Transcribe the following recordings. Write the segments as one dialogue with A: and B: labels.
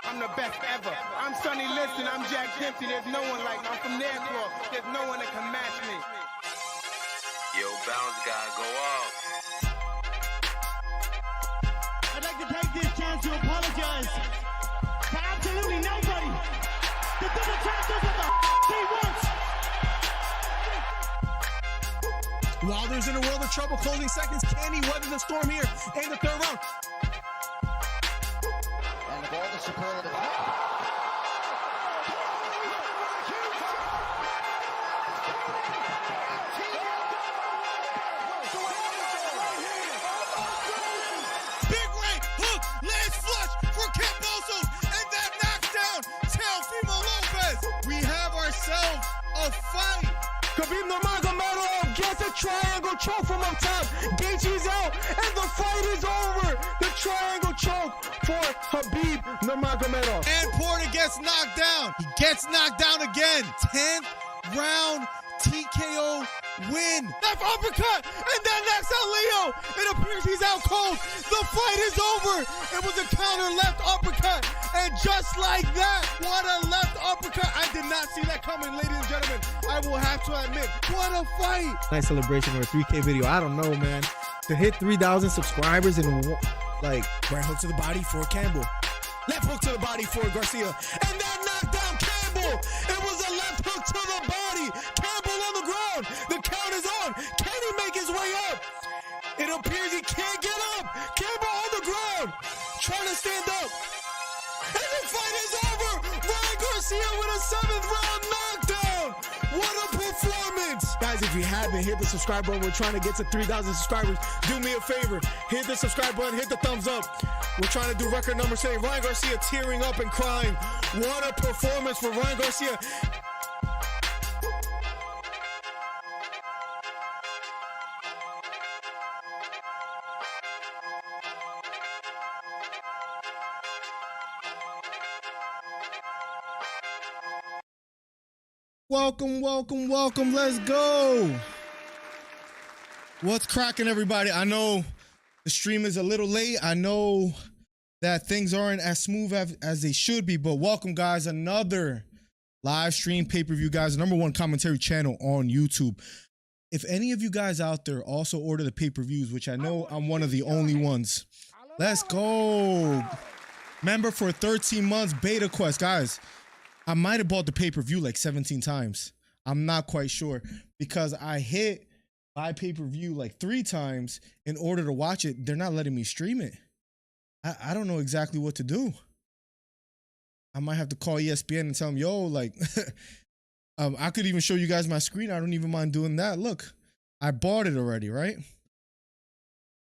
A: I'm the best ever. I'm Sonny Liston. I'm Jack Dempsey. There's no one like me. I'm from Nairclaw. There's no one that can match me.
B: Yo, bounce guy, go off.
C: I'd like to take this chance to apologize to absolutely nobody. The double champ does what the he wants.
D: Wilder's in a world of trouble, closing seconds. Can he weather the storm here in the third round?
E: And the ball to superlative.
D: Big right hook, lands flush for Cambosos, and that knocks down Teofimo Lopez. We have ourselves a fight.
F: Khabib Nurmagomedov gets a triangle choke from up top. Gaethje's out, and the fight is over. The triangle choke for Khabib Nurmagomedov.
D: And Porter gets knocked down. He gets knocked down again. 10th round TKO win. Left uppercut, and then knocks out Leo. It appears he's out cold. The fight is over. It was a counter left uppercut, and just like that, what a left uppercut. I did not see that coming, ladies and gentlemen. I will have to admit, what a fight.
F: Nice celebration or a 3K video. I don't know, man. To hit 3,000 subscribers in like
D: Right hook to the body for Campbell. Left hook to the body for Garcia.
F: and that knocked down Campbell. It was a left hook to the body. Campbell on the ground. The count is on. Can he make his way up? It appears he can't get up. Campbell on the ground, trying to stand up. And the fight is over. Ryan Garcia with a 7th round knockdown. What a performance.
D: Guys, if you haven't hit the subscribe button, we're trying to get to 3,000 subscribers. Do me a favor, hit the subscribe button, hit the thumbs up. We're trying to do record numbers today. Ryan Garcia tearing up and crying. What a performance for Ryan Garcia. Welcome, welcome, welcome. Let's go. What's cracking, everybody? I know the stream is a little late. I know that things aren't as smooth as they should be, but welcome, guys. Another live stream pay-per-view, guys. The #1 commentary channel on YouTube. If any of you guys out there also order the pay-per-views, which I know I'm one of the only ones, let's go. Member for 13 months, Beta Quest, guys. I might have bought the pay-per-view like 17 times. I'm not quite sure because I hit buy pay-per-view like 3 times in order to watch it. They're not letting me stream it. I don't know exactly what to do. I might have to call ESPN and tell them, yo, like, I could even show you guys my screen. I don't even mind doing that. Look, I bought it already, right?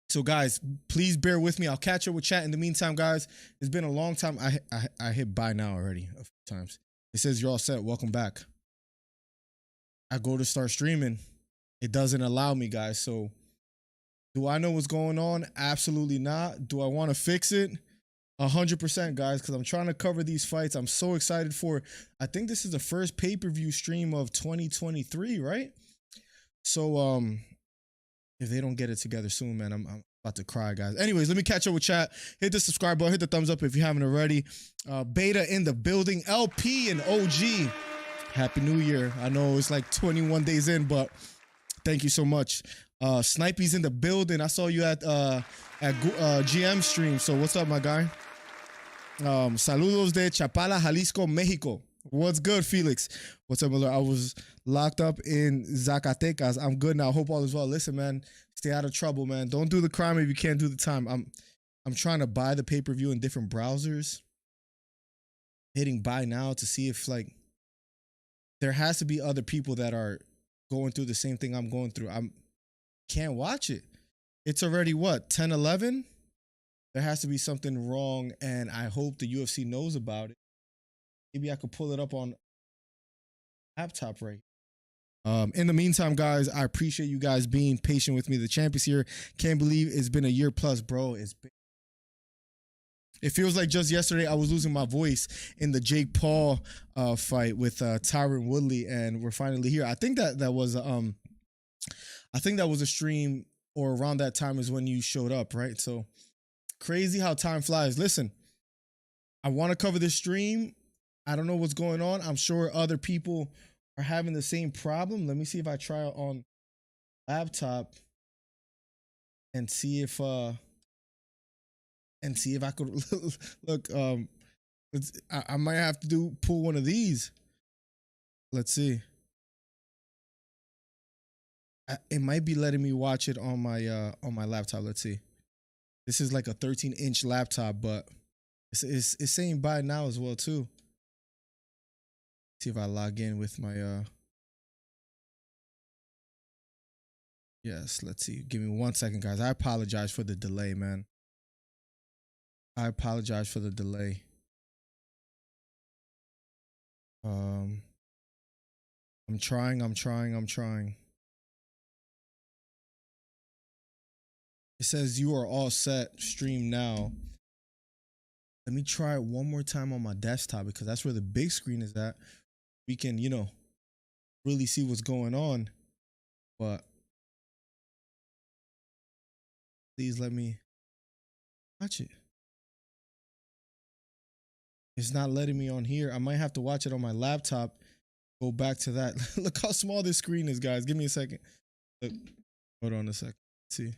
D: So guys, please bear with me. I'll catch up with chat. In the meantime, guys, it's been a long time. I hit buy now already a few times. It says you're all set. Welcome back. I go to start streaming. It doesn't allow me, guys. So do I know what's going on? Absolutely not. Do I want to fix it? 100%, guys, because I'm trying to cover these fights. I'm so excited for, I think this is the first pay-per-view stream of 2023, right? So, if they don't get it together soon, man, I'm about to cry, guys. Anyways, let me catch up with chat. Hit the subscribe button. Hit the thumbs up if you haven't already. Beta in the building. LP and OG. Happy New Year. I know it's like 21 days in, but thank you so much. Snipey's in the building. I saw you at GM stream. So what's up, my guy? Saludos de Chapala, Jalisco, Mexico. What's good, Felix? What's up, Miller? I was locked up in Zacatecas. I'm good now. Hope all is well. Listen, man, stay out of trouble, man. Don't do the crime if you can't do the time. I'm trying to buy the pay-per-view in different browsers. Hitting buy now to see if, like, there has to be other people that are going through the same thing I'm going through. I can't watch it. It's already what, 10-11? There has to be something wrong, and I hope the UFC knows about it. Maybe I could pull it up on laptop right. In the meantime, guys, I appreciate you guys being patient with me. The champ is here. Can't believe it's been a year plus, bro. It feels like just yesterday I was losing my voice in the Jake Paul fight with Tyron Woodley, and we're finally here. I think that was a stream or around that time is when you showed up, right? So crazy how time flies. Listen, I want to cover this stream. I don't know what's going on. I'm sure other people are having the same problem. Let me see if I try it on laptop and see if I could look. I might have to pull one of these. Let's see. It might be letting me watch it on my laptop. Let's see. This is like a 13-inch laptop, but it's saying buy now as well too. See if I log in with my yes, let's see. Give me 1 second, guys. I apologize for the delay, man. I apologize for the delay. I'm trying. It says you are all set. Stream now. Let me try it one more time on my desktop because that's where the big screen is at. We can, you know, really see what's going on. But please let me watch it. It's not letting me on here. I might have to watch it on my laptop. Go back to that. Look how small this screen is, guys. Give me a second. Look. Hold on a second. Let's see.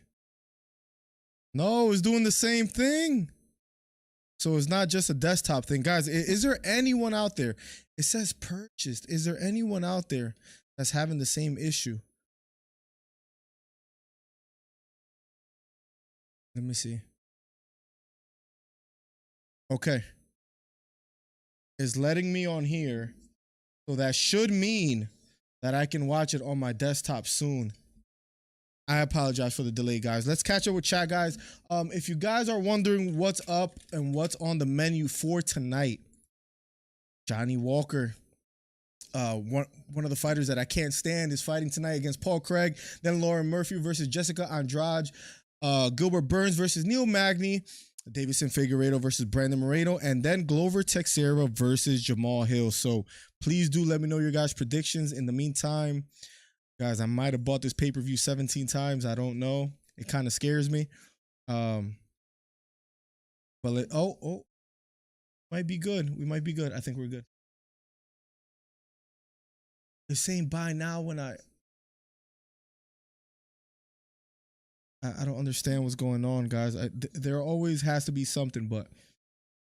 D: No, it's doing the same thing. So it's not just a desktop thing. Guys, is there anyone out there? It says purchased. Is there anyone out there that's having the same issue? Let me see. Okay. It's letting me on here. So that should mean that I can watch it on my desktop soon. I apologize for the delay, guys. Let's catch up with chat, guys. If you guys are wondering what's up and what's on the menu for tonight, Johnny Walker, one of the fighters that I can't stand, is fighting tonight against Paul Craig. Then Lauren Murphy versus Jessica Andrade. Gilbert Burns versus Neil Magny. Davison Figueiredo versus Brandon Moreno. And then Glover Teixeira versus Jamal Hill. So please do let me know your guys' predictions. In the meantime, guys, I might have bought this pay-per-view 17 times. I don't know. It kind of scares me. But might be good. We might be good. I think we're good. They're saying buy now when I don't understand what's going on, guys. There always has to be something, but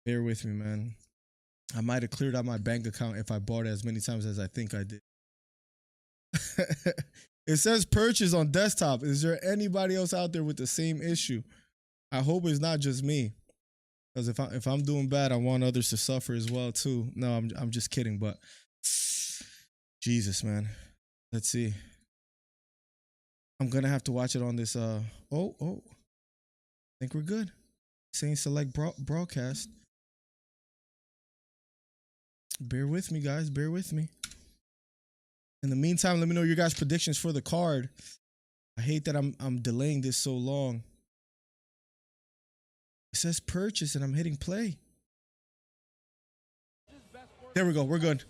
D: bear with me, man. I might have cleared out my bank account if I bought it as many times as I think I did. It says purchase on desktop. Is there anybody else out there with the same issue? I hope it's not just me, because if I'm doing bad, I want others to suffer as well too. No, I'm just kidding, but Jesus, man. Let's see. I'm gonna have to watch it on this. I think we're good. Saying select broadcast. Bear with me, guys. Bear with me. In the meantime, let me know your guys' predictions for the card. I hate that I'm delaying this so long. It says purchase and I'm hitting play. There we go. We're good.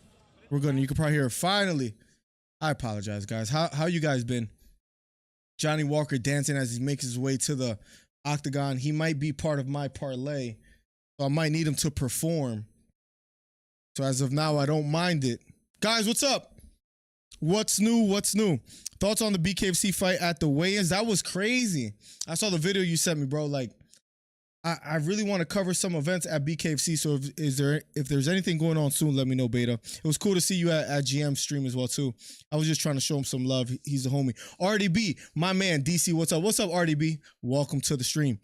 D: We're good. And you can probably hear it. Finally. I apologize, guys. How you guys been? Johnny Walker dancing as he makes his way to the octagon. He might be part of my parlay, so I might need him to perform. So as of now, I don't mind it. Guys, what's up? What's new? What's new? Thoughts on the BKFC fight at the weigh-ins? That was crazy. I saw the video you sent me, bro. Like, I really want to cover some events at BKFC. So if there's anything going on soon, let me know, Beta. It was cool to see you at GM stream as well too. I was just trying to show him some love. He's a homie. RDB, my man, DC, what's up? What's up, RDB? Welcome to the stream.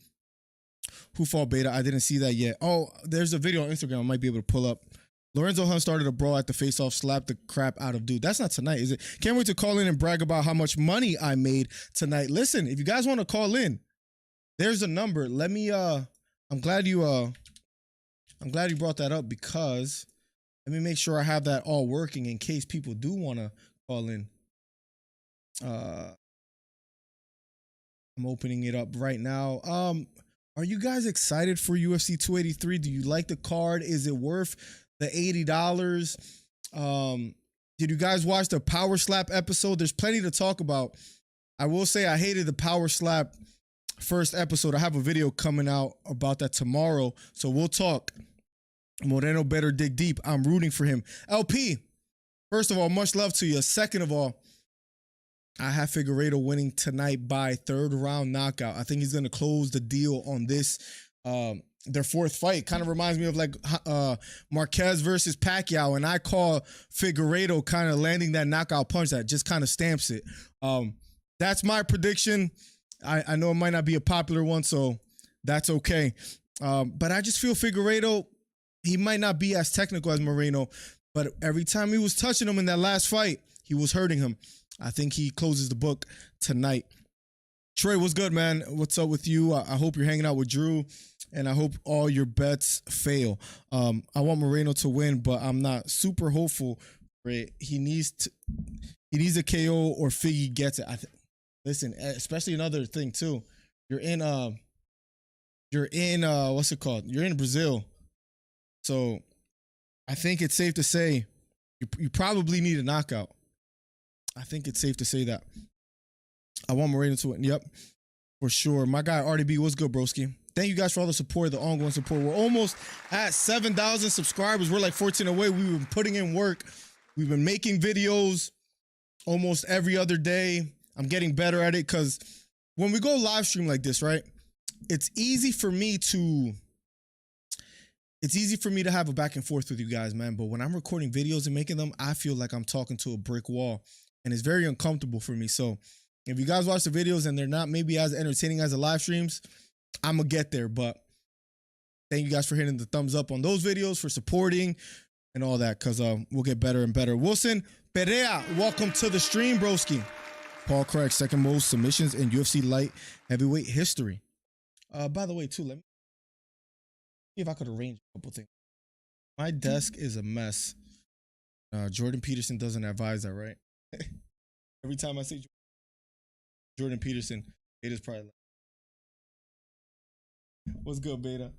D: Who fought Beta? I didn't see that yet. Oh, there's a video on Instagram I might be able to pull up. Lorenzo Hunt started a brawl at the face-off, slapped the crap out of dude. That's not tonight, is it? Can't wait to call in and brag about how much money I made tonight. Listen, if you guys want to call in, there's a number. Let me I'm glad you brought that up, because let me make sure I have that all working in case people do want to call in. I'm opening it up right now. Are you guys excited for UFC 283? Do you like the card? Is it worth the $80? Did you guys watch the Power Slap episode? There's plenty to talk about. I will say I hated the Power Slap first episode. I have a video coming out about that tomorrow, so we'll talk. Moreno better dig deep. I'm rooting for him. LP, first of all, much love to you. Second of all, I have Figueiredo winning tonight by 3rd round knockout. I think he's going to close the deal on this. Their 4th fight kind of reminds me of like Marquez versus Pacquiao, and I call Figueiredo kind of landing that knockout punch that just kind of stamps it. That's my prediction. I know it might not be a popular one, so that's okay. But I just feel Figueiredo, he might not be as technical as Moreno, but every time he was touching him in that last fight, he was hurting him. I think he closes the book tonight. Trey, what's good, man? What's up with you? I hope you're hanging out with Drew, and I hope all your bets fail. I want Moreno to win, but I'm not super hopeful for it. He needs a KO or Figgy gets it. Listen, especially another thing too. You're in what's it called? You're in Brazil. So I think it's safe to say you probably need a knockout. I think it's safe to say that. I want Moreno to win. Yep, for sure. My guy RDB, what's good, broski? Thank you guys for all the support, the ongoing support. We're almost at 7,000 subscribers. We're like 14 away. We've been putting in work. We've been making videos almost every other day. I'm getting better at it because when we go live stream like this, right? It's easy for me to have a back and forth with you guys, man. But when I'm recording videos and making them, I feel like I'm talking to a brick wall, and it's very uncomfortable for me. So if you guys watch the videos and they're not maybe as entertaining as the live streams, I'm gonna get there. But thank you guys for hitting the thumbs up on those videos, for supporting and all that, because we'll get better and better. Wilson Perea, welcome to the stream, broski. Paul Craig, 2nd most submissions in UFC light heavyweight history. By the way, too, let me see if I could arrange a couple things. My desk is a mess. Jordan Peterson doesn't advise that, right? Every time I say Jordan Peterson, it is probably like, what's good, Beta?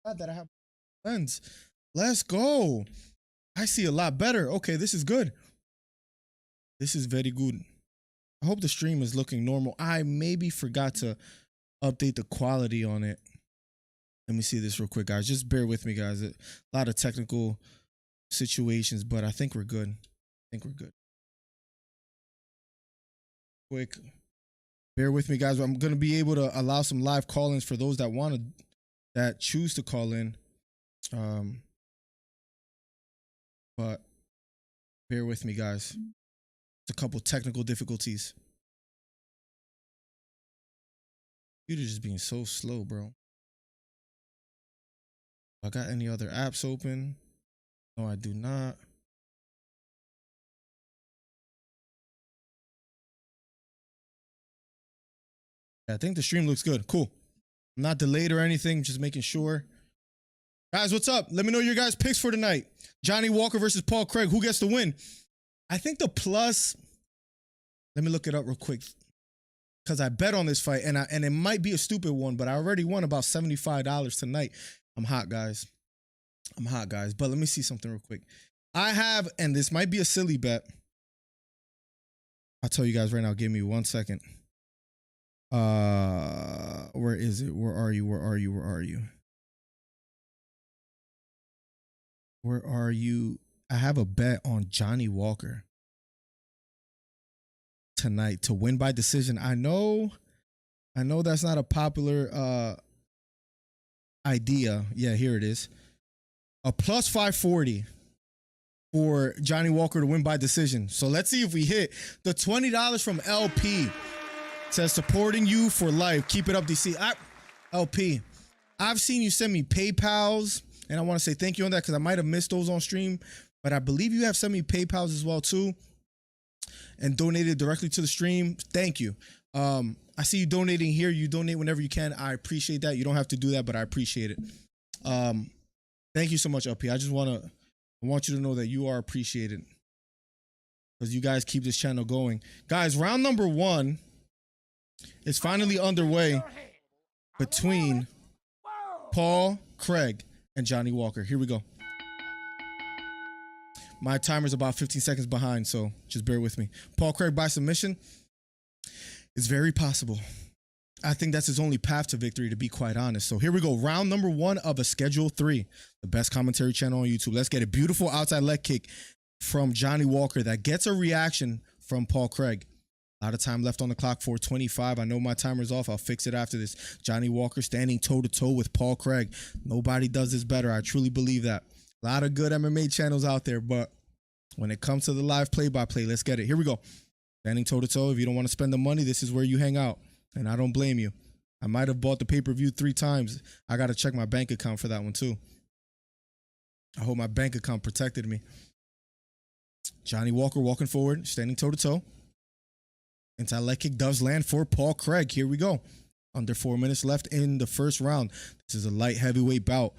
D: Glad that I have lens. Let's go. I see a lot better. Okay, this is good. This is very good. I hope the stream is looking normal. I maybe forgot to update the quality on it. Let me see this real quick, guys. Just bear with me, guys. A lot of technical situations, but I think we're good. Quick. Bear with me, guys. I'm going to be able to allow some live call-ins for those that choose to call in. But bear with me, guys. It's a couple technical difficulties. You're just being so slow, bro. I got any other apps open? No, I do not. I think the stream looks good. Cool. I'm not delayed or anything, just making sure. Guys, what's up? Let me know your guys' picks for tonight. Johnny Walker versus Paul Craig. Who gets the win? I think the plus, let me look it up real quick, because I bet on this fight, and it might be a stupid one, but I already won about $75 tonight. I'm hot, guys. But let me see something real quick. I have, and this might be a silly bet. I'll tell you guys right now. Give me 1 second. Where is it? Where are you? I have a bet on Johnny Walker tonight to win by decision. I know that's not a popular idea. Yeah, here it is. A plus 540 for Johnny Walker to win by decision. So let's see if we hit. The $20 from LP says supporting you for life. Keep it up, DC. LP, I've seen you send me PayPals, and I want to say thank you on that because I might have missed those on stream, but I believe you have sent me PayPals as well too and donated directly to the stream. Thank you. I see you donating here. You donate whenever you can. I appreciate that. You don't have to do that, but I appreciate it. Thank you so much, LP. I want you to know that you are appreciated because you guys keep this channel going. Guys, round number 1 is finally underway between Paul Craig and Johnny Walker. Here we go. My timer's about 15 seconds behind, so just bear with me. Paul Craig by submission. It's very possible. I think that's his only path to victory, to be quite honest. So here we go. Round number 1 of a Schedule 3, the best commentary channel on YouTube. Let's get a beautiful outside leg kick from Johnny Walker that gets a reaction from Paul Craig. A lot of time left on the clock, 4:25. I know my timer's off. I'll fix it after this. Johnny Walker standing toe-to-toe with Paul Craig. Nobody does this better. I truly believe that. A lot of good MMA channels out there, but when it comes to the live play-by-play, let's get it. Here we go. Standing toe-to-toe. If you don't want to spend the money, this is where you hang out. And I don't blame you. I might have bought the pay-per-view 3 times. I got to check my bank account for that one too. I hope my bank account protected me. Johnny Walker walking forward, standing toe-to-toe. Inside leg kick does land for Paul Craig. Here we go. Under 4 minutes left in the first round. This is a light heavyweight bout.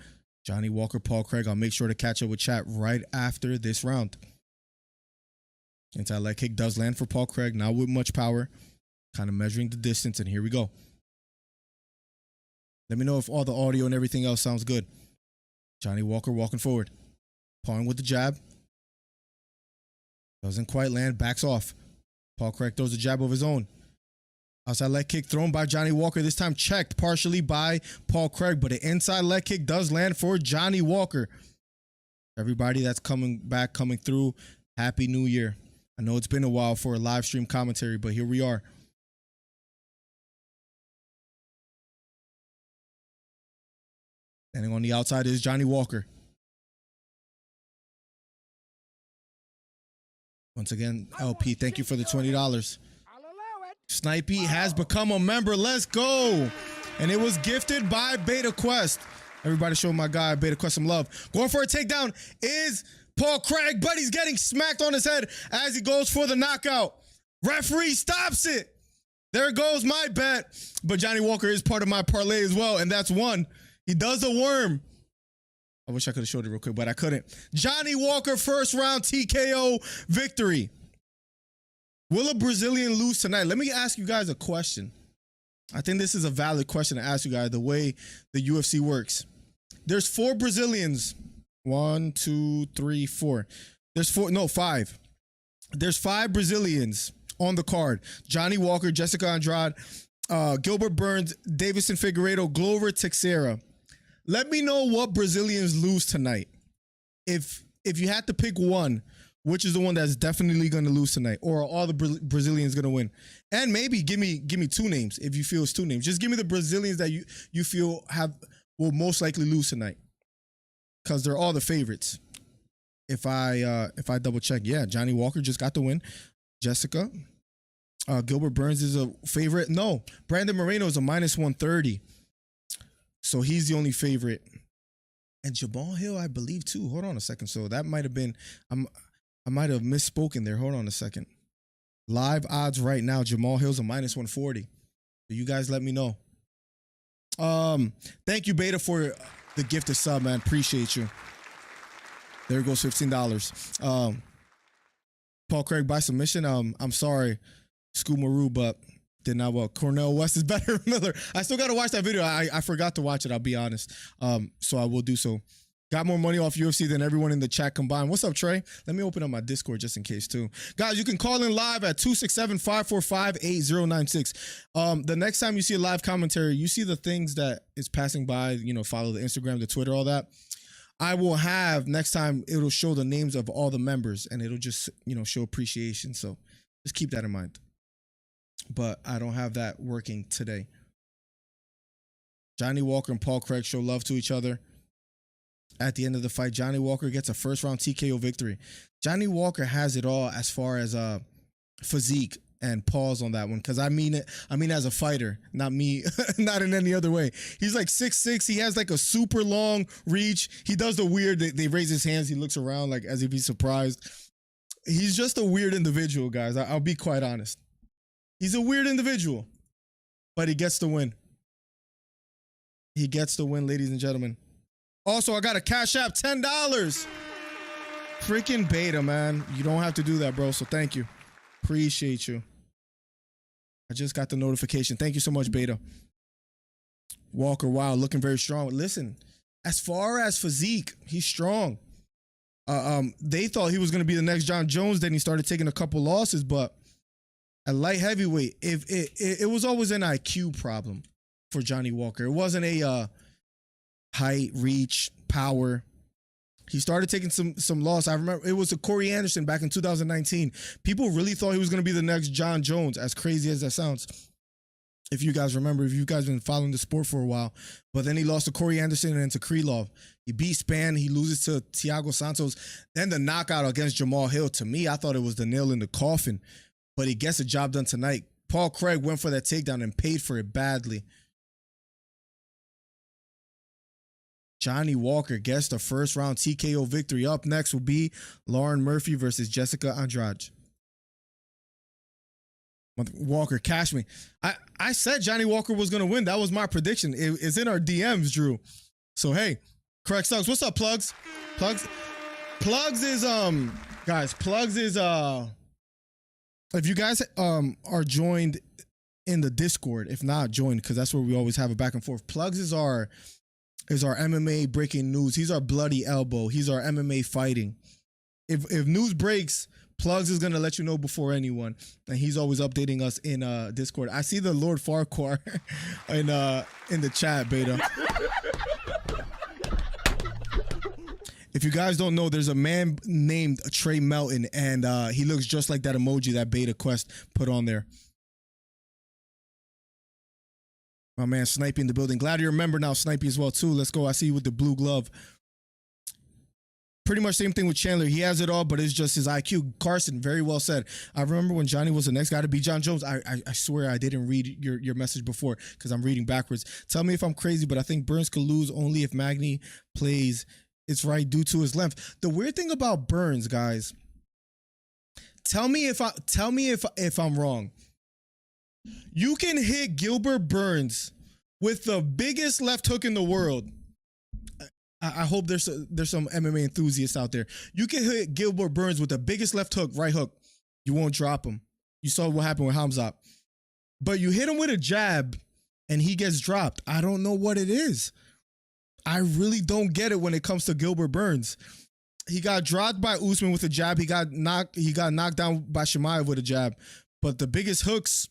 D: Johnny Walker, Paul Craig. I'll make sure to catch up with chat right after this round. Inside leg kick does land for Paul Craig. Not with much power. Kind of measuring the distance, and here we go. Let me know if all the audio and everything else sounds good. Johnny Walker walking forward. Pawing with the jab. Doesn't quite land. Backs off. Paul Craig throws a jab of his own. Outside leg kick thrown by Johnny Walker. This time checked partially by Paul Craig, but an inside leg kick does land for Johnny Walker. Everybody that's coming back, coming through, Happy New Year. I know it's been a while for a live stream commentary, but here we are. Standing on the outside is Johnny Walker. Once again, LP, thank you for the $20. Snipey has become a member. Let's go. And it was gifted by Beta Quest. Everybody show my guy Beta Quest some love. Going for a takedown is Paul Craig, but he's getting smacked on his head as he goes for the knockout. Referee stops it. There goes my bet. But Johnny Walker is part of my parlay as well, and that's one. He does a worm. I wish I could have showed it real quick, but I couldn't. Johnny Walker, first round TKO victory. Will a Brazilian lose tonight? Let me ask you guys a question. I think this is a valid question to ask you guys, the way the UFC works. There's 4 Brazilians. 1, 2, 3, 4. There's 5. There's 5 Brazilians on the card. Johnny Walker, Jessica Andrade, Gilbert Burns, Davison Figueiredo, Glover Teixeira. Let me know what Brazilians lose tonight. If you had to pick one, which is the one that's definitely going to lose tonight, or are all the Brazilians going to win? And maybe give me 2 names if you feel it's 2 names. Just give me the Brazilians that you feel will most likely lose tonight, because they're all the favorites. If I double check, yeah, Johnny Walker just got the win. Jessica, Gilbert Burns is a favorite. No, Brandon Moreno is a -130. So he's the only favorite. And Jamal Hill, I believe, too. Hold on a second. So that might have been, I might have misspoken there. Hold on a second. Live odds right now, Jamal Hill's a -140. So you guys let me know. Thank you, Beta, for the gift of sub, man. Appreciate you. There goes $15. Paul Craig by submission. I'm sorry, Scoomaroo, but did not well. Cornell West is better than Miller. I still got to watch that video. I forgot to watch it, I'll be honest. So I will do so. Got more money off UFC than everyone in the chat combined. What's up, Trey? Let me open up my Discord just in case, too. Guys, you can call in live at 267-545-8096. The next time you see a live commentary, you see the things that is passing by, follow the Instagram, the Twitter, all that. I will have, next time, it'll show the names of all the members, and it'll just, show appreciation. So just keep that in mind. But I don't have that working today. Johnny Walker and Paul Craig show love to each other. At the end of the fight, Johnny Walker gets a first-round TKO victory. Johnny Walker has it all as far as physique, and pause on that one, because I mean as a fighter, not me, not in any other way. He's like 6'6". He has like a super long reach. He does the weird, they raise his hands, he looks around like as if he's surprised. He's just a weird individual, guys. I'll be quite honest. He's a weird individual, but he gets the win. He gets the win, ladies and gentlemen. Also, I got a Cash App, $10. Freaking Beta, man. You don't have to do that, bro, so thank you. Appreciate you. I just got the notification. Thank you so much, Beta. Walker, wow, looking very strong. Listen, as far as physique, he's strong. They thought he was going to be the next John Jones. Then he started taking a couple losses, but at light heavyweight, if it was always an IQ problem for Johnny Walker. It wasn't a height, reach, power. He started taking some loss. I remember it was a Corey Anderson back in 2019. People really thought he was going to be the next John Jones, as crazy as that sounds. If you guys remember, if you guys been following the sport for a while. But then he lost to Corey Anderson and then to Krylov. He beat Span. He loses to Thiago Santos. Then the knockout against Jamal Hill. To me, I thought it was the nail in the coffin. But he gets the job done tonight. Paul Craig went for that takedown and paid for it badly. Johnny Walker gets the first round TKO victory. Up next will be Lauren Murphy versus Jessica Andrade. Walker, cash me. I said Johnny Walker was going to win. That was my prediction. It's in our DMs, Drew. So, hey, correct sucks. What's up, Plugs? Plugs is, guys, Plugs is, if you guys are joined in the Discord, if not joined, because that's where we always have a back and forth. Plugs is our MMA breaking news. He's our bloody elbow. He's our MMA fighting. If news breaks, Plugs is gonna let you know before anyone, and he's always updating us in Discord. I see the Lord Farquhar in the chat, Beta. If you guys don't know, there's a man named Trey Melton, and he looks just like that emoji that Beta Quest put on there. My man Snipey in the building. Glad you're a member now, Snipey, as well, too. Let's go. I see you with the blue glove. Pretty much same thing with Chandler. He has it all, but it's just his IQ. Carson, very well said. I remember when Johnny was the next guy to beat John Jones. I swear I didn't read your message before because I'm reading backwards. Tell me if I'm crazy, but I think Burns could lose only if Magny plays it's right due to his length. The weird thing about Burns, guys, tell me if I'm wrong. You can hit Gilbert Burns with the biggest left hook in the world. I hope there's some MMA enthusiasts out there. You can hit Gilbert Burns with the biggest left hook, right hook. You won't drop him. You saw what happened with Hamzat. But you hit him with a jab and he gets dropped. I don't know what it is. I really don't get it when it comes to Gilbert Burns. He got dropped by Usman with a jab. He got knocked down by Chimaev with a jab. But the biggest hooks,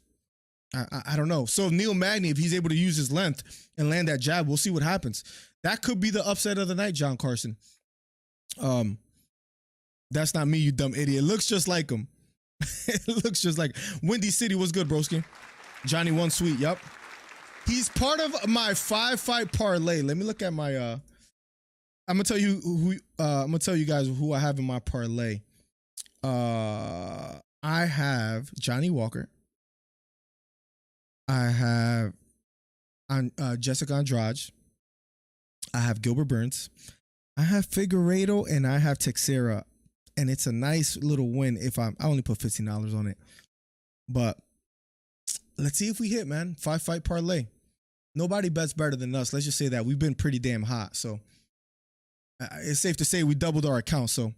D: I don't know. So Neil Magny, if he's able to use his length and land that jab, we'll see what happens. That could be the upset of the night, John Carson. That's not me, you dumb idiot. It looks just like him. It looks just like Windy City. What's good, broski? Johnny One Sweet. Yep. He's part of my 5-fight parlay. Let me look at my. I'm gonna tell you who. I'm gonna tell you guys who I have in my parlay. I have Johnny Walker. I have Jessica Andrade. I have Gilbert Burns. I have Figueiredo, and I have Teixeira. And it's a nice little win if I only put $15 on it. But let's see if we hit, man. 5-fight parlay. Nobody bets better than us. Let's just say that. We've been pretty damn hot. So it's safe to say we doubled our account. So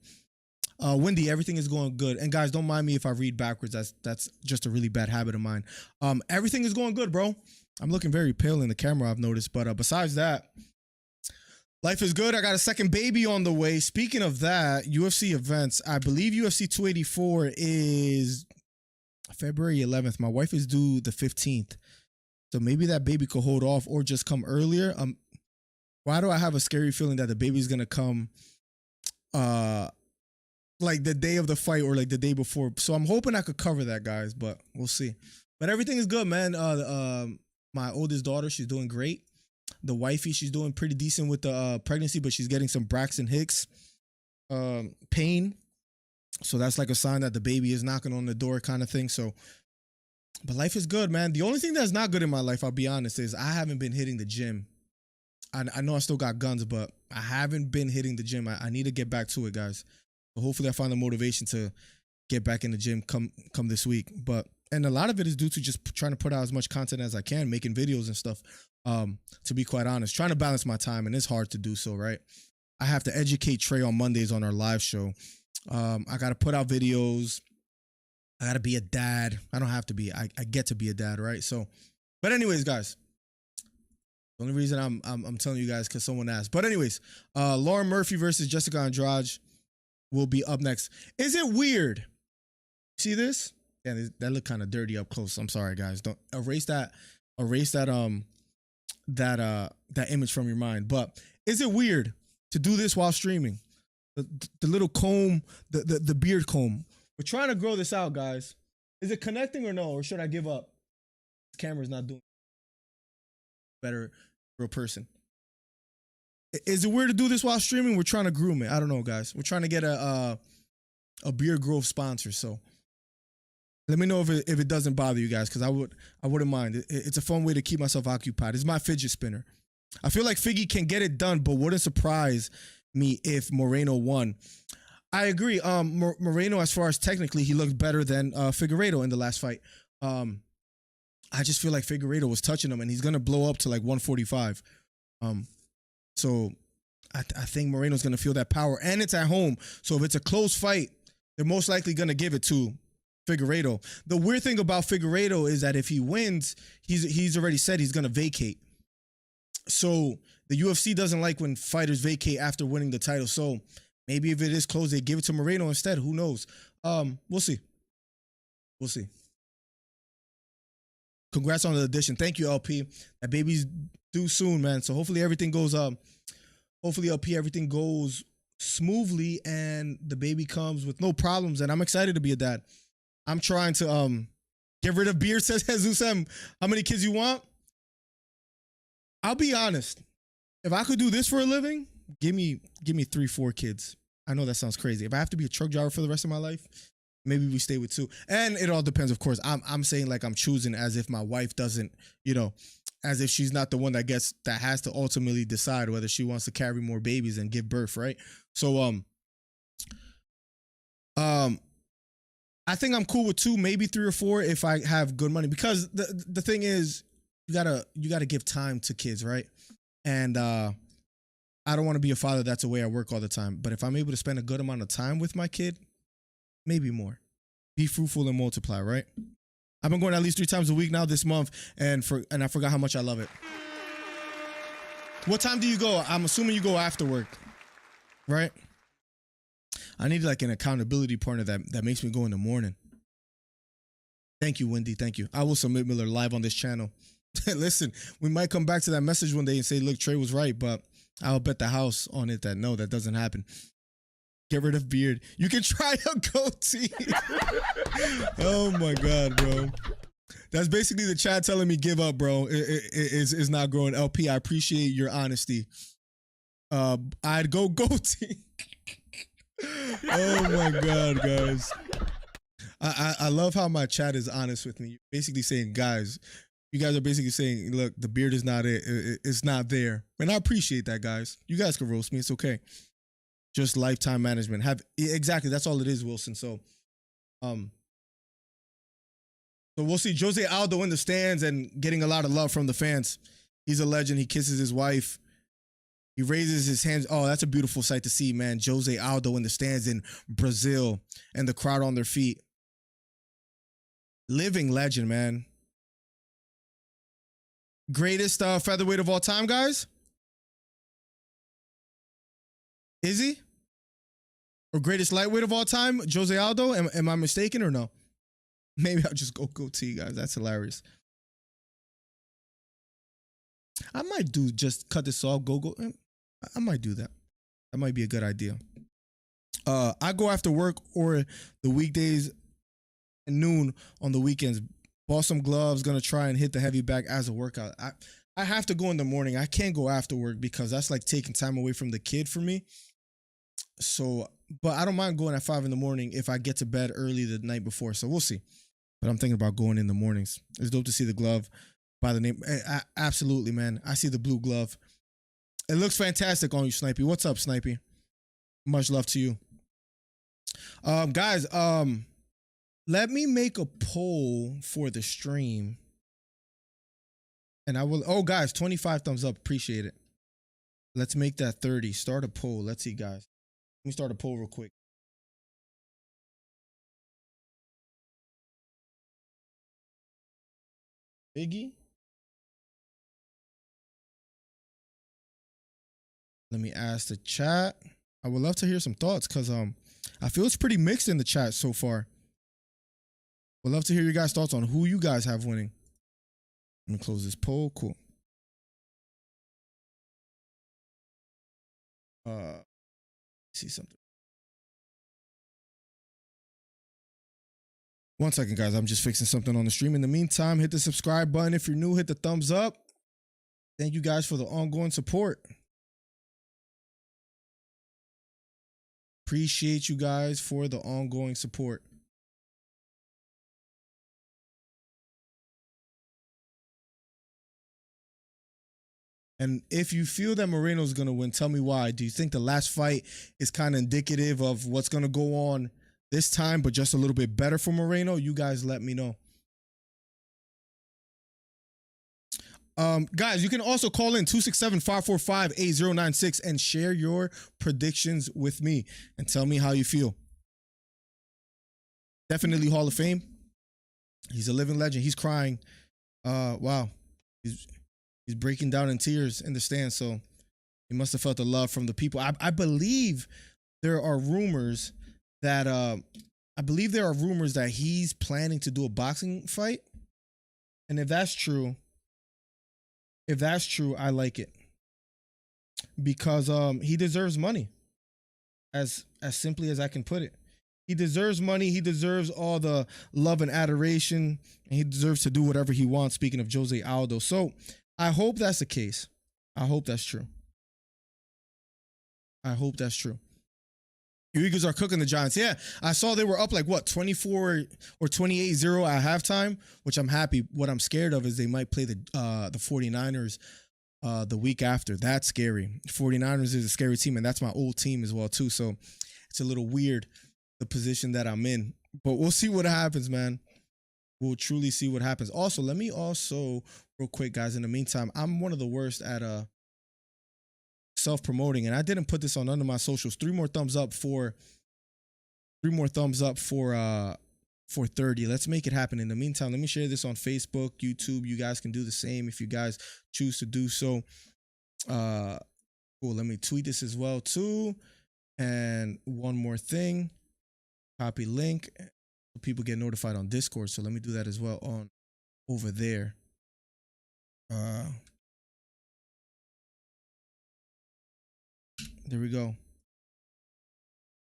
D: Wendy, everything is going good. And guys, don't mind me if I read backwards. That's just a really bad habit of mine. Everything is going good, bro. I'm looking very pale in the camera, I've noticed. But besides that, life is good. I got a second baby on the way. Speaking of that, UFC events, I believe UFC 284 is February 11th. My wife is due the 15th. So maybe that baby could hold off or just come earlier. Why do I have a scary feeling that the baby's going to come like the day of the fight or like the day before? So I'm hoping I could cover that, guys, but we'll see. But everything is good, man. My oldest daughter, she's doing great. The wifey, she's doing pretty decent with the pregnancy, but she's getting some Braxton Hicks pain. So that's like a sign that the baby is knocking on the door kind of thing. So, but life is good, man. The only thing that's not good in my life, I'll be honest, is I haven't been hitting the gym. I know I still got guns, but I haven't been hitting the gym. I need to get back to it, guys. So hopefully I find the motivation to get back in the gym come this week. And a lot of it is due to just trying to put out as much content as I can, making videos and stuff. To be quite honest, trying to balance my time, and it's hard to do so, right? I have to educate Trey on Mondays on our live show. I got to put out videos. I got to be a dad. I don't have to be. I get to be a dad, right? So, but anyways, guys, the only reason I'm telling you guys because someone asked. But anyways, Lauren Murphy versus Jessica Andrade. will be up next. Is it weird? See this? Yeah, that looked kind of dirty up close. I'm sorry, guys. Don't erase that. Erase that that image from your mind. But is it weird to do this while streaming? The little comb, the beard comb. We're trying to grow this out, guys. Is it connecting or no? Or should I give up? This camera's not doing better for a person. Is it weird to do this while streaming? We're trying to groom it. I don't know, guys. We're trying to get a beard growth sponsor. So let me know if it doesn't bother you guys, because I wouldn't mind. It's a fun way to keep myself occupied. It's my fidget spinner. I feel like Figgy can get it done, but wouldn't surprise me if Moreno won. I agree. Moreno, as far as technically, he looked better than Figueiredo in the last fight. I just feel like Figueiredo was touching him, and he's gonna blow up to like 145. So I think Moreno's gonna feel that power, and it's at home. So if it's a close fight, they're most likely gonna give it to Figueiredo. The weird thing about Figueiredo is that if he wins, he's already said he's gonna vacate. So the UFC doesn't like when fighters vacate after winning the title. So maybe if it is close, they give it to Moreno instead. Who knows? We'll see. We'll see. Congrats on the addition. Thank you, LP. That baby's due soon, man. So hopefully everything goes hopefully LP, everything goes smoothly and the baby comes with no problems. And I'm excited to be a dad. I'm trying to get rid of beard, says Jesus M. How many kids you want? I'll be honest. If I could do this for a living, give me 3-4 kids. I know that sounds crazy. If I have to be a truck driver for the rest of my life, maybe we stay with 2. And it all depends, of course. I'm saying like I'm choosing as if my wife doesn't, as if she's not the one that has to ultimately decide whether she wants to carry more babies and give birth, right? So I think I'm cool with 2, maybe 3 or 4 if I have good money, because the thing is, you gotta give time to kids, right? And I don't want to be a father that's away at work all the time. But if I'm able to spend a good amount of time with my kid, maybe more. Be fruitful and multiply, right? I've been going at least 3 times a week now this month, and I forgot how much I love it. What time do you go? I'm assuming you go after work, right? I need like an accountability partner that makes me go in the morning. Thank you, Wendy. Thank you. I will submit Miller live on this channel. Listen, we might come back to that message one day and say, look, Trey was right, but I'll bet the house on it that no, that doesn't happen. Get rid of beard. You can try a goatee. Oh my God, bro. That's basically the chat telling me give up, bro. It's not growing. LP, I appreciate your honesty. I'd go goatee. Oh my God, guys. I love how my chat is honest with me. You're basically saying, guys, you guys are basically saying, look, the beard is not it. It's not there. And I appreciate that, guys. You guys can roast me. It's okay. Just lifetime management. Exactly. That's all it is, Wilson. So we'll see Jose Aldo in the stands and getting a lot of love from the fans. He's a legend. He kisses his wife. He raises his hands. Oh, that's a beautiful sight to see, man. Jose Aldo in the stands in Brazil and the crowd on their feet. Living legend, man. Greatest featherweight of all time, guys? Is he? Or greatest lightweight of all time? Jose Aldo? Am I mistaken or no? Maybe I'll just go goatee, guys. That's hilarious. I might just cut this off, go. I might do that. That might be a good idea. I go after work or the weekdays at noon on the weekends. Bought some gloves, gonna try and hit the heavy bag as a workout. I have to go in the morning. I can't go after work because that's like taking time away from the kid for me. So, but I don't mind going at 5 in the morning if I get to bed early the night before. So we'll see. But I'm thinking about going in the mornings. It's dope to see the glove by the name. Absolutely, man. I see the blue glove. It looks fantastic on you, Snipey. What's up, Snipey? Much love to you. Guys, let me make a poll for the stream. And I will, oh guys, 25 thumbs up. Appreciate it. Let's make that 30. Start a poll. Let's see, guys. Let me start a poll real quick. Biggie? Let me ask the chat. I would love to hear some thoughts because I feel it's pretty mixed in the chat so far. Would love to hear your guys' thoughts on who you guys have winning. Let me close this poll. Cool. See something. One second, guys. I'm just fixing something on the stream. In the meantime, hit the subscribe button. If you're new, hit the thumbs up. Thank you guys for the ongoing support. Appreciate you guys for the ongoing support. And if you feel that Moreno's going to win, tell me why. Do you think the last fight is kind of indicative of what's going to go on this time, but just a little bit better for Moreno? You guys let me know. Guys, you can also call in 267-545-8096 and share your predictions with me and tell me how you feel. Definitely Hall of Fame. He's a living legend. He's crying. Wow. He's breaking down in tears in the stands, so he must have felt the love from the people. I believe there are rumors that he's planning to do a boxing fight. And if that's true, I like it. Because he deserves money. As simply as I can put it. He deserves money. He deserves all the love and adoration, and he deserves to do whatever he wants, speaking of Jose Aldo. So I hope that's the case. I hope that's true. I hope that's true. Your Eagles are cooking the Giants. Yeah, I saw they were up like, what, 24 or 28-0 at halftime, which I'm happy. What I'm scared of is they might play the 49ers the week after. That's scary. 49ers is a scary team, and that's my old team as well, too. So it's a little weird, the position that I'm in. But we'll see what happens, man. We'll truly see what happens. Also, let me also, real quick, guys, in the meantime, I'm one of the worst at self-promoting, and I didn't put this on none of my socials. 3 more thumbs up for 30. Let's make it happen. In the meantime, let me share this on Facebook, YouTube. You guys can do the same if you guys choose to do so. Cool. Let me tweet this as well too. And one more thing, copy link. People get notified on Discord, so let me do that as well on over there. There we go.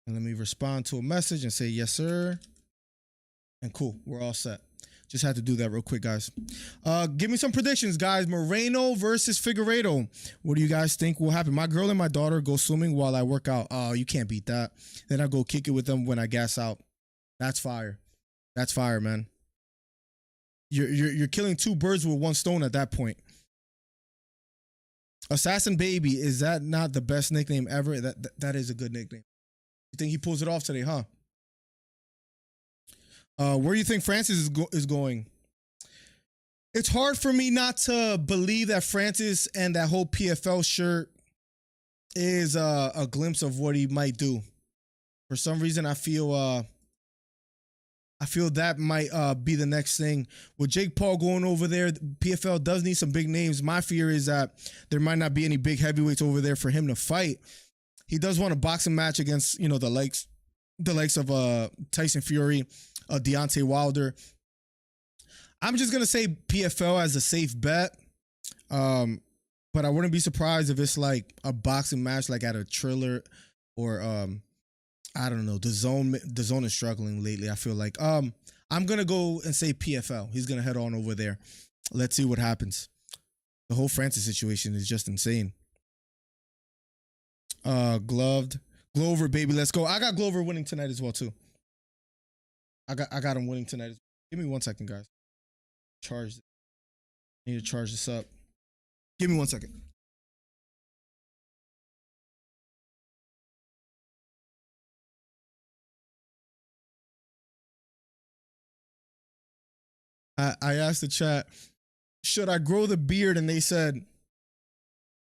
D: And let me respond to a message and say yes, sir. And cool, we're all set. Just had to do that real quick, guys. Give me some predictions, guys. Moreno versus Figueiredo. What do you guys think will happen? My girl and my daughter go swimming while I work out. Oh, you can't beat that. Then I go kick it with them when I gas out. That's fire. That's fire, man. You're killing 2 birds with 1 stone at that point. Assassin Baby, is that not the best nickname ever? That is a good nickname. You think he pulls it off today, huh? Where do you think Francis is going? It's hard for me not to believe that Francis and that whole PFL shirt is a glimpse of what he might do. For some reason, I feel that might be the next thing. With Jake Paul going over there, PFL does need some big names. My fear is that there might not be any big heavyweights over there for him to fight. He does want a boxing match against, you know, the likes of Tyson Fury, Deontay Wilder. I'm just gonna say PFL as a safe bet. But I wouldn't be surprised if it's like a boxing match, like at a Triller or I don't know. The zone is struggling lately, I feel like. I'm gonna go and say PFL. He's gonna head on over there. Let's see what happens. The whole Francis situation is just insane. Glover, baby, let's go. I got Glover winning tonight as well, too. I got him winning tonight. Give me 1 second, guys. I need to charge this up. Give me 1 second. I asked the chat, should I grow the beard? And they said,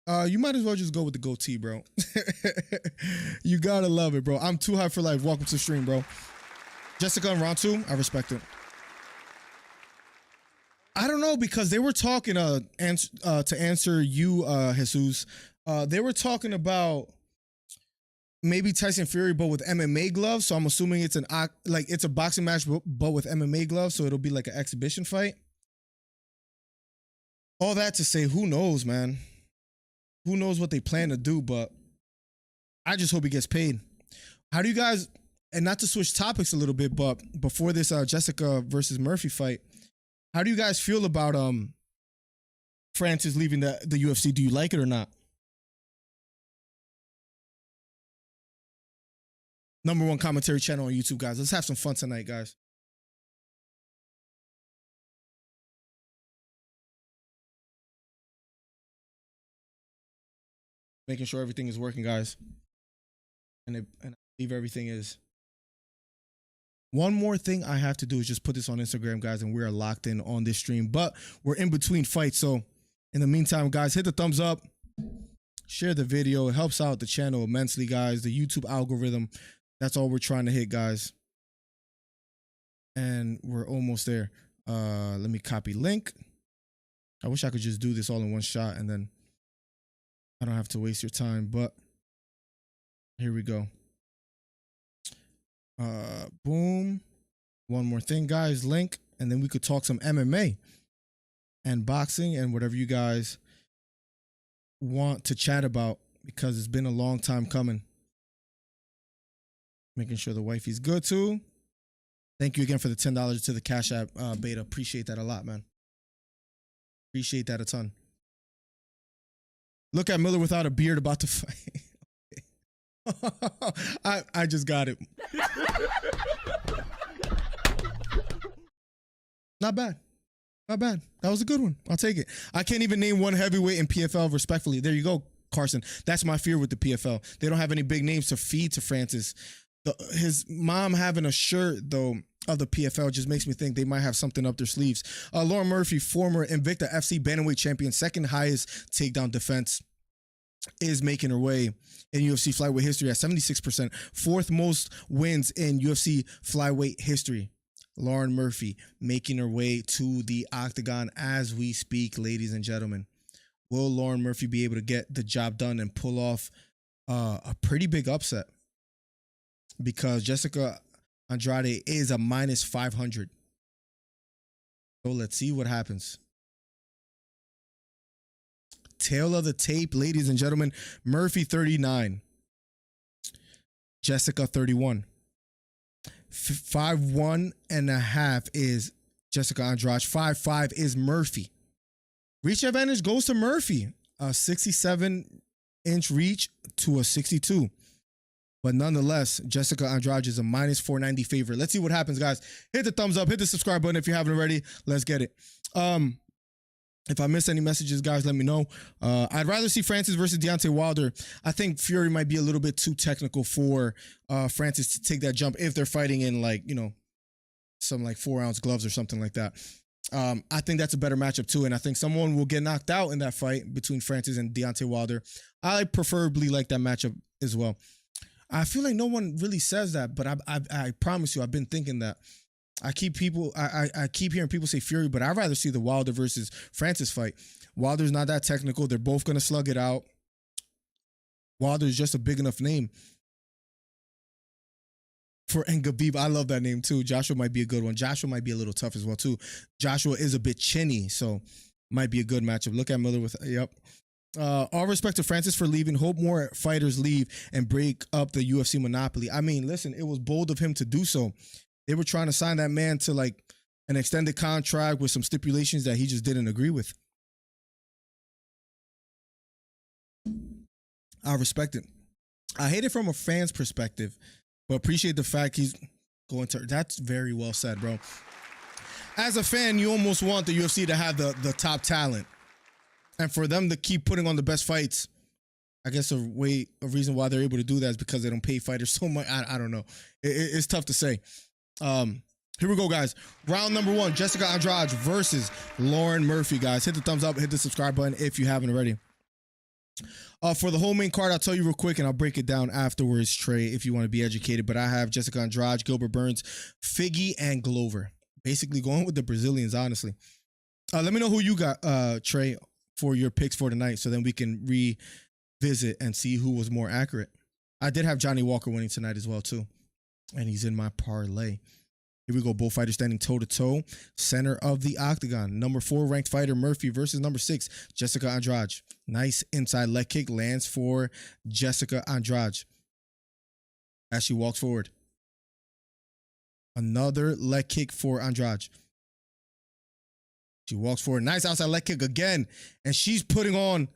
D: you might as well just go with the goatee, bro. You gotta love it, bro. I'm too high for life. Welcome to the stream, bro. Jessica in round 2, I respect it. I don't know, because they were talking to answer you, Jesus. They were talking about maybe Tyson Fury, but with MMA gloves. So I'm assuming it's it's a boxing match, but with MMA gloves. So it'll be like an exhibition fight. All that to say, who knows, man? Who knows what they plan to do? But I just hope he gets paid. How do you guys? And not to switch topics a little bit, but before this Jessica versus Murphy fight, how do you guys feel about Francis leaving the UFC? Do you like it or not? #1 commentary channel on YouTube, guys. Let's have some fun tonight, guys. Making sure everything is working, guys. And I believe everything is. One more thing I have to do is just put this on Instagram, guys, and we're locked in on this stream. But we're in between fights, so in the meantime, guys, hit the thumbs up. Share the video. It helps out the channel immensely, guys. The YouTube algorithm. That's all we're trying to hit, guys. And we're almost there. Let me copy link. I wish I could just do this all in one shot and then I don't have to waste your time, but here we go. Boom. One more thing, guys. Link, and then we could talk some MMA and boxing and whatever you guys want to chat about, because it's been a long time coming. Making sure the wifey's good too. Thank you again for the $10 to the Cash App, Beta. Appreciate that a lot, man. Appreciate that a ton. Look at Miller without a beard about to fight. I just got it. Not bad. Not bad. That was a good one. I'll take it. I can't even name one heavyweight in PFL respectfully. There you go, Carson. That's my fear with the PFL. They don't have any big names to feed to Francis. His mom having a shirt, though, of the PFL just makes me think they might have something up their sleeves. Lauren Murphy, former Invicta FC bantamweight champion, second highest takedown defense, is making her way in UFC flyweight history at 76%. Fourth most wins in UFC flyweight history. Lauren Murphy making her way to the octagon as we speak, ladies and gentlemen. Will Lauren Murphy be able to get the job done and pull off a pretty big upset? Because Jessica Andrade is a minus 500. So let's see what happens. Tail of the tape, ladies and gentlemen. Murphy 39. Jessica 31. 5'1.5" is Jessica Andrade. 5'5" is Murphy. Reach advantage goes to Murphy. A 67-inch reach to a 62. But nonetheless, Jessica Andrade is a minus 490 favorite. Let's see what happens, guys. Hit the thumbs up. Hit the subscribe button if you haven't already. Let's get it. If I miss any messages, guys, let me know. I'd rather see Francis versus Deontay Wilder. I think Fury might be a little bit too technical for Francis to take that jump if they're fighting in, like, you know, some like 4-ounce gloves or something like that. I think that's a better matchup too, and I think someone will get knocked out in that fight between Francis and Deontay Wilder. I preferably like that matchup as well. I feel like no one really says that, but I promise you, I've been thinking that. I keep hearing people say Fury, but I'd rather see the Wilder versus Francis fight. Wilder's not that technical. They're both going to slug it out. Wilder's just a big enough name. And Khabib, I love that name too. Joshua might be a good one. Joshua might be a little tough as well too. Joshua is a bit chinny, so might be a good matchup. Look at Miller with, yep. All respect to Francis for leaving. Hope more fighters leave and break up the UFC monopoly. I mean, listen, it was bold of him to do so. They were trying to sign that man to like an extended contract with some stipulations that he just didn't agree with. I respect it. I hate it from a fan's perspective, but appreciate the fact he's going to. That's very well said, bro. As a fan, you almost want the UFC to have the top talent. And for them to keep putting on the best fights, I guess a reason why they're able to do that is because they don't pay fighters so much. I don't know. It's tough to say. Here we go, guys. Round number 1, Jessica Andrade versus Lauren Murphy, guys. Hit the thumbs up, hit the subscribe button if you haven't already. For the whole main card, I'll tell you real quick and I'll break it down afterwards, Trey, if you want to be educated. But I have Jessica Andrade, Gilbert Burns, Figgy, and Glover. Basically going with the Brazilians, honestly. Let me know who you got, Trey, for your picks for tonight, so then we can revisit and see who was more accurate. I did have Johnny Walker winning tonight as well, too. And he's in my parlay. Here we go. Both fighters standing toe-to-toe. Center of the octagon. Number 4 ranked fighter Murphy versus number 6, Jessica Andrade. Nice inside leg kick lands for Jessica Andrade as she walks forward. Another leg kick for Andrade. She walks forward. Nice outside leg kick again. And she's putting on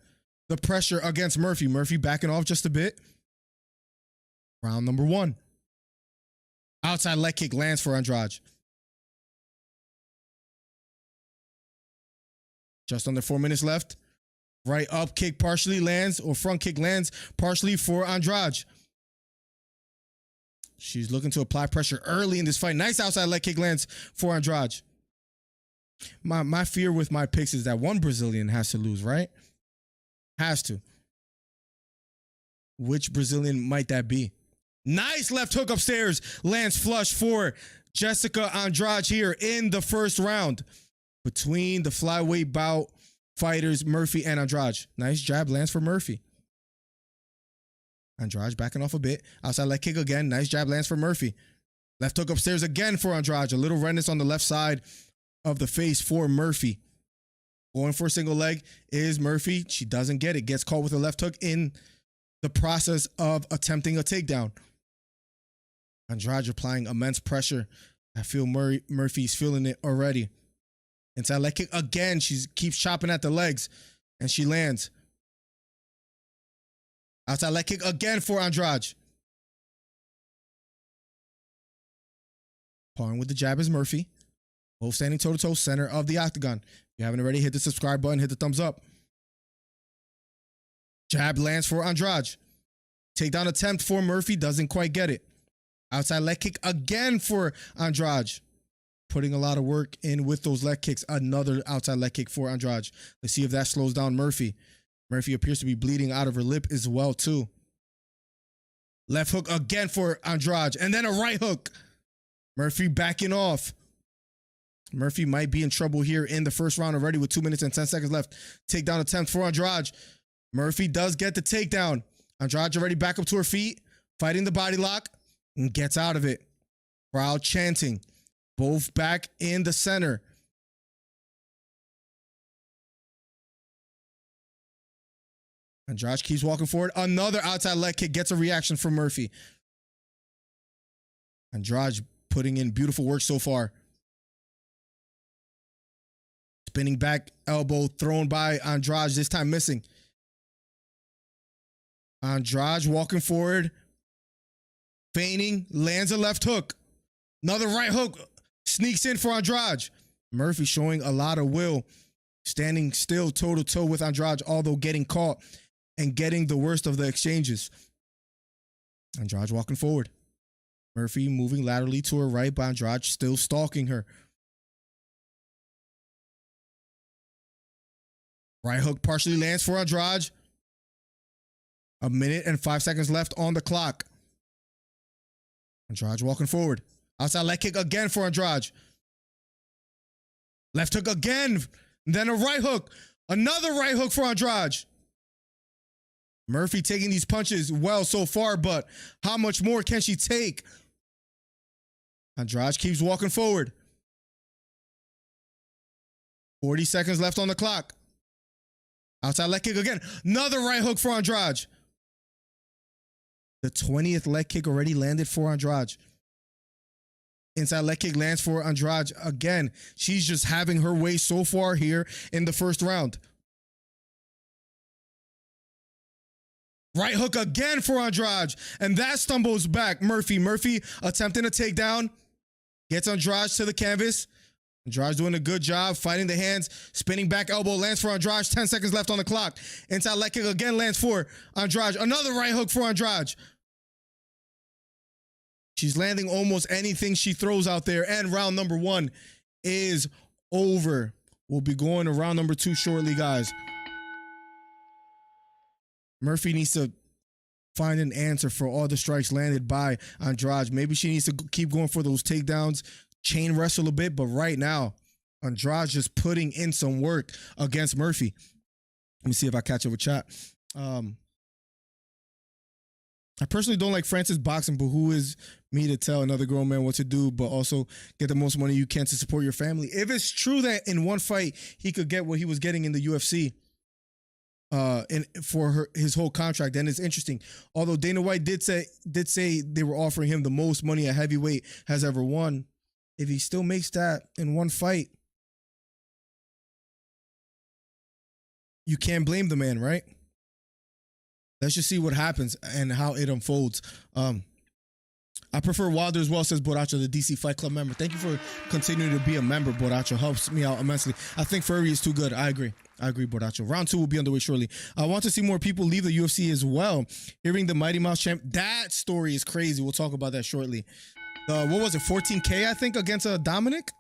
D: the pressure against Murphy. Murphy backing off just a bit. Round number 1. Outside leg kick lands for Andrade. Just under 4 minutes left. Right up kick partially lands, or front kick lands partially for Andrade. She's looking to apply pressure early in this fight. Nice outside leg kick lands for Andrade. My fear with my picks is that one Brazilian has to lose, right? Has to. Which Brazilian might that be? Nice left hook upstairs. Lands flush for Jessica Andrade here in the first round. Between the flyweight bout fighters, Murphy and Andrade. Nice jab lands for Murphy. Andrade backing off a bit. Outside leg kick again. Nice jab lands for Murphy. Left hook upstairs again for Andrade. A little redness on the left side of the face for Murphy. Going for a single leg is Murphy. She doesn't get it. Gets caught with a left hook in the process of attempting a takedown. Andrade applying immense pressure. I feel Murphy's feeling it already. Inside leg kick again. She keeps chopping at the legs and she lands. Outside leg kick again for Andrade. Parring with the jab is Murphy. Both standing toe-to-toe, center of the octagon. If you haven't already, hit the subscribe button, hit the thumbs up. Jab lands for Andrade. Takedown attempt for Murphy, doesn't quite get it. Outside leg kick again for Andrade. Putting a lot of work in with those leg kicks. Another outside leg kick for Andrade. Let's see if that slows down Murphy. Murphy appears to be bleeding out of her lip as well, too. Left hook again for Andrade. And then a right hook. Murphy backing off. Murphy might be in trouble here in the first round already with 2 minutes and 10 seconds left. Takedown attempt for Andrade. Murphy does get the takedown. Andrade already back up to her feet. Fighting the body lock. And gets out of it. Crowd chanting. Both back in the center. Andrade keeps walking forward. Another outside leg kick gets a reaction from Murphy. Andrade putting in beautiful work so far. Spinning back elbow thrown by Andrade, this time missing. Andrade walking forward. Feigning, lands a left hook. Another right hook sneaks in for Andrade. Murphy showing a lot of will. Standing still toe-to-toe with Andrade, although getting caught and getting the worst of the exchanges. Andrade walking forward. Murphy moving laterally to her right, but Andrade still stalking her. Right hook partially lands for Andrade. 1 minute and 5 seconds left on the clock. Andrade walking forward. Outside leg kick again for Andrade. Left hook again. Then a right hook. Another right hook for Andrade. Murphy taking these punches well so far, but how much more can she take? Andrade keeps walking forward. 40 seconds left on the clock. Outside leg kick again. Another right hook for Andrade. The 20th leg kick already landed for Andrade. Inside leg kick lands for Andrade again. She's just having her way so far here in the first round. Right hook again for Andrade. And that stumbles back Murphy. Murphy attempting a takedown. Gets Andrade to the canvas. Andrade's doing a good job fighting the hands. Spinning back elbow lands for Andrade. 10 seconds left on the clock. Inside leg kick again lands for Andrade. Another right hook for Andrade. She's landing almost anything she throws out there. And round number 1 is over. We'll be going to round number 2 shortly, guys. Murphy needs to find an answer for all the strikes landed by Andrade. Maybe she needs to keep going for those takedowns, chain wrestle a bit. But right now, Andrade just putting in some work against Murphy. Let me see if I catch up with chat. I personally don't like Francis boxing, but who is me to tell another grown man what to do, but also get the most money you can to support your family? If it's true that in one fight he could get what he was getting in the UFC his whole contract, then it's interesting. Although Dana White did say they were offering him the most money a heavyweight has ever won. If he still makes that in one fight, you can't blame the man, right? Let's just see what happens and how it unfolds. I prefer Wilder as well, says Boracho, the DC Fight Club member. Thank you for continuing to be a member, Boracho. Helps me out immensely. I think Fury is too good. I agree, Boracho. Round 2 will be underway shortly. I want to see more people leave the UFC as well. Hearing the Mighty Mouse champ, that story is crazy. We'll talk about that shortly. What was it, 14K, I think, against Dominic?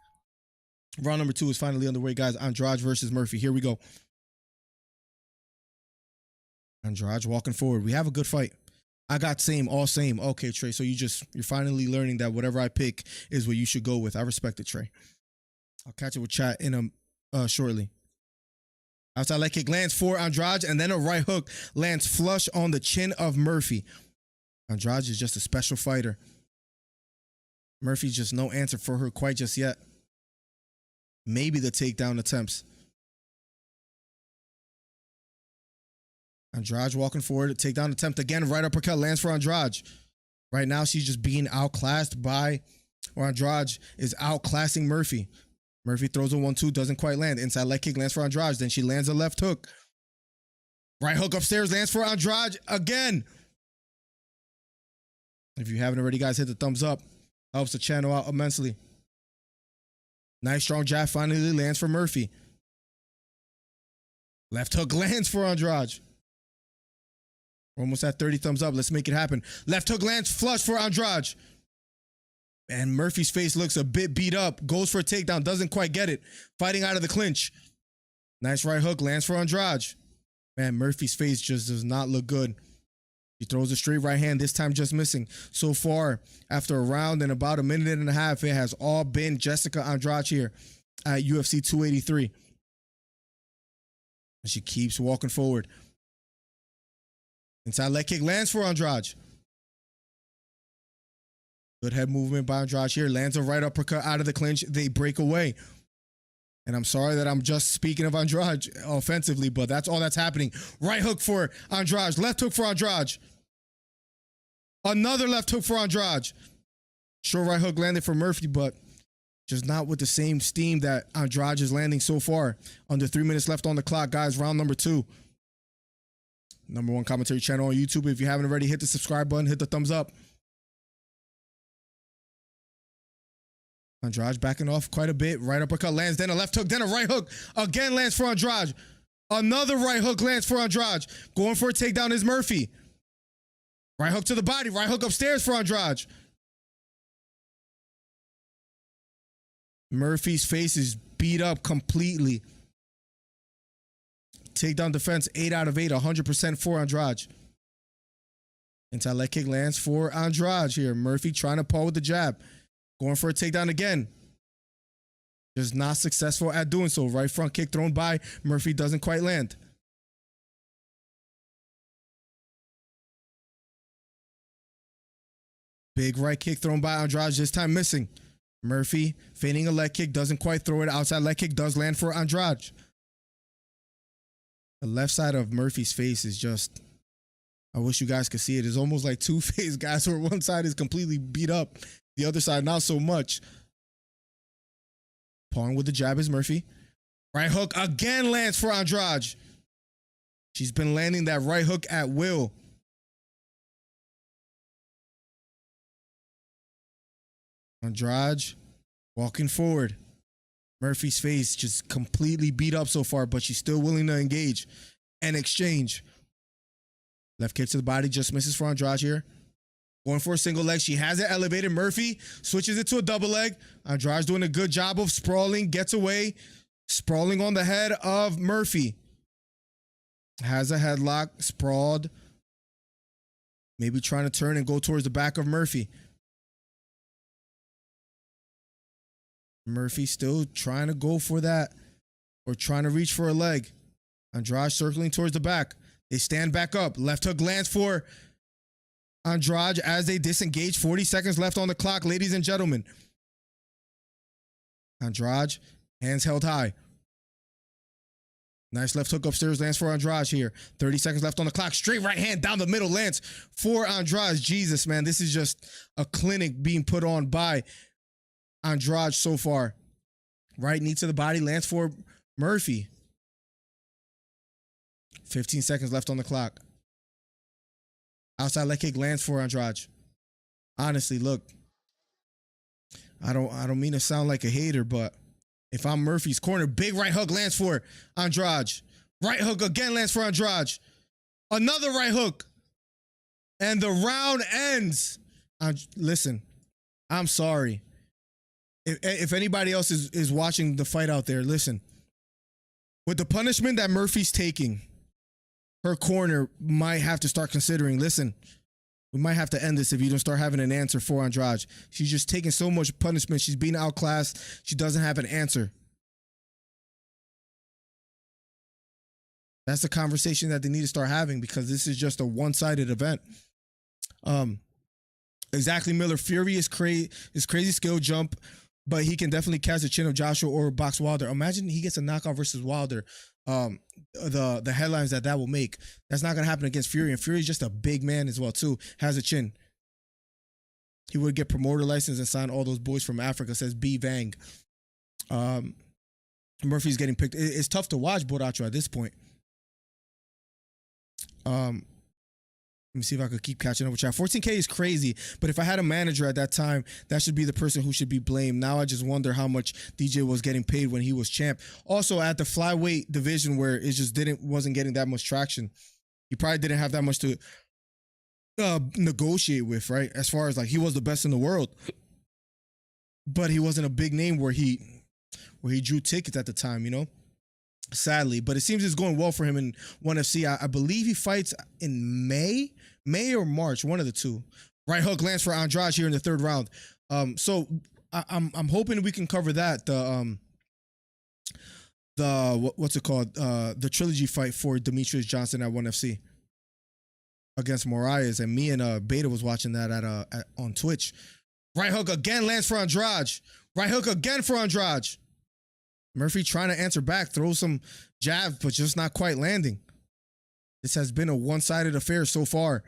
D: Round number 2 is finally underway, guys. Andrade versus Murphy. Here we go. Andrade walking forward. We have a good fight. I got same, all same. Okay, Trey. So you're finally learning that whatever I pick is what you should go with. I respect it, Trey. I'll catch it with chat in shortly. Outside leg kick lands for Andrade, and then a right hook lands flush on the chin of Murphy. Andrade is just a special fighter. Murphy's just no answer for her quite just yet. Maybe the takedown attempts. Andrade walking forward, takedown attempt again, right uppercut lands for Andrade. Right now, she's just being outclassed Andrade is outclassing Murphy. Murphy throws a 1-2, doesn't quite land. Inside leg kick lands for Andrade, then she lands a left hook. Right hook upstairs lands for Andrade again. If you haven't already, guys, hit the thumbs up. Helps the channel out immensely. Nice strong jab finally lands for Murphy. Left hook lands for Andrade. We're almost at 30 thumbs up. Let's make it happen. Left hook lands flush for Andrade. And Murphy's face looks a bit beat up. Goes for a takedown. Doesn't quite get it. Fighting out of the clinch. Nice right hook lands for Andrade. Man, Murphy's face just does not look good. He throws a straight right hand, this time just missing. So far, after a round and about a minute and a half, it has all been Jessica Andrade here at UFC 283. And she keeps walking forward. Inside leg kick lands for Andrade. Good head movement by Andrade here. Lands a right uppercut out of the clinch. They break away. And I'm sorry that I'm just speaking of Andrade offensively, but that's all that's happening. Right hook for Andrade. Left hook for Andrade. Another left hook for Andrade. Short right hook landed for Murphy, but just not with the same steam that Andrade is landing so far. Under 3 minutes left on the clock, guys. Round number 2. #1 commentary channel on YouTube. If you haven't already, hit the subscribe button, hit the thumbs up. Andrade backing off quite a bit. Right uppercut lands, then a left hook, then a right hook. Again lands for Andrade. Another right hook lands for Andrade. Going for a takedown is Murphy. Right hook to the body. Right hook upstairs for Andrade. Murphy's face is beat up completely. Takedown defense, 8 out of 8, 100% for Andrade. Inside leg kick lands for Andrade here. Murphy trying to pull with the jab. Going for a takedown again. Just not successful at doing so. Right front kick thrown by Murphy doesn't quite land. Big right kick thrown by Andrade, this time missing. Murphy feigning a leg kick, doesn't quite throw it. Outside leg kick does land for Andrade. The left side of Murphy's face is just, I wish you guys could see it. It's almost like Two-Face, guys, where one side is completely beat up. The other side, not so much. Pawing with the jab is Murphy. Right hook again lands for Andrade. She's been landing that right hook at will. Andrade walking forward. Murphy's face just completely beat up so far, but she's still willing to engage and exchange. Left kick to the body, just misses for Andrade here. Going for a single leg. She has it elevated. Murphy switches it to a double leg. Andrade's doing a good job of sprawling, gets away. Sprawling on the head of Murphy. Has a headlock, sprawled. Maybe trying to turn and go towards the back of Murphy. Murphy still trying to go for that, or trying to reach for a leg. Andrade circling towards the back. They stand back up. Left hook lands for Andrade as they disengage. 40 seconds left on the clock, ladies and gentlemen. Andrade, hands held high. Nice left hook upstairs, lands for Andrade here. 30 seconds left on the clock. Straight right hand down the middle, lands for Andrade. Jesus, man, this is just a clinic being put on by Andrade so far. Right knee to the body, lands for Murphy. 15 seconds left on the clock. Outside leg kick lands for Andrade. Honestly, look, I don't mean to sound like a hater, but if I'm Murphy's corner, big right hook lands for Andrade. Right hook again lands for Andrade. Another right hook. And the round ends. Listen, I'm sorry. If anybody else is watching the fight out there, listen. With the punishment that Murphy's taking, her corner might have to start considering, listen, we might have to end this if you don't start having an answer for Andrade. She's just taking so much punishment. She's being outclassed. She doesn't have an answer. That's the conversation that they need to start having, because this is just a one-sided event. Exactly, Miller. Fury is crazy skill jump, but he can definitely catch the chin of Joshua or box Wilder. Imagine he gets a knockout versus Wilder. The headlines that will make. That's not gonna happen against Fury, and Fury's just a big man as well too. Has a chin. He would get promoter license and sign all those boys from Africa. Says B Vang. Murphy's getting picked. It's tough to watch Boracho at this point. Let me see if I could keep catching up with y'all. 14K is crazy, but if I had a manager at that time, that should be the person who should be blamed. Now I just wonder how much DJ was getting paid when he was champ. Also at the flyweight division where it just wasn't getting that much traction, he probably didn't have that much to negotiate with, right? As far as like he was the best in the world, but he wasn't a big name where he drew tickets at the time, you know? Sadly, but it seems it's going well for him in ONE FC. I believe he fights in May or March, one of the two. Right hook lands for Andrade here in the third round. So I'm hoping we can cover that. What's it called? The trilogy fight for Demetrius Johnson at ONE FC against Moraes, and me and Beta was watching that on Twitch. Right hook again lands for Andrade. Right hook again for Andrade. Murphy trying to answer back, throw some jabs, but just not quite landing. This has been a one-sided affair so far.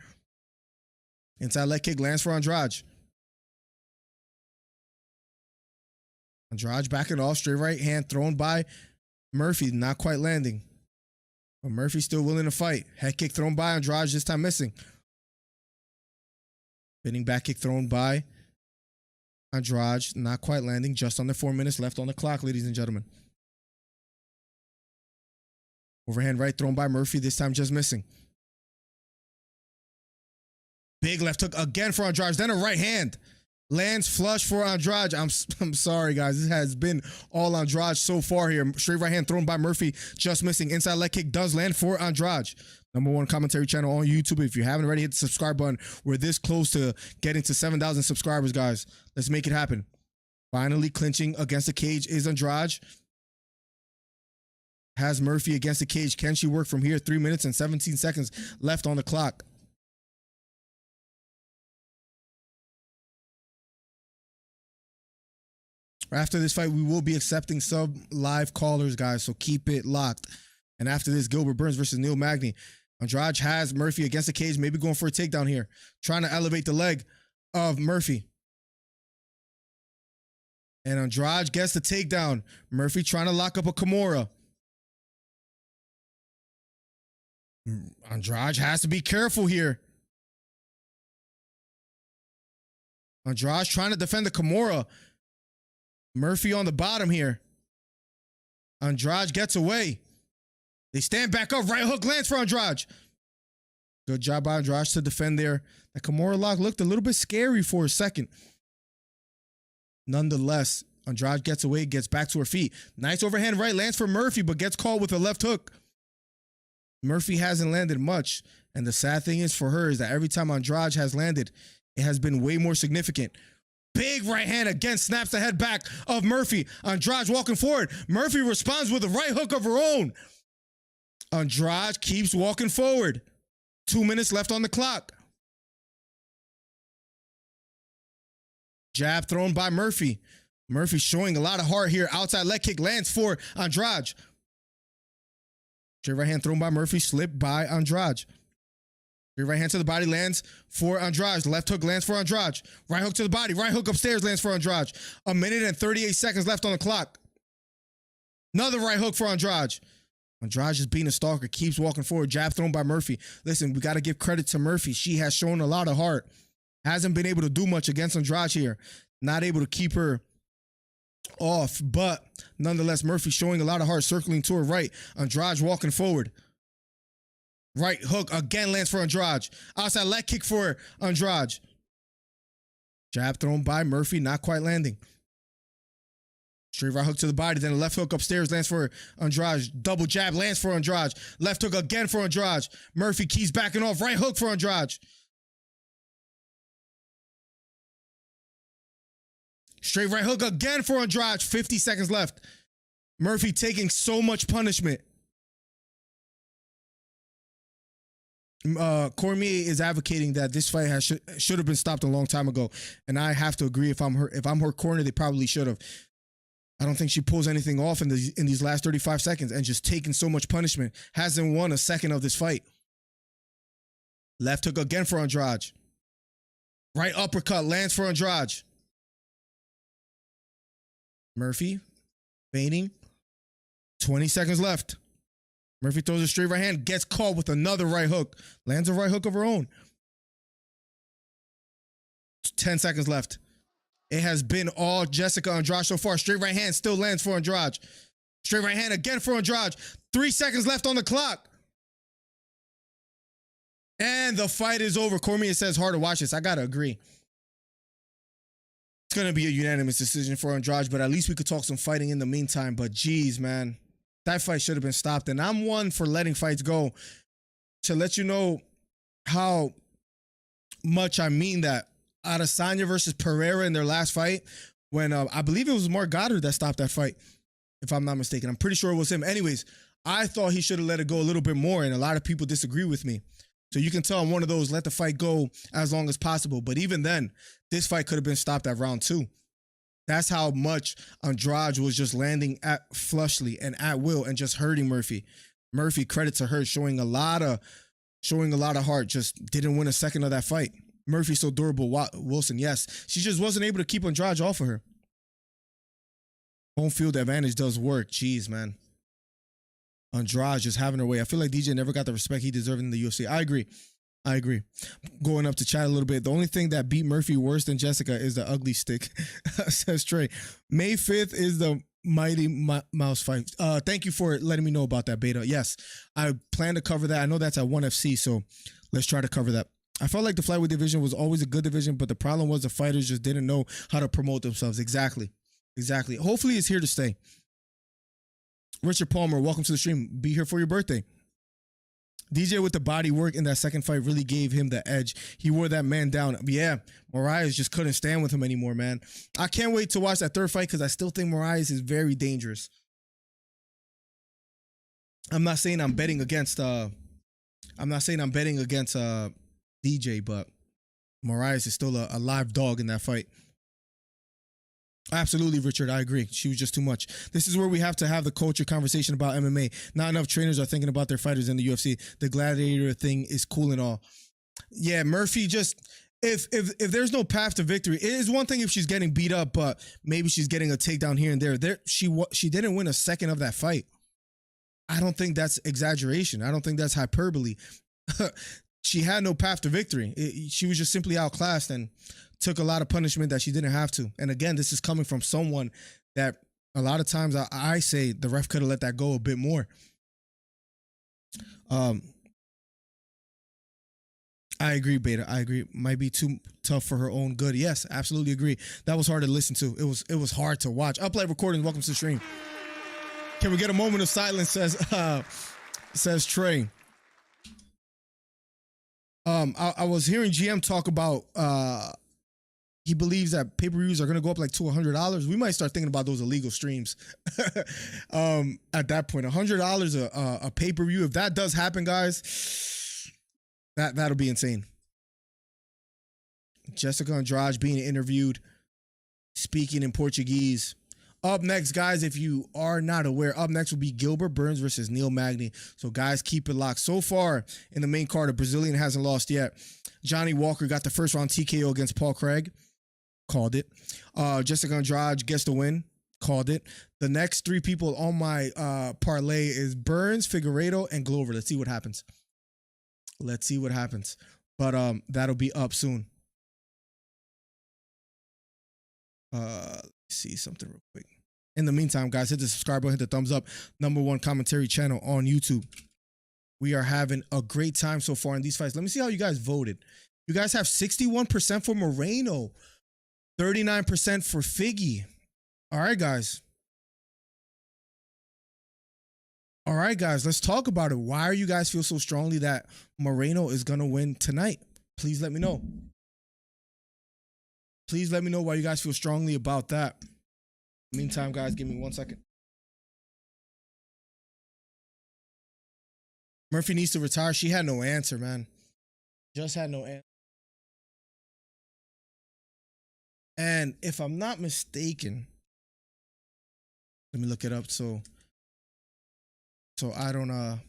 D: Inside leg kick lands for Andrade. Andrade backing off, straight right hand thrown by Murphy, not quite landing. But Murphy still willing to fight. Head kick thrown by Andrade, this time missing. Spinning back kick thrown by Andrade, not quite landing, just under 4 minutes left on the clock, ladies and gentlemen. Overhand right thrown by Murphy, this time just missing. Big left hook again for Andrade, then a right hand. Lands flush for Andrade. I'm sorry, guys. This has been all Andrade so far here. Straight right hand thrown by Murphy, just missing. Inside leg kick does land for Andrade. #1 commentary channel on YouTube. If you haven't already, hit the subscribe button. We're this close to getting to 7,000 subscribers, guys. Let's make it happen. Finally clinching against the cage is Andrade. Has Murphy against the cage. Can she work from here? 3 minutes and 17 seconds left on the clock. After this fight, we will be accepting sub live callers, guys, so keep it locked. And after this, Gilbert Burns versus Neil Magny. Andrade has Murphy against the cage, maybe going for a takedown here. Trying to elevate the leg of Murphy. And Andrade gets the takedown. Murphy trying to lock up a Kimura. Andrade has to be careful here. Andrade trying to defend the Kimura. Murphy on the bottom here. Andrade gets away. They stand back up. Right hook lands for Andrade. Good job by Andrade to defend there. The Kimura lock looked a little bit scary for a second. Nonetheless, Andrade gets away, gets back to her feet. Nice overhand right lands for Murphy, but gets caught with a left hook. Murphy hasn't landed much. And the sad thing is for her is that every time Andrade has landed, it has been way more significant. Big right hand again, snaps the head back of Murphy. Andrade walking forward. Murphy responds with a right hook of her own. Andrade keeps walking forward. 2 minutes left on the clock. Jab thrown by Murphy. Murphy showing a lot of heart here. Outside leg kick lands for Andrade. Straight right hand thrown by Murphy. Slip by Andrade. Straight right hand to the body lands for Andrade. Left hook lands for Andrade. Right hook to the body. Right hook upstairs lands for Andrade. 1 minute and 38 seconds left on the clock. Another right hook for Andrade. Andrade is being a stalker. Keeps walking forward. Jab thrown by Murphy. Listen, we got to give credit to Murphy. She has shown a lot of heart. Hasn't been able to do much against Andrade here. Not able to keep her off, but nonetheless, Murphy showing a lot of heart, circling to her right. Andrade walking forward. Right hook again lands for Andrade. Outside leg kick for Andrade. Jab thrown by Murphy, not quite landing. Straight right hook to the body, then a left hook upstairs lands for Andrade. Double jab lands for Andrade. Left hook again for Andrade. Murphy keeps backing off. Right hook for Andrade. Straight right hook again for Andrade. 50 seconds left. Murphy taking so much punishment. Cormier is advocating that this fight should have been stopped a long time ago, and I have to agree. If I'm her corner, they probably should have. I don't think she pulls anything off in these last 35 seconds, and just taking so much punishment. Hasn't won a second of this fight. Left hook again for Andrade. Right uppercut lands for Andrade. Murphy feigning. 20 seconds left. Murphy throws a straight right hand, gets caught with another right hook. Lands a right hook of her own. 10 seconds left. It has been all Jessica Andrade so far. Straight right hand still lands for Andrade. Straight right hand again for Andrade. 3 seconds left on the clock. And the fight is over. Cormier says hard to watch this. I got to agree. It's going to be a unanimous decision for Andrade, but at least we could talk some fighting in the meantime. But geez, man, that fight should have been stopped. And I'm one for letting fights go to let you know how much I mean that. Adesanya versus Pereira in their last fight, when I believe it was Mark Goddard that stopped that fight, if I'm not mistaken. I'm pretty sure it was him. Anyways, I thought he should have let it go a little bit more, and a lot of people disagree with me. So you can tell I'm one of those, let the fight go as long as possible. But even then, this fight could have been stopped at round 2. That's how much Andrade was just landing at flushly and at will and just hurting Murphy. Murphy, credit to her, showing a lot of heart, just didn't win a second of that fight. Murphy's so durable. Wilson, yes. She just wasn't able to keep Andrade off of her. Home field advantage does work. Jeez, man. Andrade just having her way. I feel like DJ never got the respect he deserved in the UFC. I agree. Going up to chat a little bit. The only thing that beat Murphy worse than Jessica is the ugly stick, says Trey. May 5th is the Mighty Mouse fight. Thank you for letting me know about that, Beta. Yes, I plan to cover that. I know that's at 1FC, so let's try to cover that. I felt like the flyweight division was always a good division, but the problem was the fighters just didn't know how to promote themselves. Exactly. Hopefully it's here to stay. Richard Palmer, welcome to the stream. Be here for your birthday. DJ with the body work in that second fight really gave him the edge. He wore that man down. Yeah, Moraes just couldn't stand with him anymore, man. I can't wait to watch that third fight because I still think Moraes is very dangerous. I'm not saying I'm betting against DJ, but Moraes is still a live dog in that fight. Absolutely, Richard. I agree. She was just too much. This is where we have to have the culture conversation about MMA. Not enough trainers are thinking about their fighters in the UFC. The gladiator thing is cool and all. Yeah, Murphy just, if there's no path to victory, it is one thing if she's getting beat up, but maybe she's getting a takedown here and there. She didn't win a second of that fight. I don't think that's exaggeration. I don't think that's hyperbole. She had no path to victory. She was just simply outclassed and took a lot of punishment that she didn't have to. And again, this is coming from someone that a lot of times I say the ref could have let that go a bit more. I agree, Beta. I agree. Might be too tough for her own good. Yes, absolutely agree. That was hard to listen to. It was hard to watch. Uplight Recordings, welcome to the stream. Can we get a moment of silence, says Trey. I was hearing GM talk about he believes that pay-per-views are going to go up like to $100. We might start thinking about those illegal streams at that point. $100 a pay-per-view. If that does happen, guys, that'll be insane. Jessica Andrade being interviewed speaking in Portuguese. Up next, guys, if you are not aware, up next will be Gilbert Burns versus Neil Magny. So, guys, keep it locked. So far in the main card, a Brazilian hasn't lost yet. Johnny Walker got the first round TKO against Paul Craig. Called it. Jessica Andrade gets the win. Called it. The next three people on my parlay is Burns, Figueiredo, and Glover. Let's see what happens. Let's see what happens. But that'll be up soon. Let's see something real quick. In the meantime, guys, hit the subscribe button, hit the thumbs up. #1 commentary channel on YouTube. We are having a great time so far in these fights. Let me see how you guys voted. You guys have 61% for Moreno, 39% for Figgy. All right, guys. All right, guys, let's talk about it. Why are you guys feel so strongly that Moreno is going to win tonight? Please let me know. Please let me know why you guys feel strongly about that. Meantime, guys, give me 1 second. Murphy needs to retire. She had no answer, man. Just had no answer. And if I'm not mistaken, let me look it up so I don't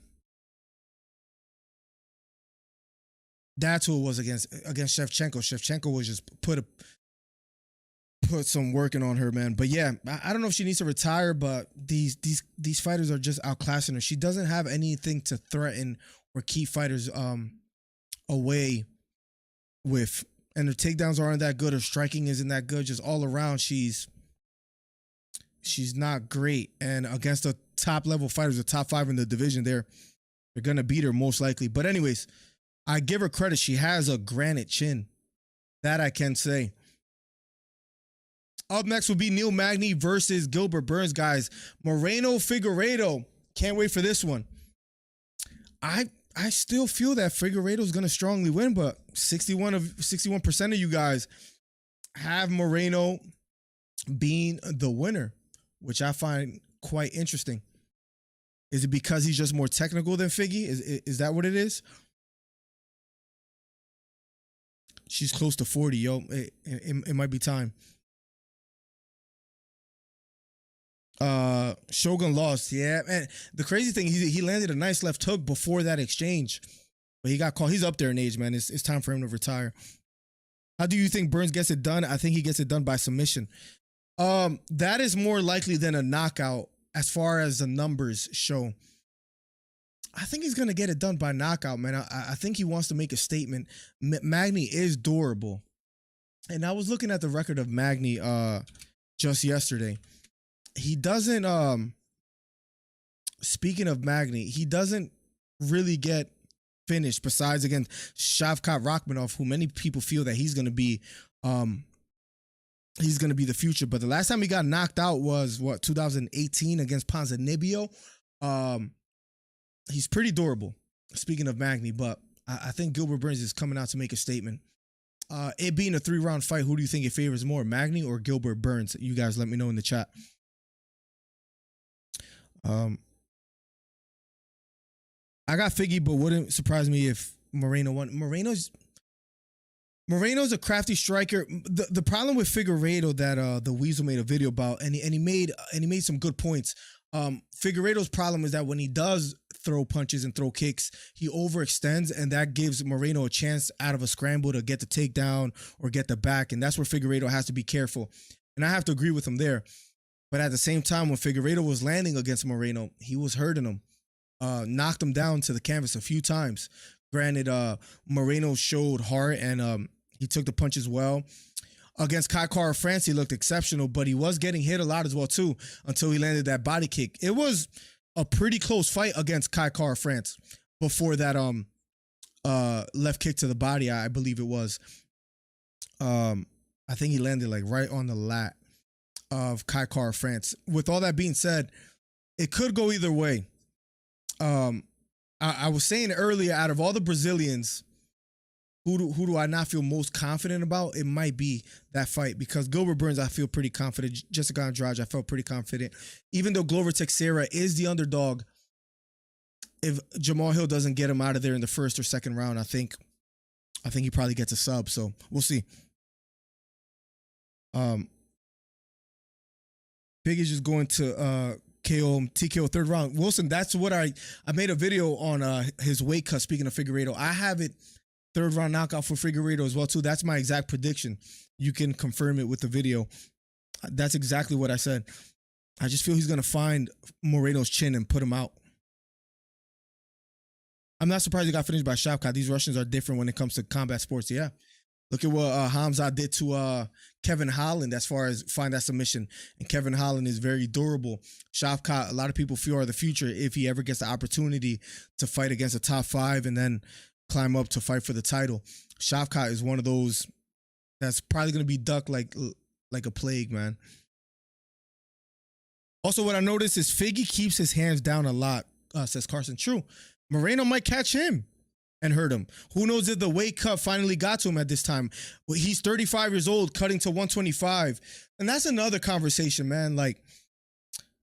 D: that's who it was against Shevchenko. Shevchenko was just put some working on her, man. But yeah, I don't know if she needs to retire, but these fighters are just outclassing her. She doesn't have anything to threaten or keep fighters away with, and her takedowns aren't that good. Her striking isn't that good. Just all around, she's not great. And against the top level fighters, the top 5 in the division, they're gonna beat her most likely. But anyways, I give her credit. She has a granite chin. That I can say. Up next will be Neil Magny versus Gilbert Burns, guys. Moreno, Figueiredo. Can't wait for this one. I still feel that Figueiredo is going to strongly win, but 61% of you guys have Moreno being the winner, which I find quite interesting. Is it because he's just more technical than Figgy? Is that what it is? She's close to 40, yo. It might be time. Shogun lost, yeah. And the crazy thing, he landed a nice left hook before that exchange, but he got caught. He's up there in age, man. It's time for him to retire. How do you think Burns gets it done? I think he gets it done by submission. That is more likely than a knockout as far as the numbers show. I think he's gonna get it done by knockout, man. I think he wants to make a statement. Magny is durable, and I was looking at the record of Magny just yesterday. He doesn't, speaking of Magny, he doesn't really get finished besides against Shavkat Rakhmonov, who many people feel that he's going to be the future. But the last time he got knocked out was, 2018 against Ponzinibbio. He's pretty durable, speaking of Magny, but I think Gilbert Burns is coming out to make a statement. It being a 3-round fight, who do you think it favors more, Magny or Gilbert Burns? You guys let me know in the chat. I got Figgy, but wouldn't surprise me if Moreno won. Moreno's a crafty striker. The problem with Figueiredo that the Weasel made a video about, and he made some good points. Figueiredo's problem is that when he does throw punches and throw kicks, he overextends, and that gives Moreno a chance out of a scramble to get the takedown or get the back, and that's where Figueiredo has to be careful. And I have to agree with him there. But at the same time, when Figueiredo was landing against Moreno, he was hurting him, knocked him down to the canvas a few times. Granted, Moreno showed heart and he took the punches well. Against Kai Kara France, he looked exceptional, but he was getting hit a lot as well too until he landed that body kick. It was a pretty close fight against Kai Kara France before that left kick to the body, I believe it was. I think he landed like right on the lat of Kai Kara France. With all that being said, it could go either way. I was saying earlier, out of all the Brazilians, who do I not feel most confident about? It might be that fight, because Gilbert Burns, I feel pretty confident. Jessica Andrade, I felt pretty confident. Even though Glover Teixeira is the underdog, if Jamal Hill doesn't get him out of there in the first or second round, I think he probably gets a sub. So we'll see. Figue's just going to TKO third round. Wilson, that's what I made a video on his weight cut. Speaking of Figueiredo, I have it third round knockout for Figueiredo as well too. That's my exact prediction. You can confirm it with the video. That's exactly what I said. I just feel he's gonna find Moreno's chin and put him out. I'm not surprised he got finished by Shavkat. These Russians are different when it comes to combat sports. Yeah. Look at what Hamza did to Kevin Holland as far as find that submission. And Kevin Holland is very durable. Shavkat, a lot of people feel are the future if he ever gets the opportunity to fight against a top 5 and then climb up to fight for the title. Shavkat is one of those that's probably going to be ducked like a plague, man. Also, what I noticed is Figgy keeps his hands down a lot, says Carson. True. Moreno might catch him and hurt him. Who knows if the weight cut finally got to him at this time. Well, he's 35 years old, cutting to 125. And that's another conversation, man. Like,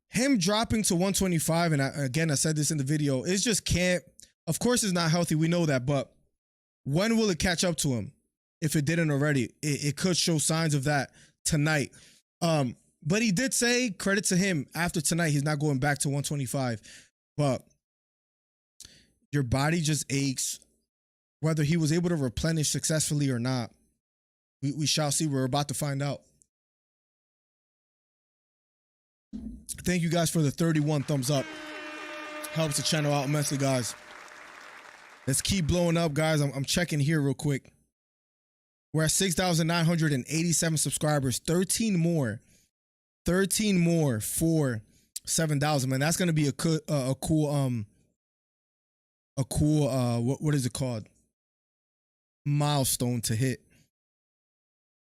D: him dropping to 125, and I said this in the video, it just can't, of course it's not healthy, we know that, but when will it catch up to him? If it didn't already, it could show signs of that tonight. But he did say, credit to him, after tonight, he's not going back to 125. But your body just aches. Whether he was able to replenish successfully or not, we shall see. We're about to find out. Thank you guys for the 31 thumbs up. Helps the channel out immensely, guys. Let's keep blowing up, guys. I'm checking here real quick. We're at 6,987 subscribers. 13 more for 7,000. Man, that's gonna be a cool what is it called? Milestone to hit.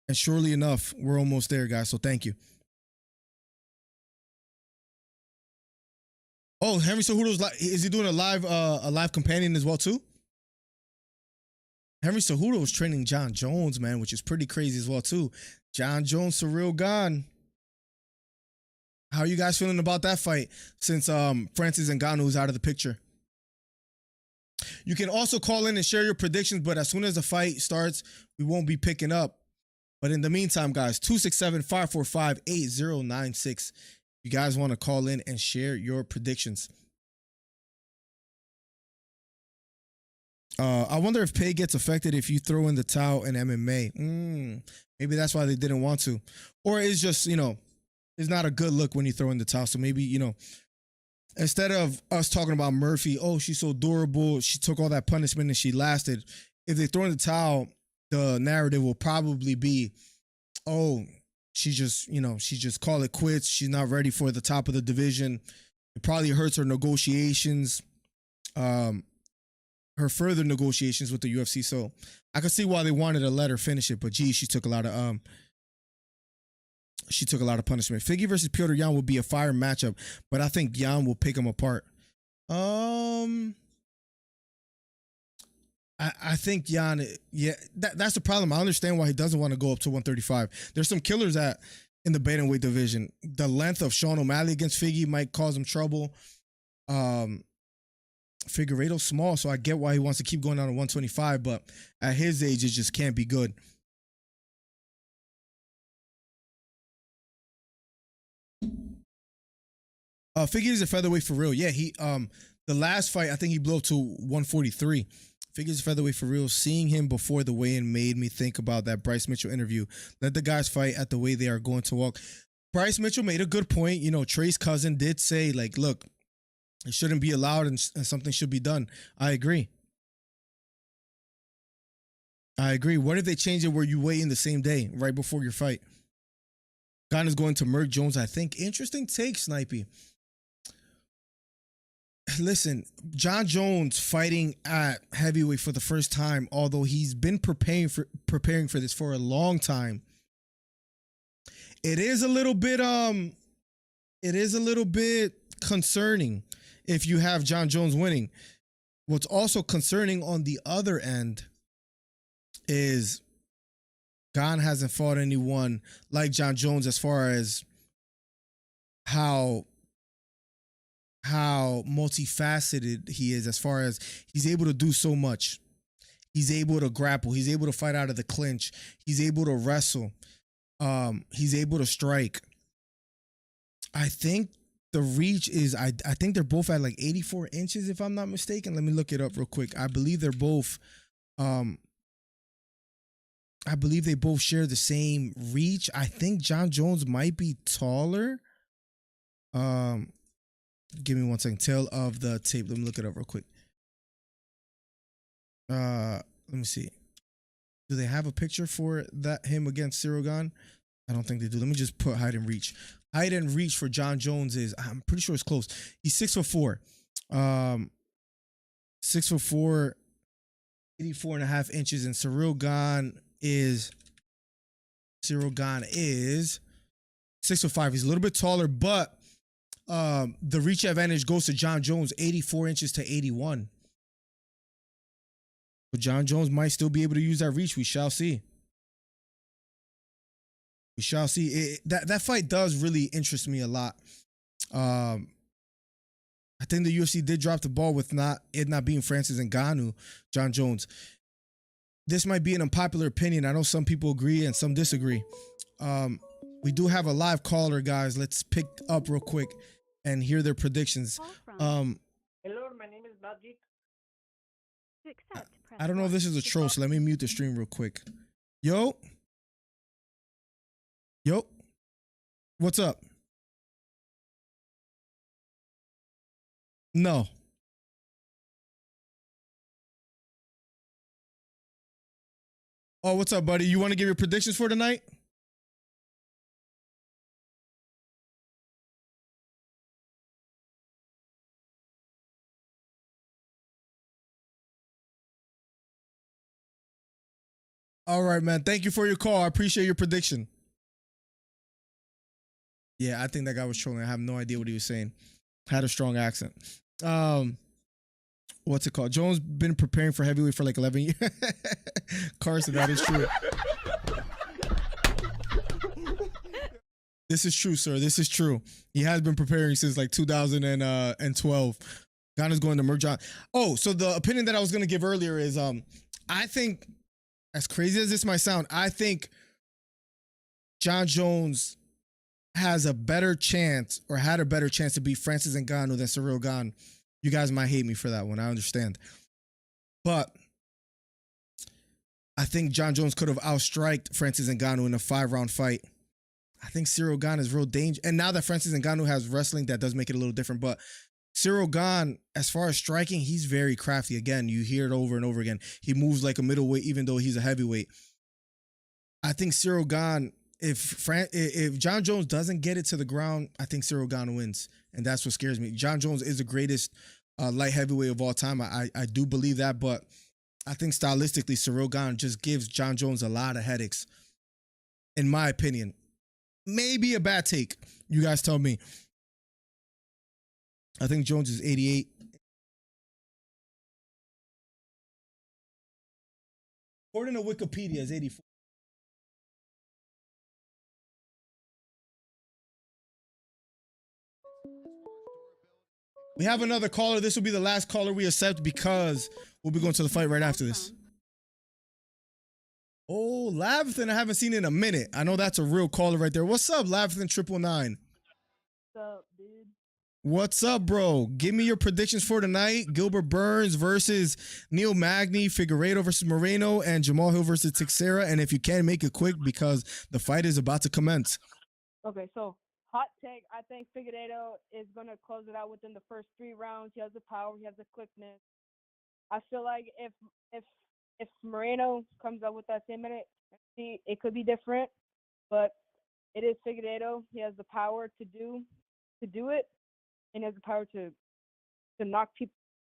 D: And surely enough, we're almost there, guys. So thank you. Oh, Henry Cejudo's is he doing a live companion as well too? Henry Cejudo was training John Jones, man, which is pretty crazy as well too. John Jones, Surreal Gone. How are you guys feeling about that fight since Francis Ngannou is out of the picture? You can also call in and share your predictions, but as soon as the fight starts, we won't be picking up. But in the meantime, guys, 267-545-8096. You guys want to call in and share your predictions. I wonder if pay gets affected if you throw in the towel in MMA. Maybe that's why they didn't want to. Or it's just, it's not a good look when you throw in the towel. So maybe, instead of us talking about Murphy, oh, she's so durable, she took all that punishment and she lasted. If they throw in the towel, the narrative will probably be, oh, she just call it quits. She's not ready for the top of the division. It probably hurts her negotiations, her further negotiations with the UFC. So I could see why they wanted to let her finish it, but geez, she took a lot of punishment. Figgy versus Petr Yan will be a fire matchup, but I think Yan will pick him apart. I think Yan, that's the problem. I understand why he doesn't want to go up to 135. There's some killers in the bantamweight division. The length of Sean O'Malley against Figgy might cause him trouble. Figueiredo's small, so I get why he wants to keep going down to 125, but at his age, it just can't be good. Figgy is a featherweight for real. Yeah, the last fight, I think he blew up to 143. Figue's featherweight for real. Seeing him before the weigh-in made me think about that Bryce Mitchell interview. Let the guys fight at the way they are going to walk. Bryce Mitchell made a good point. Trey's cousin did say, like, look, it shouldn't be allowed and something should be done. I agree. What if they change it where you weigh in the same day, right before your fight? Ghana's going to Merck Jones, I think. Interesting take, Snipey. Listen, John Jones fighting at heavyweight for the first time, although he's been preparing for this for a long time. It is a little bit concerning if you have John Jones winning. What's also concerning on the other end is Gane hasn't fought anyone like John Jones as far as how multifaceted he is, as far as he's able to do so much. He's able to grapple. He's able to fight out of the clinch. He's able to wrestle. He's able to strike. I think the reach is I think they're both at like 84 inches if I'm not mistaken. Let me look it up real quick. I believe they're both I believe they both share the same reach. I think John Jones might be taller. Give me 1 second. Tail of the tape. Let me look it up real quick. Let me see. Do they have a picture for that him against Cyril Gane? I don't think they do. Let me just put height and reach. Height and reach for John Jones is, I'm pretty sure it's close. He's 6'4". 6'4", 84.5 inches, and Cyril Gane is 6'5". He's a little bit taller, but the reach advantage goes to John Jones, 84 inches to 81. But John Jones might still be able to use that reach. We shall see. We shall see. That fight does really interest me a lot. I think the UFC did drop the ball with not being Francis Ngannou, John Jones. This might be an unpopular opinion. I know some people agree and some disagree. We do have a live caller, guys. Let's pick up real quick and hear their predictions.
G: Hello, my name is Magic.
D: I don't know if this is a troll, so let me mute the stream real quick. Yo, what's up? No. Oh, what's up, buddy? You want to give your predictions for tonight? All right, man. Thank you for your call. I appreciate your prediction. Yeah, I think that guy was trolling. I have no idea what he was saying. Had a strong accent. What's it called? Jones been preparing for heavyweight for like 11 years. Carson, that is true. This is true, sir. This is true. He has been preparing since like 2012. Gane is going to merge on. Oh, so the opinion that I was going to give earlier is I think, as crazy as this might sound, I think John Jones has a better chance or had a better chance to beat Francis Ngannou than Cyril Gane. You guys might hate me for that one. I understand. But I think John Jones could have outstriked Francis Ngannou in a 5-round fight. I think Cyril Gane is real dangerous. And now that Francis Ngannou has wrestling, that does make it a little different. But Cyril Gane, as far as striking, he's very crafty. Again, you hear it over and over again. He moves like a middleweight, even though he's a heavyweight. I think Cyril Gane, if John Jones doesn't get it to the ground, I think Cyril Gane wins. And that's what scares me. John Jones is the greatest light heavyweight of all time. I do believe that. But I think stylistically, Cyril Gane just gives John Jones a lot of headaches, in my opinion. Maybe a bad take. You guys tell me. I think Jones is 88. According to Wikipedia, is 84. We have another caller. This will be the last caller we accept because we'll be going to the fight right after this. Oh, Lavithan, I haven't seen in a minute. I know that's a real caller right there. What's up, Lavithan 999?
G: What's up, dude?
D: What's up, bro? Give me your predictions for tonight. Gilbert Burns versus Neil Magny, Figueiredo versus Moreno, and Jamal Hill versus Teixeira. And if you can, make it quick because the fight is about to commence.
G: Okay, so hot take. I think Figueiredo is going to close it out within the first 3 rounds. He has the power. He has the quickness. I feel like if Moreno comes up with that same minute, it could be different. But it is Figueiredo. He has the power to do it. And he has the power to knock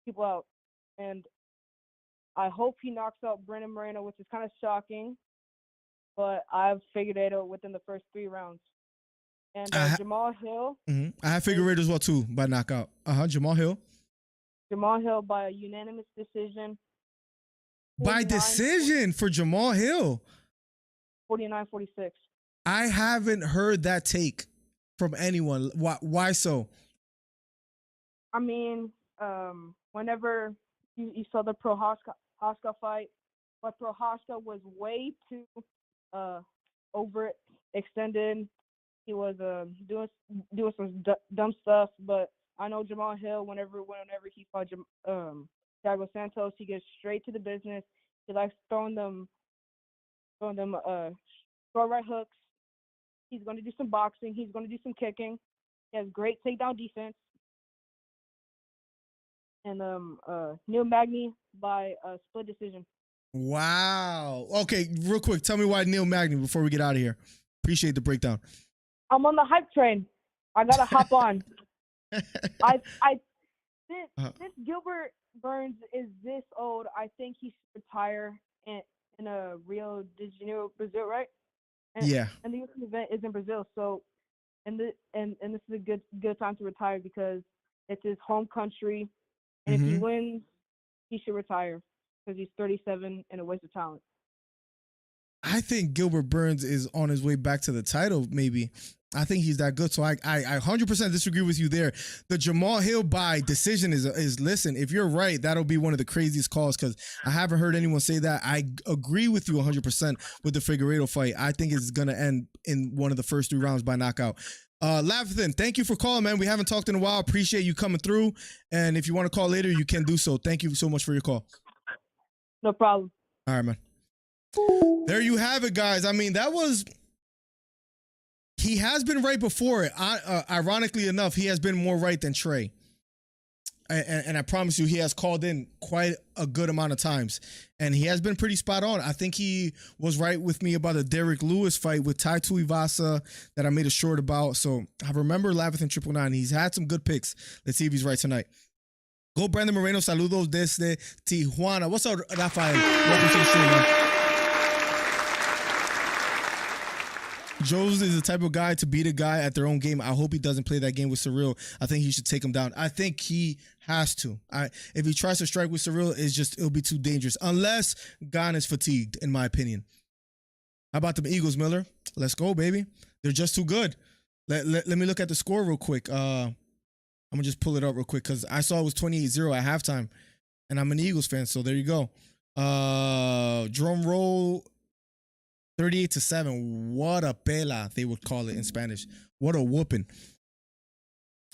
G: people out. And I hope he knocks out Brandon Moreno, which is kind of shocking. But I've Figueiredo within the first 3 rounds. And Jamal Hill.
D: I have Figueiredo as well, too, by knockout. Jamal Hill.
G: Jamal Hill by a unanimous decision.
D: By decision for Jamal Hill?
G: 49-46.
D: I haven't heard that take from anyone. Why so?
G: I mean, whenever you saw the Prohaska fight, but Prohaska was way too overextended. he was doing some dumb stuff. But I know Jamal Hill. Whenever he fought Thiago Santos, he gets straight to the business. He likes throwing them short right hooks. He's going to do some boxing. He's going to do some kicking. He has great takedown defense. And Neil Magny by split decision.
D: Wow. Okay, real quick, tell me why Neil Magny before we get out of here. Appreciate the breakdown.
G: I'm on the hype train. I gotta hop on. Since Gilbert Burns is this old, I think he should retire in Rio de Janeiro, Brazil, right?
D: Yeah.
G: And the UFC event is in Brazil, so and this is a good time to retire because it's his home country, and if he wins, he should retire because he's 37 and a waste of talent.
D: I think Gilbert Burns is on his way back to the title, maybe. I think he's that good. So I 100% disagree with you there. The Jamal Hill by decision is listen, if you're right, that'll be one of the craziest calls because I haven't heard anyone say that. I agree with you 100% with the Figueiredo fight. I think it's going to end in one of the first 3 rounds by knockout. Lavithan, thank you for calling, man. We haven't talked in a while. Appreciate you coming through. And if you want to call later, you can do so. Thank you so much for your call.
G: No problem.
D: All right, man. There you have it, guys. I mean, he has been right before it. Ironically enough, he has been more right than Trey. And I promise you, he has called in quite a good amount of times. And he has been pretty spot on. I think he was right with me about the Derek Lewis fight with Tai Tuivasa that I made a short about. So I remember Lavithan 999. He's had some good picks. Let's see if he's right tonight. Go Brandon Moreno. Saludos desde Tijuana. What's up, Rafael? Welcome to the stream, man. Jones is the type of guy to beat a guy at their own game. I hope he doesn't play that game with Cyril. I think he should take him down. I think he has to. If he tries to strike with Cyril, it'll be too dangerous. Unless Gane is fatigued, in my opinion. How about the Eagles, Miller? Let's go, baby. They're just too good. Let me look at the score real quick. I'm going to just pull it up real quick because I saw it was 28-0 at halftime. And I'm an Eagles fan, so there you go. Drum roll. 38-7. What a pela, they would call it in Spanish. What a whooping.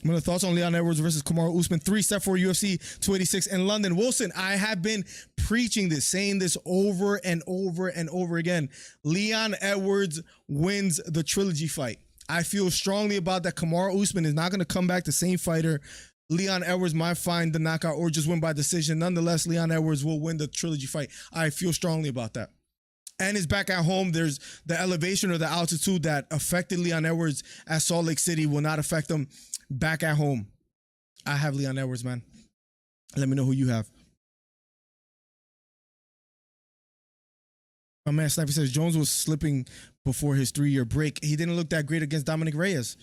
D: My thoughts on Leon Edwards versus Kamaru Usman. 3 step for UFC 286 in London. Wilson, I have been preaching this, saying this over and over and over again. Leon Edwards wins the trilogy fight. I feel strongly about that. Kamaru Usman is not going to come back the same fighter. Leon Edwards might find the knockout or just win by decision. Nonetheless, Leon Edwards will win the trilogy fight. I feel strongly about that. And is back at home. There's the elevation or the altitude that affected Leon Edwards at Salt Lake City will not affect him back at home. I have Leon Edwards, man. Let me know who you have. My man Sniper says Jones was slipping before his 3-year break. He didn't look that great against Dominic Reyes.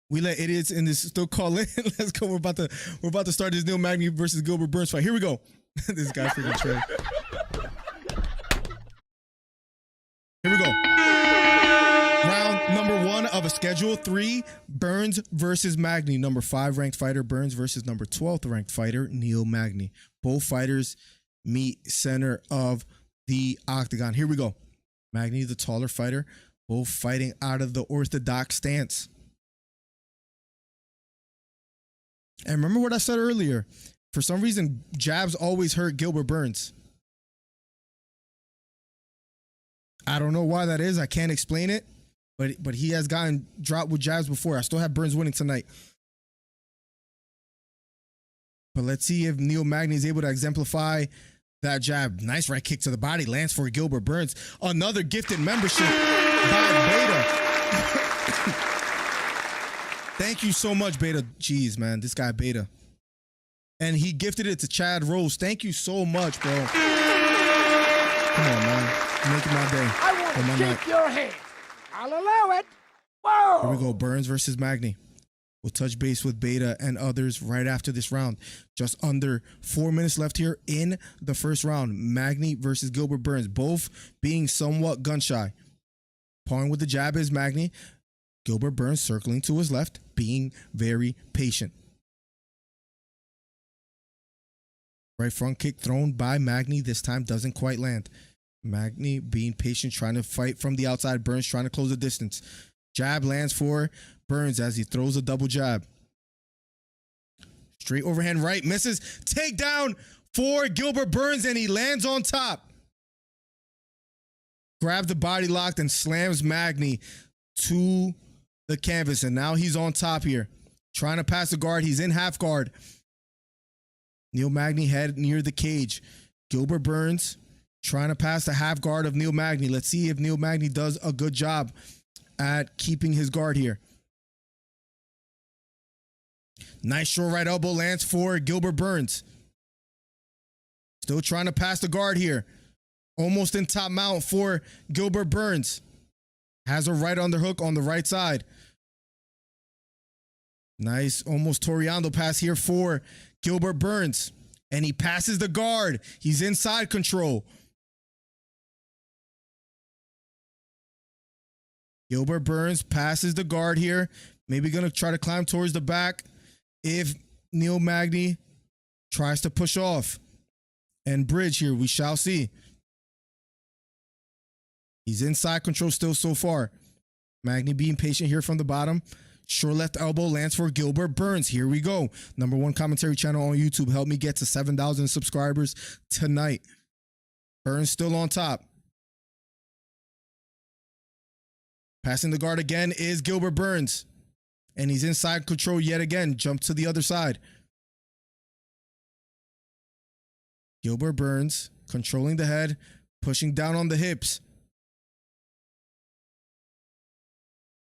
D: We let idiots in this still call in. Let's go. We're about to start this Neil Magny versus Gilbert Burns fight. Here we go. This guy freaking Trey. Here we go. Round number 1 of a schedule 3, Burns versus Magny. Number 5 ranked fighter Burns versus number 12th ranked fighter Neil Magny. Both fighters meet center of the octagon. Here we go. Magny, the taller fighter, both fighting out of the orthodox stance. And remember what I said earlier. For some reason, jabs always hurt Gilbert Burns. I don't know why that is. I can't explain it, but he has gotten dropped with jabs before. I still have Burns winning tonight. But let's see if Neil Magny is able to exemplify that jab. Nice right kick to the body. Lands for Gilbert Burns. Another gifted membership by Beta. Thank you so much, Beta. Jeez, man. This guy, Beta. And he gifted it to Chad Rose. Thank you so much, bro. Come on, man. Making my day.
H: I want to shake your hand. I'll allow it. Whoa!
D: Here we go. Burns versus Magny. We'll touch base with Beta and others right after this round. Just under 4 minutes left here in the first round. Magny versus Gilbert Burns. Both being somewhat gun shy. Pawing with the jab is Magny. Gilbert Burns circling to his left, being very patient. Right front kick thrown by Magny. This time doesn't quite land. Magny being patient, trying to fight from the outside. Burns trying to close the distance. Jab lands for Burns as he throws a double jab. Straight overhand right, misses. Takedown for Gilbert Burns, and he lands on top. Grabs the body lock and slams Magny to the canvas, and now he's on top here. Trying to pass the guard. He's in half guard. Neil Magny head near the cage. Gilbert Burns trying to pass the half guard of Neil Magny. Let's see if Neil Magny does a good job at keeping his guard here. Nice short right elbow lands for Gilbert Burns. Still trying to pass the guard here. Almost in top mount for Gilbert Burns. Has a right underhook on the right side. Nice, almost Toriando pass here for Gilbert Burns. And he passes the guard. He's inside control. Gilbert Burns passes the guard here. Maybe going to try to climb towards the back if Neil Magny tries to push off and bridge here. We shall see. He's inside control still so far. Magny being patient here from the bottom. Short left elbow lands for Gilbert Burns. Here we go. #1 commentary channel on YouTube. Help me get to 7,000 subscribers tonight. Burns still on top. Passing the guard again is Gilbert Burns. And he's inside control yet again. Jump to the other side. Gilbert Burns controlling the head, pushing down on the hips.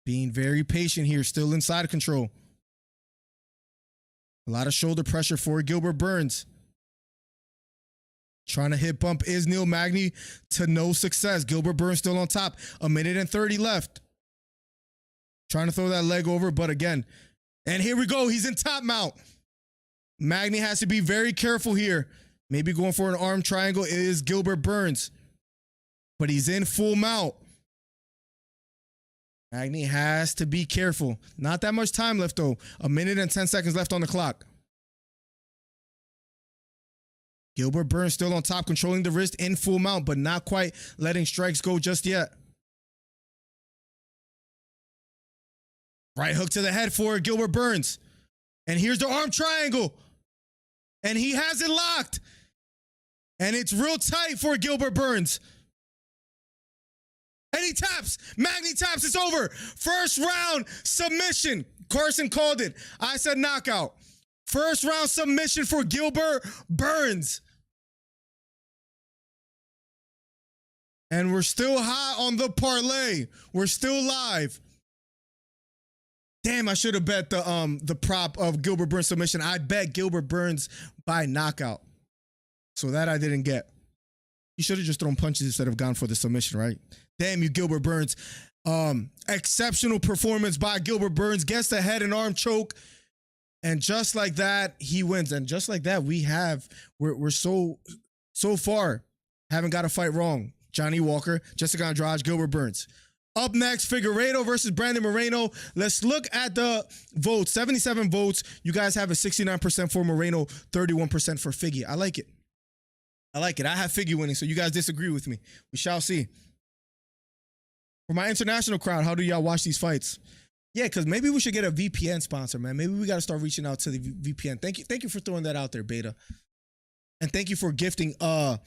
D: Being very patient here, still inside control. A lot of shoulder pressure for Gilbert Burns. Trying to hip bump is Neil Magny to no success. Gilbert Burns still on top. 1:30 left. Trying to throw that leg over, but again. And here we go. He's in top mount. Magny has to be very careful here. Maybe going for an arm triangle is Gilbert Burns. But he's in full mount. Magny has to be careful. Not that much time left, though. 1:10 left on the clock. Gilbert Burns still on top, controlling the wrist in full mount, but not quite letting strikes go just yet. Right hook to the head for Gilbert Burns. And here's the arm triangle. And he has it locked. And it's real tight for Gilbert Burns. And he taps. Magny taps. It's over. First round submission. Carson called it. I said knockout. First round submission for Gilbert Burns. And we're still high on the parlay. We're still live. Damn, I should have bet the prop of Gilbert Burns submission. I bet Gilbert Burns by knockout. So that I didn't get. You should have just thrown punches instead of gone for the submission, right? Damn you, Gilbert Burns. Exceptional performance by Gilbert Burns. Gets the head and arm choke. And just like that, he wins. And just like that, we're so far haven't got a fight wrong. Johnny Walker, Jessica Andrade, Gilbert Burns. Up next, Figueiredo versus Brandon Moreno. Let's look at the votes. 77 votes. You guys have a 69% for Moreno, 31% for Figgy. I like it. I like it. I have Figgy winning, so you guys disagree with me. We shall see. For my international crowd, how do y'all watch these fights? Yeah, because maybe we should get a VPN sponsor, man. Maybe we got to start reaching out to the VPN. Thank you for throwing that out there, Beta. And thank you for gifting a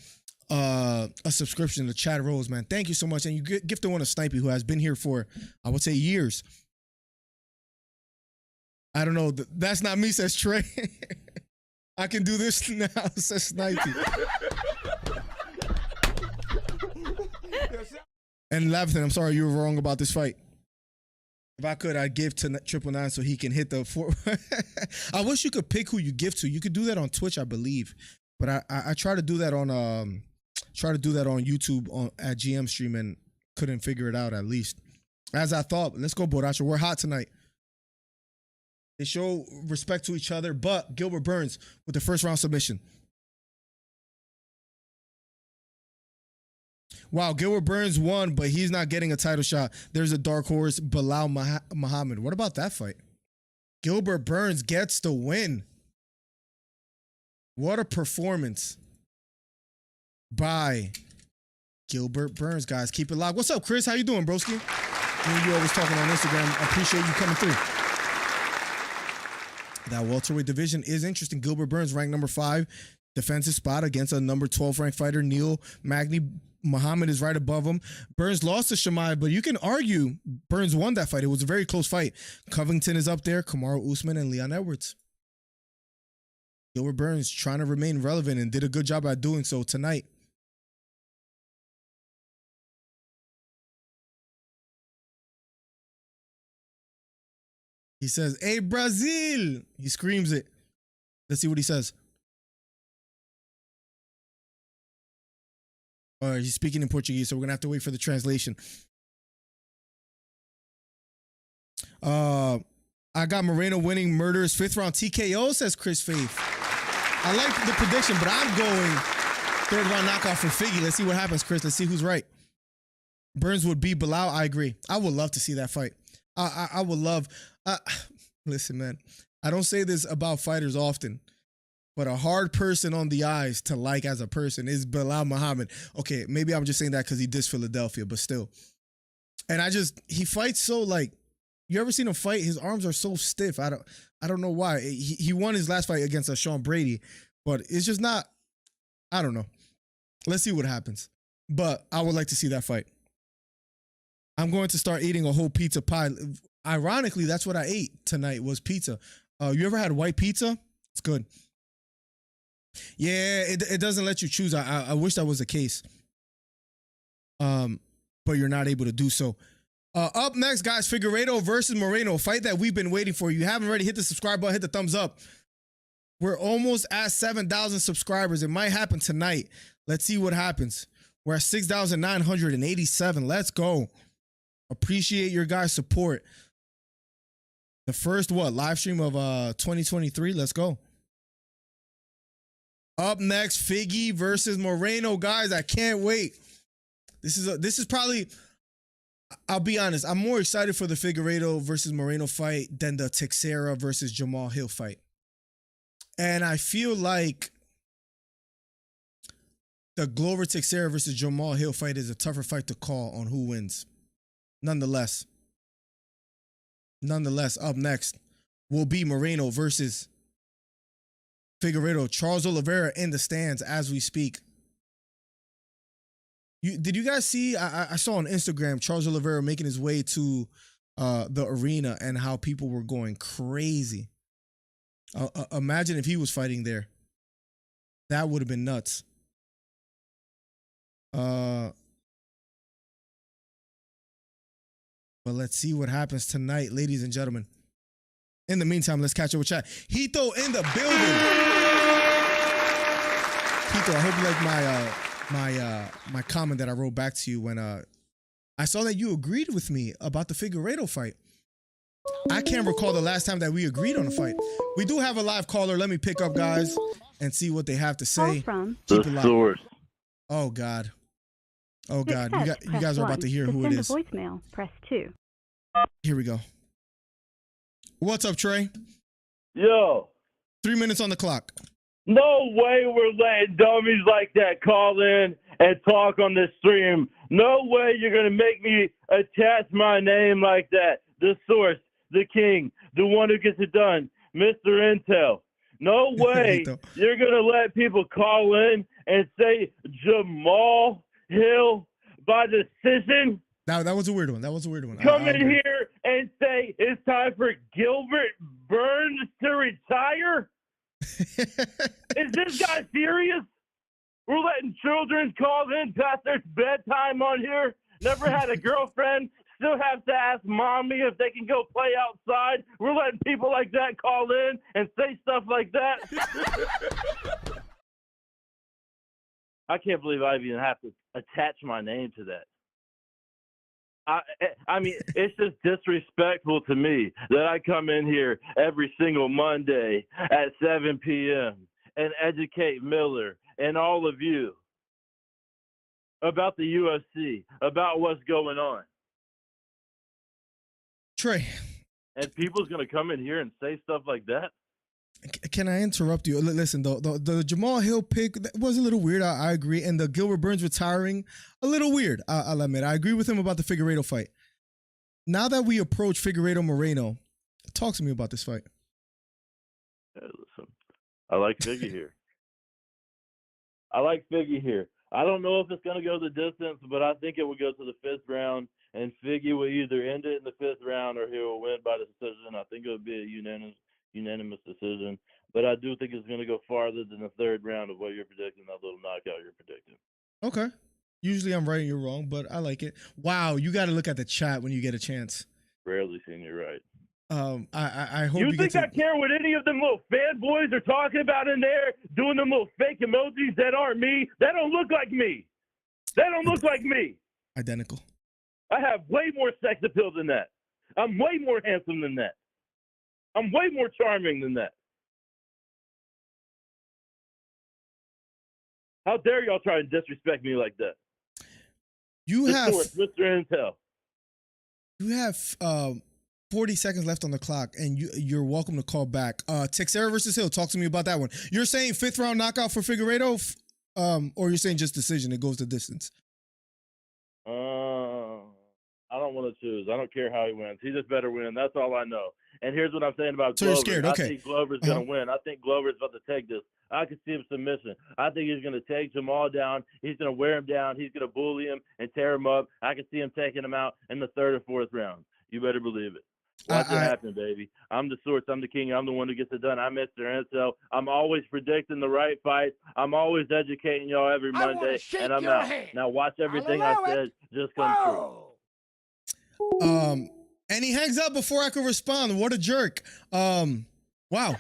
D: subscription to Chad Rose, man. Thank you so much. And you gifted one to Snipey, who has been here for, I would say, years. I don't know. That's not me, says Trey. I can do this now, says Snipey. And Lavington, I'm sorry you were wrong about this fight. If I could, I'd give to 999 so he can hit the 4. I wish you could pick who you give to. You could do that on Twitch, I believe. But I try to do that on YouTube at GM Stream and couldn't figure it out, at least. As I thought. Let's go, Boracho. We're hot tonight. They show respect to each other, but Gilbert Burns with the first round submission. Wow, Gilbert Burns won, but he's not getting a title shot. There's a dark horse, Bilal Muhammad. What about that fight? Gilbert Burns gets the win. What a performance by Gilbert Burns, guys. Keep it locked. What's up, Chris? How you doing, broski? Me and you always talking on Instagram. I appreciate you coming through. That welterweight division is interesting. Gilbert Burns ranked number 5, defends his spot against a number 12 ranked fighter, Neil Magny. Muhammad is right above him. Burns lost to Shamai, but you can argue Burns won that fight. It was a very close fight. Covington is up there, Kamaru Usman, and Leon Edwards. Gilbert Burns trying to remain relevant and did a good job at doing so tonight. He says, "Hey, Brazil!" He screams it. Let's see what he says. He's speaking in Portuguese, so we're going to have to wait for the translation. I got Moreno winning murderous 5th round TKO, says Chris Faith. I like the prediction, but I'm going 3rd round knockout for Figgy. Let's see what happens, Chris. Let's see who's right. Burns would beat Bilal. I agree. I would love to see that fight. I would love... listen, man, I don't say this about fighters often, but a hard person on the eyes to like as a person is Bilal Muhammad. Okay, maybe I'm just saying that because he dissed Philadelphia, but still. And he fights so like, you ever seen him fight? His arms are so stiff. I don't know why. He won his last fight against Sean Brady, but it's just not, I don't know. Let's see what happens. But I would like to see that fight. I'm going to start eating a whole pizza pie. Ironically, that's what I ate tonight was pizza. You ever had white pizza? It's good. Yeah, it doesn't let you choose. I wish that was the case. But you're not able to do so. Up next, guys, Figueiredo versus Moreno, a fight that we've been waiting for. You haven't already hit the subscribe button, hit the thumbs up. We're almost at 7,000 subscribers. It might happen tonight. Let's see what happens. We're at 6,987. Let's go. Appreciate your guys' support. The first live stream of 2023. Let's go. Up next, Figgy versus Moreno, guys. I can't wait. This is probably, I'll be honest, I'm more excited for the Figueiredo versus Moreno fight than the Teixeira versus Jamal Hill fight. And I feel like the Glover Teixeira versus Jamal Hill fight is a tougher fight to call on who wins. Nonetheless, up next will be Moreno versus Figueiredo. Charles Oliveira in the stands as we speak. Did you guys see? I saw on Instagram Charles Oliveira making his way to the arena and how people were going crazy. Imagine if he was fighting there. That would have been nuts. But let's see what happens tonight, ladies and gentlemen. In the meantime, let's catch up with chat. Hito in the building. Hito, I hope you like my comment that I wrote back to you when I saw that you agreed with me about the Figueiredo fight. I can't recall the last time that we agreed on a fight. We do have a live caller. Let me pick up, guys, and see what they have to say.
I: From
D: Keep
I: the
D: it live.
I: source.
D: Oh God. Oh God. You guys are about to hear who it is.
I: To send a voicemail, press 2.
D: Here we go. What's up, Trey?
J: Yo.
D: 3 minutes on the clock.
J: No way we're letting dummies like that call in and talk on this stream. No way you're going to make me attach my name like that. The source, the king, the one who gets it done, Mr. Intel. No way you're going to let people call in and say Jamal Hill by decision.
D: That was a weird one.
J: Come in here and say it's time for Gilbert Burns to retire? Is this guy serious? We're letting children call in past their bedtime on here. Never had a girlfriend. Still have to ask mommy if they can go play outside. We're letting people like that call in and say stuff like that. I can't believe I even have to attach my name to that. I mean, it's just disrespectful to me that I come in here every single Monday at 7 p.m. and educate Miller and all of you about the UFC, about what's going on.
D: Trey.
J: And people's going to come in here and say stuff like that?
D: Can I interrupt you? Listen, the Jamal Hill pick was a little weird. I agree. And the Gilbert Burns retiring, a little weird. I'll admit. I agree with him about the Figueiredo fight. now that we approach Figueiredo Moreno, talk to me about this fight.
J: Hey, listen, I like Figgy here. I don't know if it's going to go the distance, but I think it will go to the 5th round, and Figgy will either end it in the 5th round or he will win by decision. I think it would be a unanimous decision, but I do think it's going to go farther than the 3rd round of what you're predicting, that little knockout you're predicting.
D: Okay. Usually I'm right and you're wrong, but I like it. Wow, you got to look at the chat when you get a chance.
J: Rarely seen you right.
D: I hope
J: you think I care what any of them little fanboys are talking about in there, doing them little fake emojis that aren't me? That don't look like me.
D: Identical.
J: I have way more sex appeal than that. I'm way more handsome than that. I'm way more charming than that. How dare y'all try and disrespect me like that?
D: You have
J: Mr. Intel.
D: You have 40 seconds left on the clock, and you're welcome to call back. Teixeira versus Hill. Talk to me about that one. You're saying 5th round knockout for Figueiredo, or you're saying just decision? It goes the distance.
J: I don't want to choose. I don't care how he wins. He just better win. That's all I know. And here's what I'm saying about
D: So
J: Glover.
D: you're scared, okay.
J: I think Glover's going to win. I think Glover's about to take this. I can see him submission. I think he's going to take Jamal down. He's going to wear him down. He's going to bully him and tear him up. I can see him taking him out in the 3rd or 4th round. You better believe it. Watch it happen, baby. I'm the source. I'm the king. I'm the one who gets it done. I'm Mr. Intel. I'm always predicting the right fight. I'm always educating y'all every Monday, and I'm out. Now watch everything I said just come true.
D: And he hangs up before I could respond. What a jerk. Wow.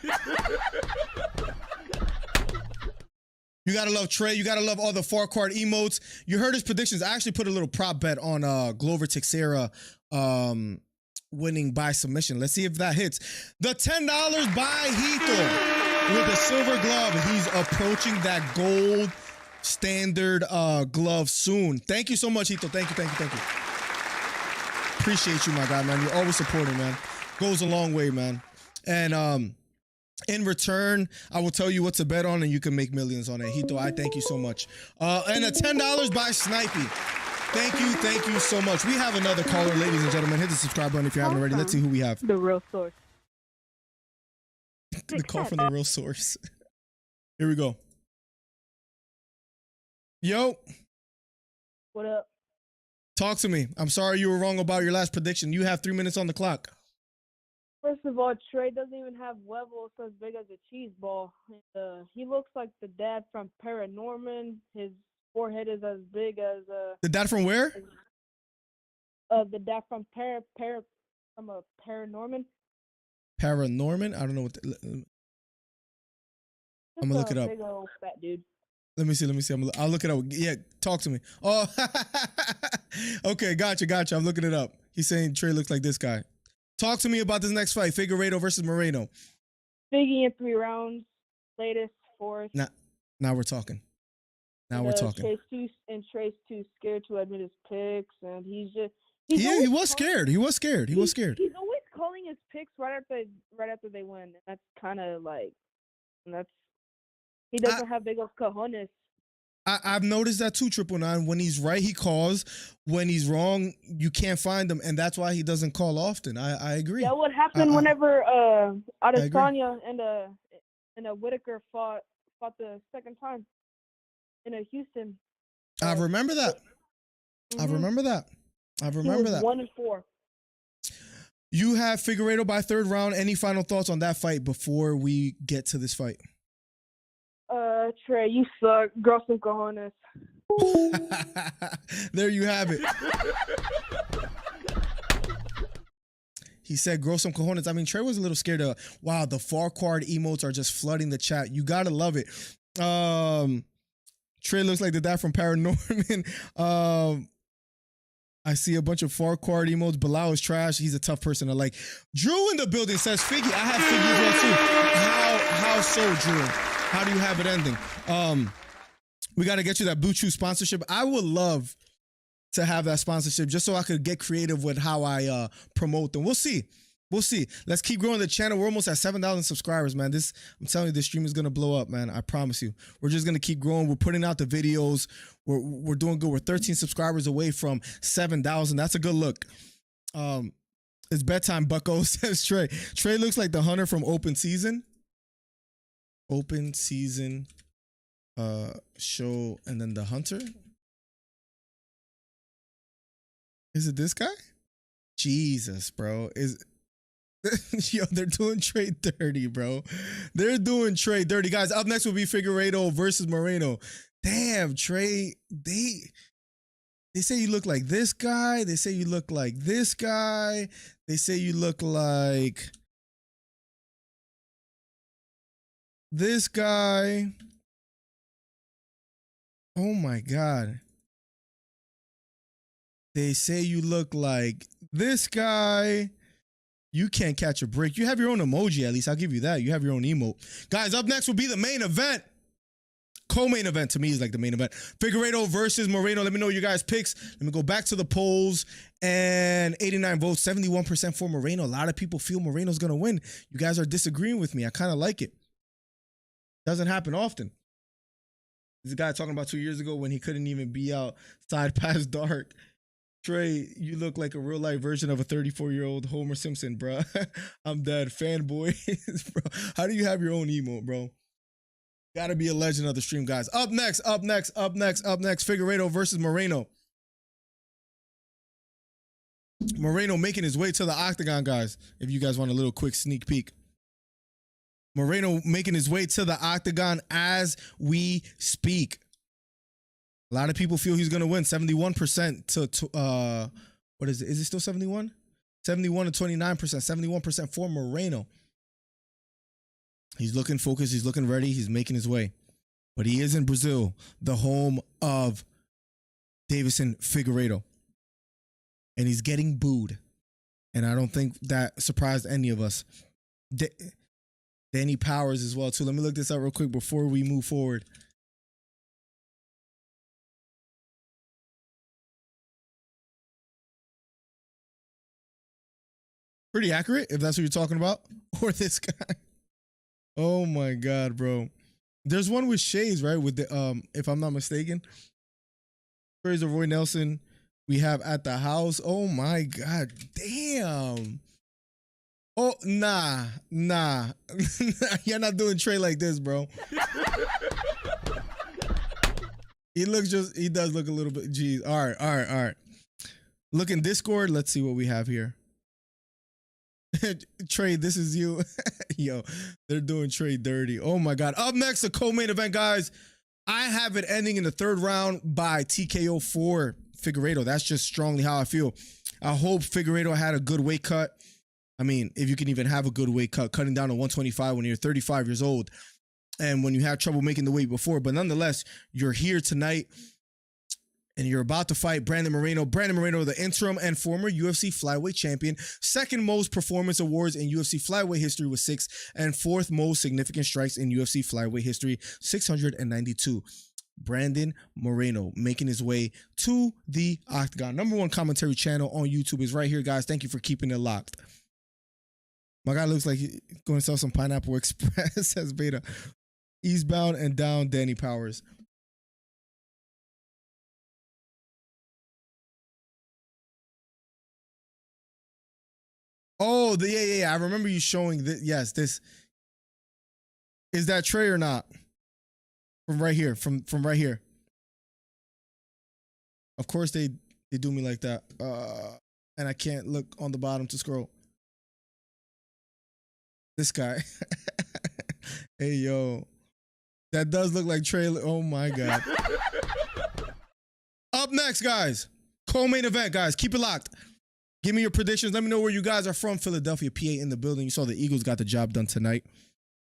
D: You gotta love Trey. You gotta love all the far card emotes. You heard his predictions. I actually put a little prop bet on Glover Teixeira winning by submission. Let's see if that hits. The $10 by Hito with the silver glove. He's approaching that gold standard glove soon. Thank you so much, Hito. Thank you. Appreciate you, my guy, man. You're always supporting, man. Goes a long way, man. And in return, I will tell you what to bet on, and you can make millions on it. Hito, I thank you so much. And a $10 by Snipey. Thank you so much. We have another caller, ladies and gentlemen. Hit the subscribe button if you haven't already. Let's see who we have.
G: The real source.
D: The call from the real source. Here we go. Yo.
G: What up?
D: Talk to me. I'm sorry you were wrong about your last prediction. You have 3 minutes on the clock.
G: First of all, Trey doesn't even have levels as big as a cheese ball. He looks like the dad from Paranorman. His forehead is as big as
D: the dad from where?
G: The dad from Paranorman.
D: Paranorman? I don't know what. I'm gonna look it up.
G: Big old fat dude.
D: Let me see. I'll look it up. Yeah, talk to me. Oh, okay, gotcha. I'm looking it up. He's saying Trey looks like this guy. Talk to me about this next fight, Figueiredo versus Moreno.
G: Figgy in 3 rounds, latest 4th.
D: Now we're talking.
G: Trey's too scared to admit his picks, and he was scared.
D: He was scared.
G: He's always calling his picks right after they win. And that's kind of like, he doesn't have big of cojones.
D: I've noticed that too, 999. When he's right, he calls. When he's wrong, you can't find him, and that's why he doesn't call often. I agree.
G: That would happen whenever Adesanya and Whitaker fought the second time in Houston.
D: I remember that. Mm-hmm. I remember that.
G: 1-4.
D: You have Figueiredo by 3rd round. Any final thoughts on that fight before we get to this fight?
G: Trey, you suck. Grow some cojones.
D: There you have it. He said, grow some cojones. I mean, Trey was a little scared of, wow, the far card emotes are just flooding the chat. You got to love it. Trey looks like the guy from Paranorman. I see a bunch of far card emotes. Bilal is trash. He's a tough person to like. Drew in the building says, Figgy. I have Figgy as well, too. How so, Drew? How do you have it ending? We got to get you that Blue Chew sponsorship. I would love to have that sponsorship just so I could get creative with how I promote them. We'll see. Let's keep growing the channel. We're almost at 7,000 subscribers, man. I'm telling you, this stream is going to blow up, man. I promise you. We're just going to keep growing. We're putting out the videos. We're doing good. We're 13 subscribers away from 7,000. That's a good look. It's bedtime, bucko, says Trey. Trey looks like the hunter from Open Season. Open Season show, and then the hunter. Is it this guy? Jesus, bro. Yo, they're doing Trey dirty, bro. They're doing Trey dirty. Guys, up next will be Figueiredo versus Moreno. Damn, Trey, they say you look like this guy. They say you look like this guy. They say you look like this guy. Oh my God. They say you look like this guy. You can't catch a break. You have your own emoji, at least. I'll give you that. You have your own emote. Guys, up next will be the main event. Co-main event to me is like the main event. Figueiredo versus Moreno. Let me know your guys' picks. Let me go back to the polls. And 89 votes, 71% for Moreno. A lot of people feel Moreno's going to win. You guys are disagreeing with me. I kind of like it. Doesn't happen often. This guy talking about 2 years ago when he couldn't even be outside past dark. Trey, you look like a real life version of a 34-year-old Homer Simpson, bro. I'm dead. Fanboy, bro. How do you have your own emote, bro? Gotta be a legend of the stream, guys. Up next. Figueiredo versus Moreno. Moreno making his way to the octagon, guys. If you guys want a little quick sneak peek. Moreno making his way to the octagon as we speak. A lot of people feel he's going to win. 71% to what is it? Is it still 71? 71 to 29%. 71% for Moreno. He's looking focused. He's looking ready. He's making his way. But he is in Brazil, the home of Davison Figueiredo. And he's getting booed. And I don't think that surprised any of us. Danny Powers as well, too. Let me look this up real quick before we move forward. Pretty accurate, if that's what you're talking about. Or this guy. Oh my God, bro. There's one with shades, right? With the if I'm not mistaken. Praise of Roy Nelson. We have at the house. Oh my God. Damn. Oh, nah. You're not doing Trey like this, bro. He does look a little bit, geez. All right. Look in Discord. Let's see what we have here. Trey, this is you. Yo, they're doing Trey dirty. Oh my God. Up next, the co-main event, guys. I have it ending in the third round by TKO for Figueiredo. That's just strongly how I feel. I hope Figueiredo had a good weight cut. I mean, if you can even have a good weight cut, cutting down to 125 when you're 35 years old and when you had trouble making the weight before. But nonetheless, you're here tonight and you're about to fight Brandon Moreno. Brandon Moreno, the interim and former UFC flyweight champion, second most performance awards in UFC flyweight history with 6, and fourth most significant strikes in UFC flyweight history, 692. Brandon Moreno making his way to the octagon. #1 commentary channel on YouTube is right here, guys. Thank you for keeping it locked. My guy looks like he's going to sell some Pineapple Express, says Beta. Eastbound and down, Danny Powers. Oh, yeah. I remember you showing this. Yes, this. Is that Trey or not? From right here, from right here. Of course they do me like that. And I can't look on the bottom to scroll. This guy. Hey, yo. That does look like Trey. Oh, my God. Up next, guys. Co-main event, guys. Keep it locked. Give me your predictions. Let me know where you guys are from. Philadelphia, PA in the building. You saw the Eagles got the job done tonight.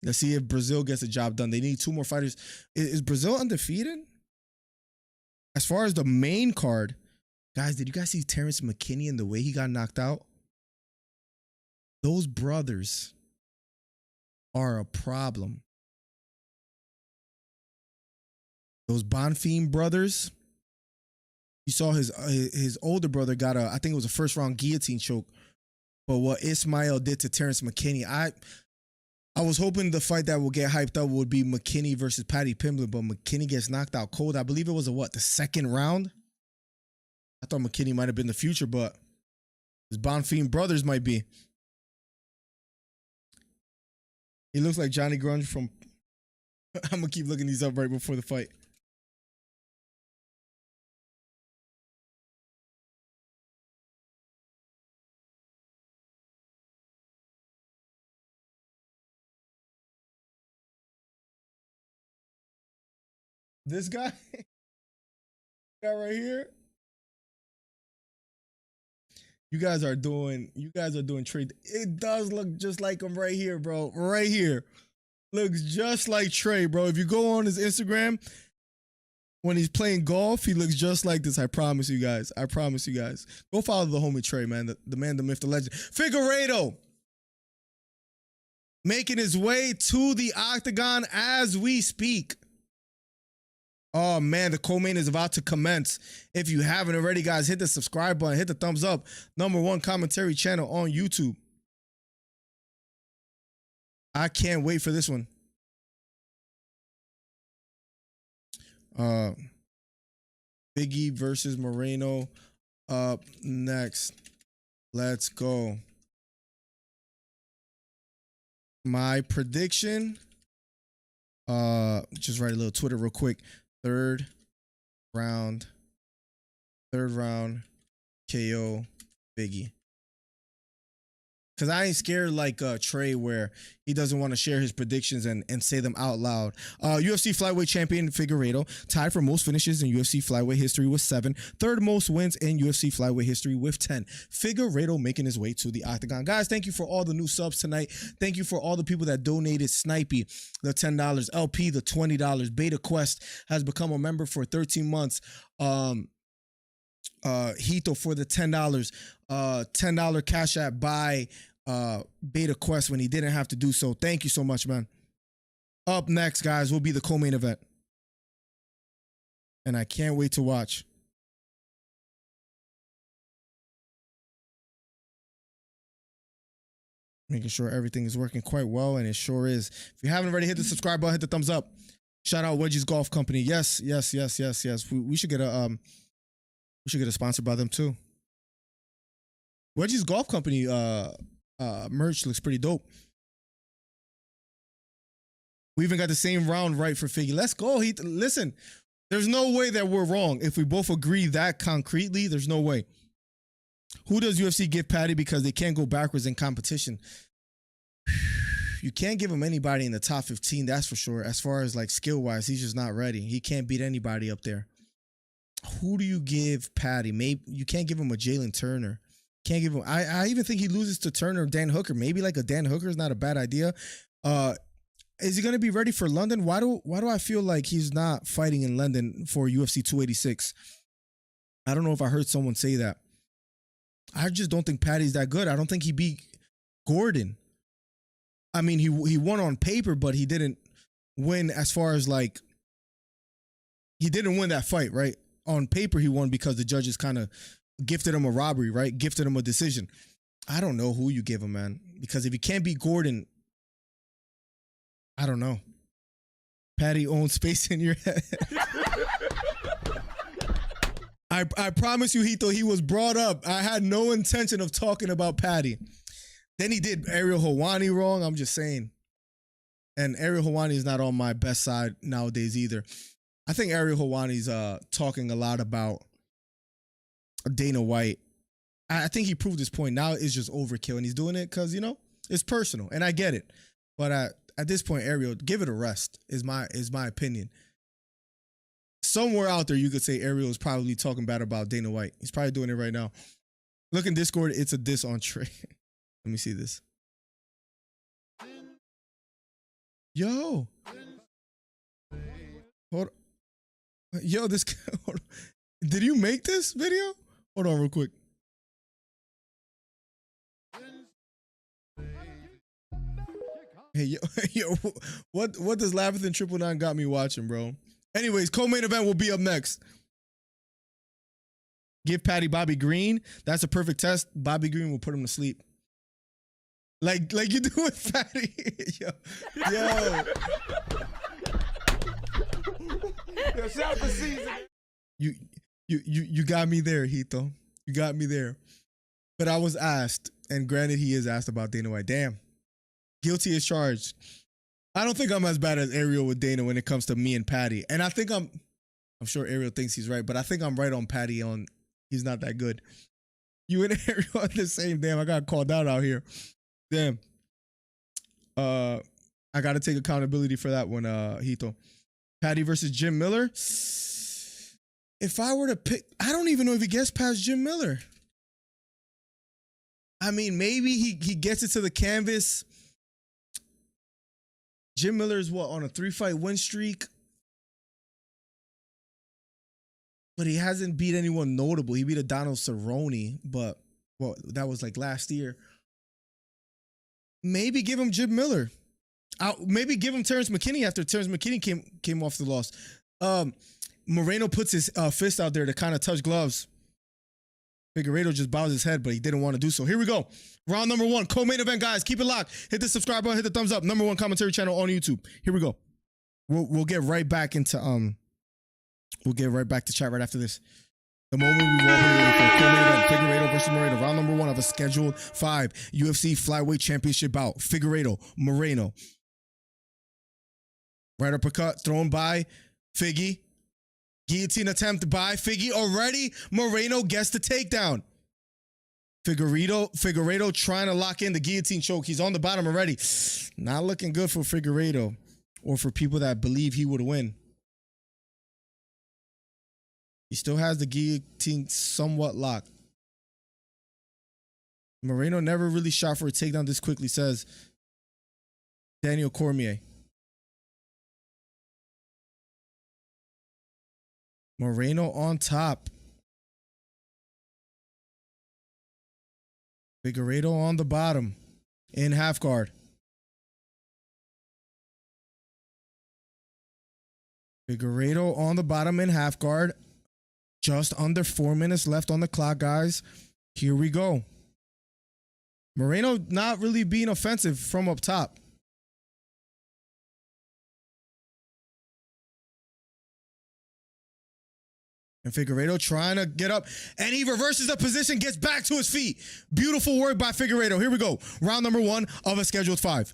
D: Let's see if Brazil gets the job done. They need 2 more fighters. Is Brazil undefeated? As far as the main card, guys, did you guys see Terrence McKinney and the way he got knocked out? Those brothers are a problem. Those Bonfim brothers. You saw his older brother got I think it was a first round guillotine choke. But what Ismail did to Terrence McKinney, I was hoping the fight that will get hyped up would be McKinney versus Paddy Pimblett, but McKinney gets knocked out cold. I believe it was the second round? I thought McKinney might have been the future, but His Bonfim brothers might be. He looks like Johnny Grunge from... I'm going to keep looking these up right before the fight. This guy? Guy right here? You guys are doing trade. It does look just like him right here, bro. Right here. Looks just like Trey, bro. If you go on his Instagram, when he's playing golf, he looks just like this. I promise you guys. I promise you guys. Go follow the homie Trey, man. The man, the myth, the legend. Figueiredo making his way to the octagon as we speak. Oh, man, the co-main is about to commence. If you haven't already, guys, hit the subscribe button. Hit the thumbs up. #1 commentary channel on YouTube. I can't wait for this one. Biggie versus Moreno up next. Let's go. My prediction. Just write a little Twitter real quick. Third round KO Biggie. Because I ain't scared like Trey, where he doesn't want to share his predictions and say them out loud. UFC flyweight champion Figueiredo, tied for most finishes in UFC flyweight history with 7. Third most wins in UFC flyweight history with 10. Figueiredo making his way to the octagon. Guys, thank you for all the new subs tonight. Thank you for all the people that donated. Snipey, the $10. LP, the $20. Beta Quest has become a member for 13 months. Hito for the $10. $10 Cash App by Beta Quest when he didn't have to do so. Thank you so much, man. Up next, guys, will be the co-main event. And I can't wait to watch. Making sure everything is working quite well, and it sure is. If you haven't already, hit the subscribe button, hit the thumbs up. Shout out Wedgie's Golf Company. Yes. We should get a sponsor by them too. Wedgie's Golf Company merch looks pretty dope. We even got the same round right for Figgy. Let's go. Listen, there's no way that we're wrong. If we both agree that concretely, there's no way. Who does UFC give Patty because they can't go backwards in competition? You can't give him anybody in the top 15, that's for sure. As far as like skill-wise, he's just not ready. He can't beat anybody up there. Who do you give Patty? Maybe you can't give him a Jalen Turner. Can't give him. I even think he loses to Turner or Dan Hooker. Maybe like a Dan Hooker is not a bad idea. Is he going to be ready for London? Why do I feel like he's not fighting in London for UFC 286? I don't know if I heard someone say that. I just don't think Patty's that good. I don't think he beat Gordon. I mean, he won on paper, but he didn't win as far as like, he didn't win that fight, right? On paper, he won because the judges kind of gifted him a robbery, right? Gifted him a decision. I don't know who you give him, man. Because if you can't beat Gordon, I don't know. Patty owns space in your head. I promise you, Hito, he was brought up. I had no intention of talking about Patty. Then he did Ariel Helwani wrong. I'm just saying. And Ariel Helwani is not on my best side nowadays either. I think Ariel Helwani's talking a lot about Dana White. I think he proved his point. Now it's just overkill, and he's doing it because, you know, it's personal, and I get it. But at this point, Ariel, give it a rest. Is my opinion. Somewhere out there, you could say Ariel is probably talking bad about Dana White. He's probably doing it right now. Look in Discord. It's a diss on Trey. Let me see this. Yo. Hold on. Yo, this guy. Hold on. Did you make this video? Hold on real quick. Hey, yo, what does Labathan 999 got me watching, bro? Anyways, co-main event will be up next. Give Patty Bobby Green. That's a perfect test. Bobby Green will put him to sleep. Like you do with Patty. Yo.
H: Yo, shout out to season.
D: You got me there, Hito. You got me there. But I was asked, and granted, he is asked about Dana White. Damn, guilty as charged. I don't think I'm as bad as Ariel with Dana when it comes to me and Patty. And I think I'm sure Ariel thinks he's right, but I think I'm right on Patty on he's not that good. You and Ariel are the same. Damn, I got called out here. Damn. I got to take accountability for that one, Hito. Patty versus Jim Miller. If I were to pick, I don't even know if he gets past Jim Miller. I mean, maybe he gets it to the canvas. Jim Miller's on a 3-fight win streak? But he hasn't beat anyone notable. He beat a Donald Cerrone, but that was like last year. Maybe give him Jim Miller. Maybe give him Terrence McKinney after Terrence McKinney came off the loss. Moreno puts his fist out there to kind of touch gloves. Figueiredo just bows his head, but he didn't want to do so. Here we go. Round number 1, co-main event, guys. Keep it locked. Hit the subscribe button, hit the thumbs up. Number 1 commentary channel on YouTube. Here we go. We'll get right back into we'll get right back to chat right after this. The moment we were here for co-main event, Figueiredo versus Moreno. Round number 1 of a scheduled 5 UFC flyweight championship bout. Figueiredo, Moreno. Right uppercut thrown by Figgy. Guillotine attempt by Figgy. Already, Moreno gets the takedown. Figueiredo trying to lock in the guillotine choke. He's on the bottom already. Not looking good for Figueiredo or for people that believe he would win. He still has the guillotine somewhat locked. Moreno never really shot for a takedown this quickly, says Daniel Cormier. Moreno on top. Figueiredo on the bottom in half guard. Figueiredo on the bottom in half guard. Just under 4 minutes left on the clock, guys. Here we go. Moreno not really being offensive from up top. And Figueiredo trying to get up, and he reverses the position, gets back to his feet. Beautiful work by Figueiredo. Here we go. Round number 1 of a scheduled 5.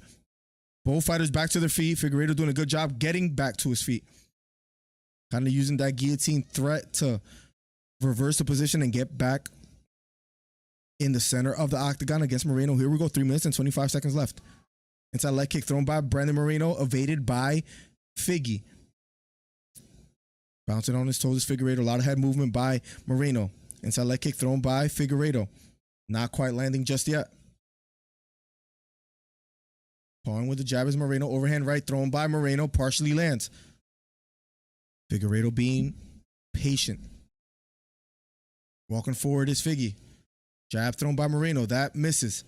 D: Both fighters back to their feet. Figueiredo doing a good job getting back to his feet. Kind of using that guillotine threat to reverse the position and get back in the center of the octagon against Moreno. Here we go. 3 minutes and 25 seconds left. Inside leg kick thrown by Brandon Moreno, evaded by Figgy. Bouncing on his toes is Figueiredo. A lot of head movement by Moreno. Inside leg kick thrown by Figueiredo. Not quite landing just yet. Pawing with the jab is Moreno. Overhand right thrown by Moreno. Partially lands. Figueiredo being patient. Walking forward is Figgy. Jab thrown by Moreno. That misses.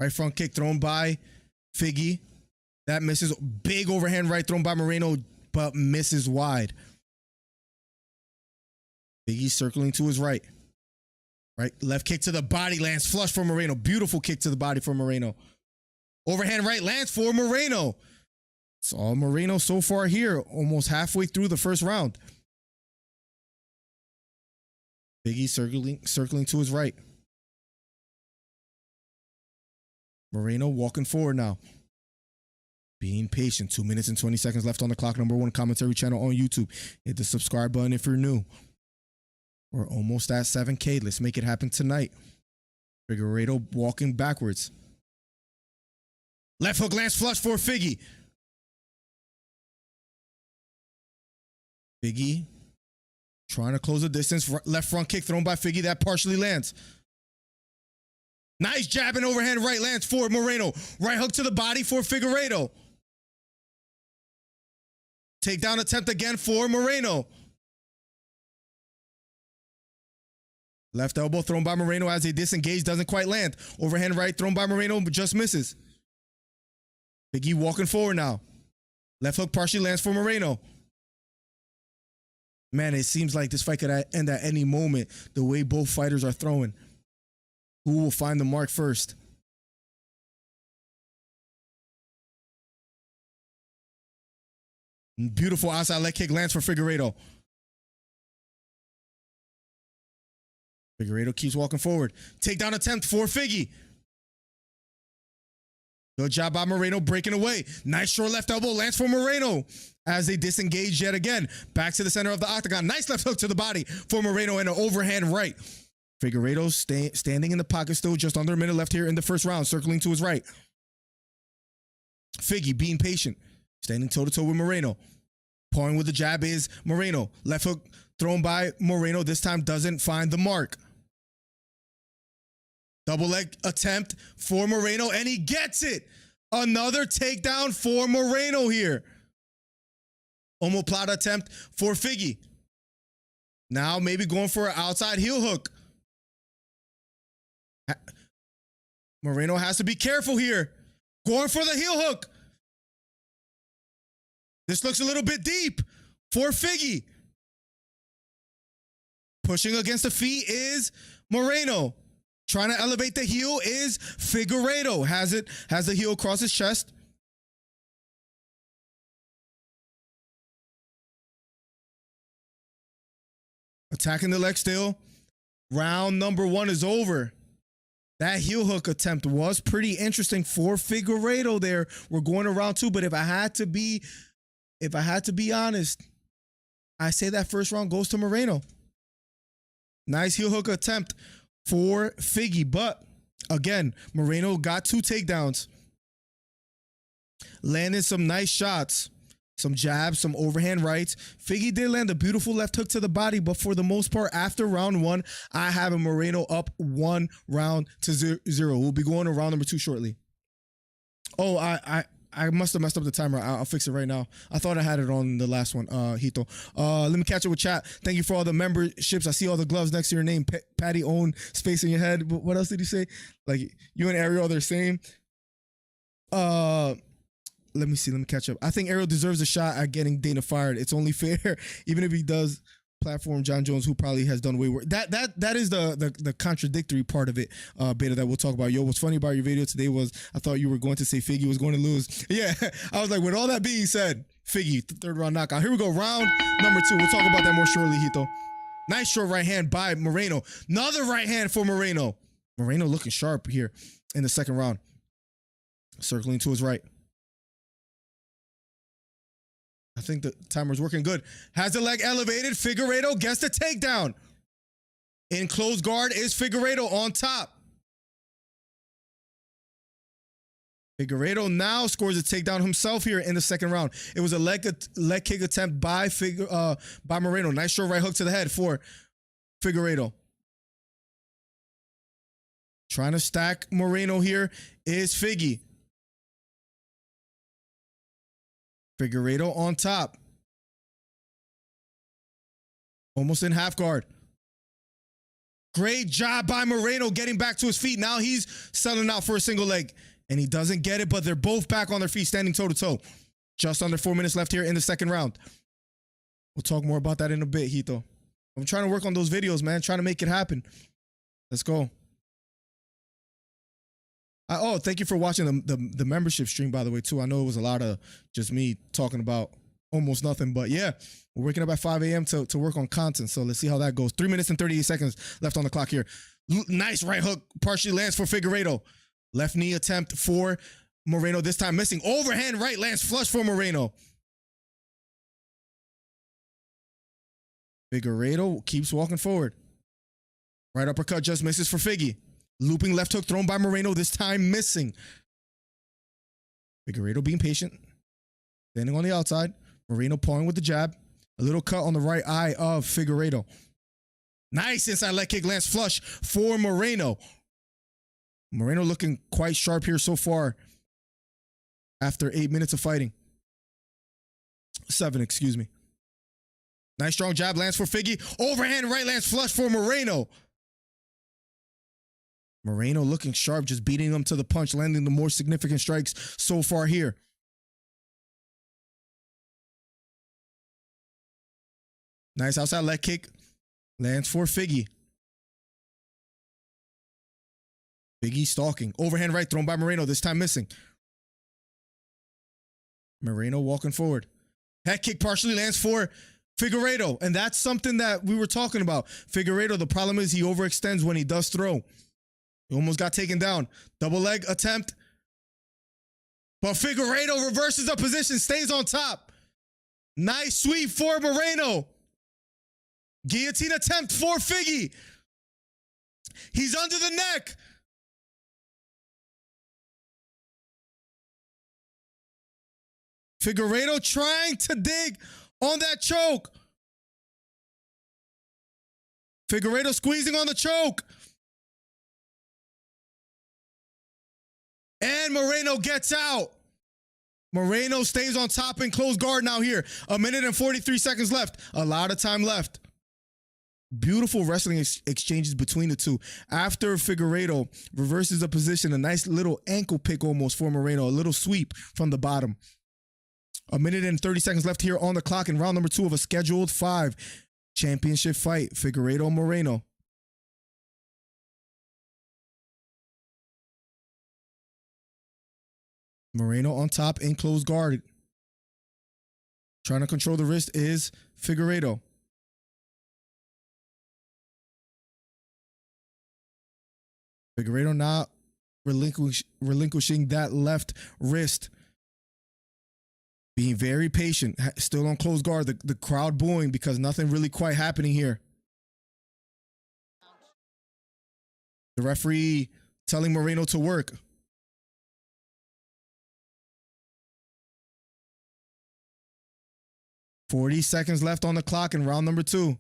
D: Right front kick thrown by Figgy. That misses. Big overhand right thrown by Moreno, but misses wide. Figgy circling to his right. Right, left kick to the body lands flush for Moreno. Beautiful kick to the body for Moreno. Overhand right lands for Moreno. It's all Moreno so far here, almost halfway through the first round. Figgy circling to his right. Moreno walking forward now. Being patient. 2 minutes and 20 seconds left on the clock. Number 1 commentary channel on YouTube. Hit the subscribe button if you're new. We're almost at 7K. Let's make it happen tonight. Figueiredo walking backwards. Left hook lands flush for Figgy. Figgy trying to close the distance. Left front kick thrown by Figgy. That partially lands. Nice jab and overhand right lands for Moreno. Right hook to the body for Figueiredo. Takedown attempt again for Moreno. Left elbow thrown by Moreno as they disengage. Doesn't quite land. Overhand right thrown by Moreno, but just misses. Figgy walking forward now. Left hook partially lands for Moreno. Man, it seems like this fight could end at any moment the way both fighters are throwing. Who will find the mark first? Beautiful outside leg kick lands for Figueiredo. Figueiredo keeps walking forward. Takedown attempt for Figgy. Good job by Moreno breaking away. Nice short left elbow lands for Moreno as they disengage yet again. Back to the center of the octagon. Nice left hook to the body for Moreno and an overhand right. Figueiredo standing in the pocket still, just under a minute left here in the first round, circling to his right. Figgy being patient, standing toe-to-toe with Moreno. Pawing with the jab is Moreno. Left hook thrown by Moreno. This time doesn't find the mark. Double leg attempt for Moreno, and he gets it. Another takedown for Moreno here. Omoplata attempt for Figgy. Now maybe going for an outside heel hook. Moreno has to be careful here. Going for the heel hook. This looks a little bit deep for Figgy. Pushing against the feet is Moreno. Trying to elevate the heel is Figueiredo. Has the heel across his chest. Attacking the leg still. Round number 1 is over. That heel hook attempt was pretty interesting for Figueiredo there. We're going to round 2, but if I had to be honest, I say that first round goes to Moreno. Nice heel hook attempt for Figgy, but again, Moreno got 2 takedowns. Landed some nice shots. Some jabs, some overhand rights. Figgy did land a beautiful left hook to the body, but for the most part, after round 1, I have a Moreno up 1 round to 0. We'll be going to round number 2 shortly. Oh, I must have messed up the timer. I'll fix it right now. I thought I had it on the last one, Hito. Let me catch up with chat. Thank you for all the memberships. I see all the gloves next to your name. Patty own space in your head. But what else did you say? Like, you and Ariel are the same. Let me see. Let me catch up. I think Ariel deserves a shot at getting Dana fired. It's only fair, even if he does platform John Jones, who probably has done way worse. That is the contradictory part of it, Beta, that we'll talk about. Yo, what's funny about your video today was I thought you were going to say Figgy was going to lose. Yeah, I was like, with all that being said, Figgy, 3rd round knockout. Here we go, round number 2. We'll talk about that more shortly, Hito. Nice short right hand by Moreno. Another right hand for Moreno. Moreno looking sharp here in the 2nd round. Circling to his right. I think the timer's working good. Has the leg elevated. Figueiredo gets the takedown. In close guard is Figueiredo on top. Figueiredo now scores a takedown himself here in the 2nd round. It was a leg kick attempt by Moreno. Nice short right hook to the head for Figueiredo. Trying to stack Moreno here is Figgy. Figueiredo on top. Almost in half guard. Great job by Moreno getting back to his feet. Now he's selling out for a single leg. And he doesn't get it, but they're both back on their feet, standing toe-to-toe. Just under 4 minutes left here in the 2nd round. We'll talk more about that in a bit, Hito. I'm trying to work on those videos, man. Trying to make it happen. Let's go. Oh, thank you for watching the membership stream, by the way, too. I know it was a lot of just me talking about almost nothing, but yeah, we're waking up at 5 a.m. to work on content. So let's see how that goes. 3 minutes and 38 seconds left on the clock here. Nice right hook, partially lands for Figueiredo. Left knee attempt for Moreno, this time missing. Overhand right lands flush for Moreno. Figueiredo keeps walking forward. Right uppercut just misses for Figgy. Looping left hook thrown by Moreno, this time missing. Figueiredo being patient. Standing on the outside. Moreno pawing with the jab. A little cut on the right eye of Figueiredo. Nice inside leg kick lands flush for Moreno. Moreno looking quite sharp here so far after 8 minutes of fighting. 7, excuse me. Nice strong jab lands for Figgy. Overhand right lands flush for Moreno. Moreno looking sharp, just beating him to the punch, landing the more significant strikes so far here. Nice outside leg kick. Lands for Figgy. Figgy stalking. Overhand right thrown by Moreno, this time missing. Moreno walking forward. Head kick partially lands for Figueiredo, and that's something that we were talking about. Figueiredo, the problem is he overextends when he does throw. He almost got taken down. Double leg attempt. But Figueiredo reverses the position, stays on top. Nice sweep for Moreno. Guillotine attempt for Figgy. He's under the neck. Figueiredo trying to dig on that choke. Figueiredo squeezing on the choke. And Moreno gets out. Moreno stays on top in close guard now here. 1 minute and 43 seconds left. A lot of time left. Beautiful wrestling exchanges between the two. After Figueiredo reverses the position, a nice little ankle pick almost for Moreno. A little sweep from the bottom. 1 minute and 30 seconds left here on the clock in round number 2 of a scheduled 5 championship fight. Figueiredo Moreno. Moreno on top in close guard. Trying to control the wrist is Figueiredo. Figueiredo not relinquishing that left wrist. Being very patient. Still on close guard. The crowd booing because nothing really quite happening here. The referee telling Moreno to work. .40 seconds left on the clock in round number 2.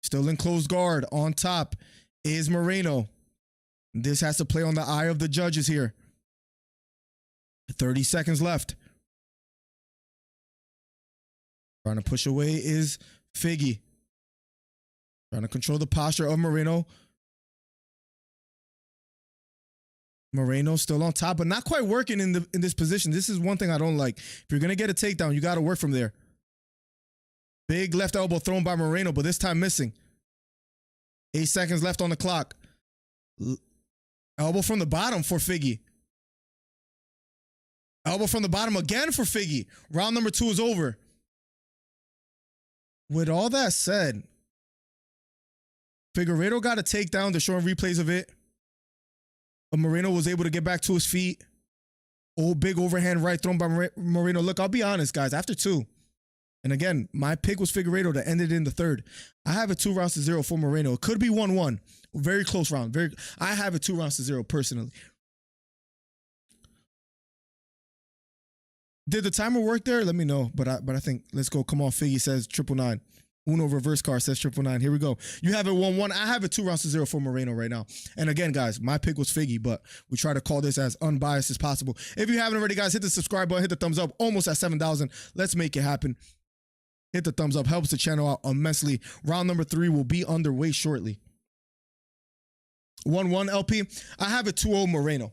D: Still in close guard. On top is Moreno. This has to play on the eye of the judges here. 30 seconds left. Trying to push away is Figgy. Trying to control the posture of Moreno. Moreno still on top, but not quite working in this position. This is one thing I don't like. If you're going to get a takedown, you got to work from there. Big left elbow thrown by Moreno, but this time missing. 8 seconds left on the clock. Elbow from the bottom for Figgy. Elbow from the bottom again for Figgy. Round number 2 is over. With all that said, Figueiredo got a takedown. They're showing replays of it. But Moreno was able to get back to his feet. Oh, big overhand right thrown by Moreno. Look, I'll be honest, guys. After 2, and again, my pick was Figueiredo that ended in the 3rd. I have it 2-0 for Moreno. It could be 1-1. Very close round. I have it 2-0 personally. Did the timer work there? Let me know. But I think, let's go. Come on, Figgy says 999. Uno reverse car says 999. Here we go. You have it 1-1. I have it 2-0 for Moreno right now. And again, guys, my pick was Figgy, but we try to call this as unbiased as possible. If you haven't already, guys, hit the subscribe button, hit the thumbs up. Almost at 7,000. Let's make it happen. Hit the thumbs up. Helps the channel out immensely. Round number 3 will be underway shortly. 1-1 LP. I have it 2-0 Moreno.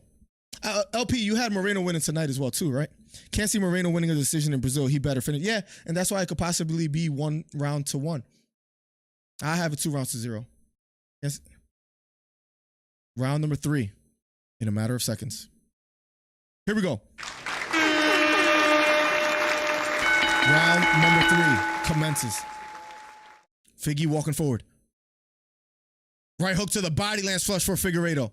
D: LP, you had Moreno winning tonight as well too, right? Can't see Moreno winning a decision in Brazil. He better finish. Yeah, and that's why it could possibly be 1-1. I have it 2-0. Yes. Round number 3 in a matter of seconds. Here we go. Round number 3 commences. Figgy walking forward. Right hook to the body lands flush for Figueiredo.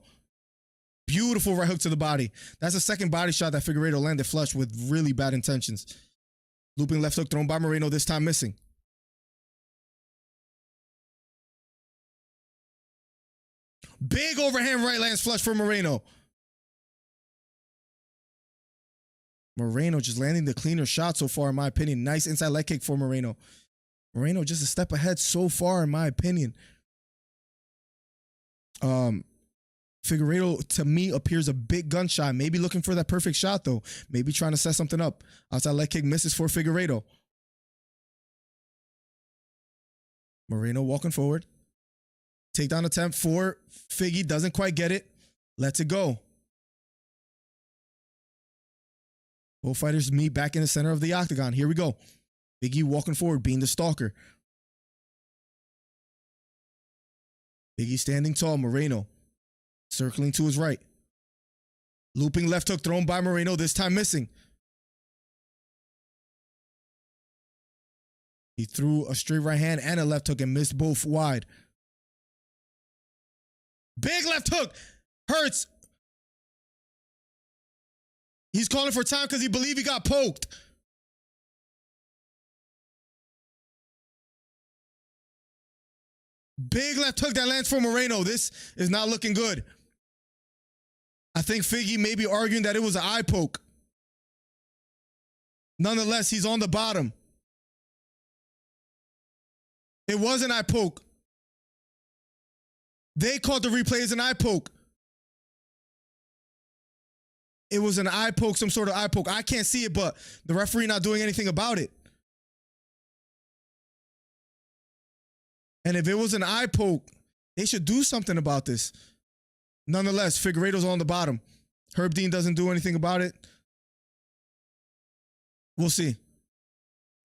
D: Beautiful right hook to the body. That's the second body shot that Figueiredo landed flush with really bad intentions. Looping left hook thrown by Moreno, this time missing. Big overhand right lands flush for Moreno. Moreno just landing the cleaner shot so far, in my opinion. Nice inside leg kick for Moreno. Moreno just a step ahead so far, in my opinion. Figueiredo, to me, appears a big gunshot. Maybe looking for that perfect shot, though. Maybe trying to set something up. Outside leg kick misses for Figueiredo. Moreno walking forward. Takedown attempt for Figgy. Doesn't quite get it. Lets it go. Both fighters meet back in the center of the octagon. Here we go. Figgy walking forward, being the stalker. Figgy standing tall. Moreno circling to his right. Looping left hook thrown by Moreno, this time missing. He threw a straight right hand and a left hook and missed both wide. Big left hook. Hurts. He's calling for time because he believes he got poked. Big left hook that lands for Moreno. This is not looking good. I think Figgy may be arguing that it was an eye poke. Nonetheless, he's on the bottom. It was an eye poke. They called the replay as an eye poke. It was an eye poke, some sort of eye poke. I can't see it, but the referee not doing anything about it. And if it was an eye poke, they should do something about this. Nonetheless, Figueiredo's on the bottom. Herb Dean doesn't do anything about it. We'll see.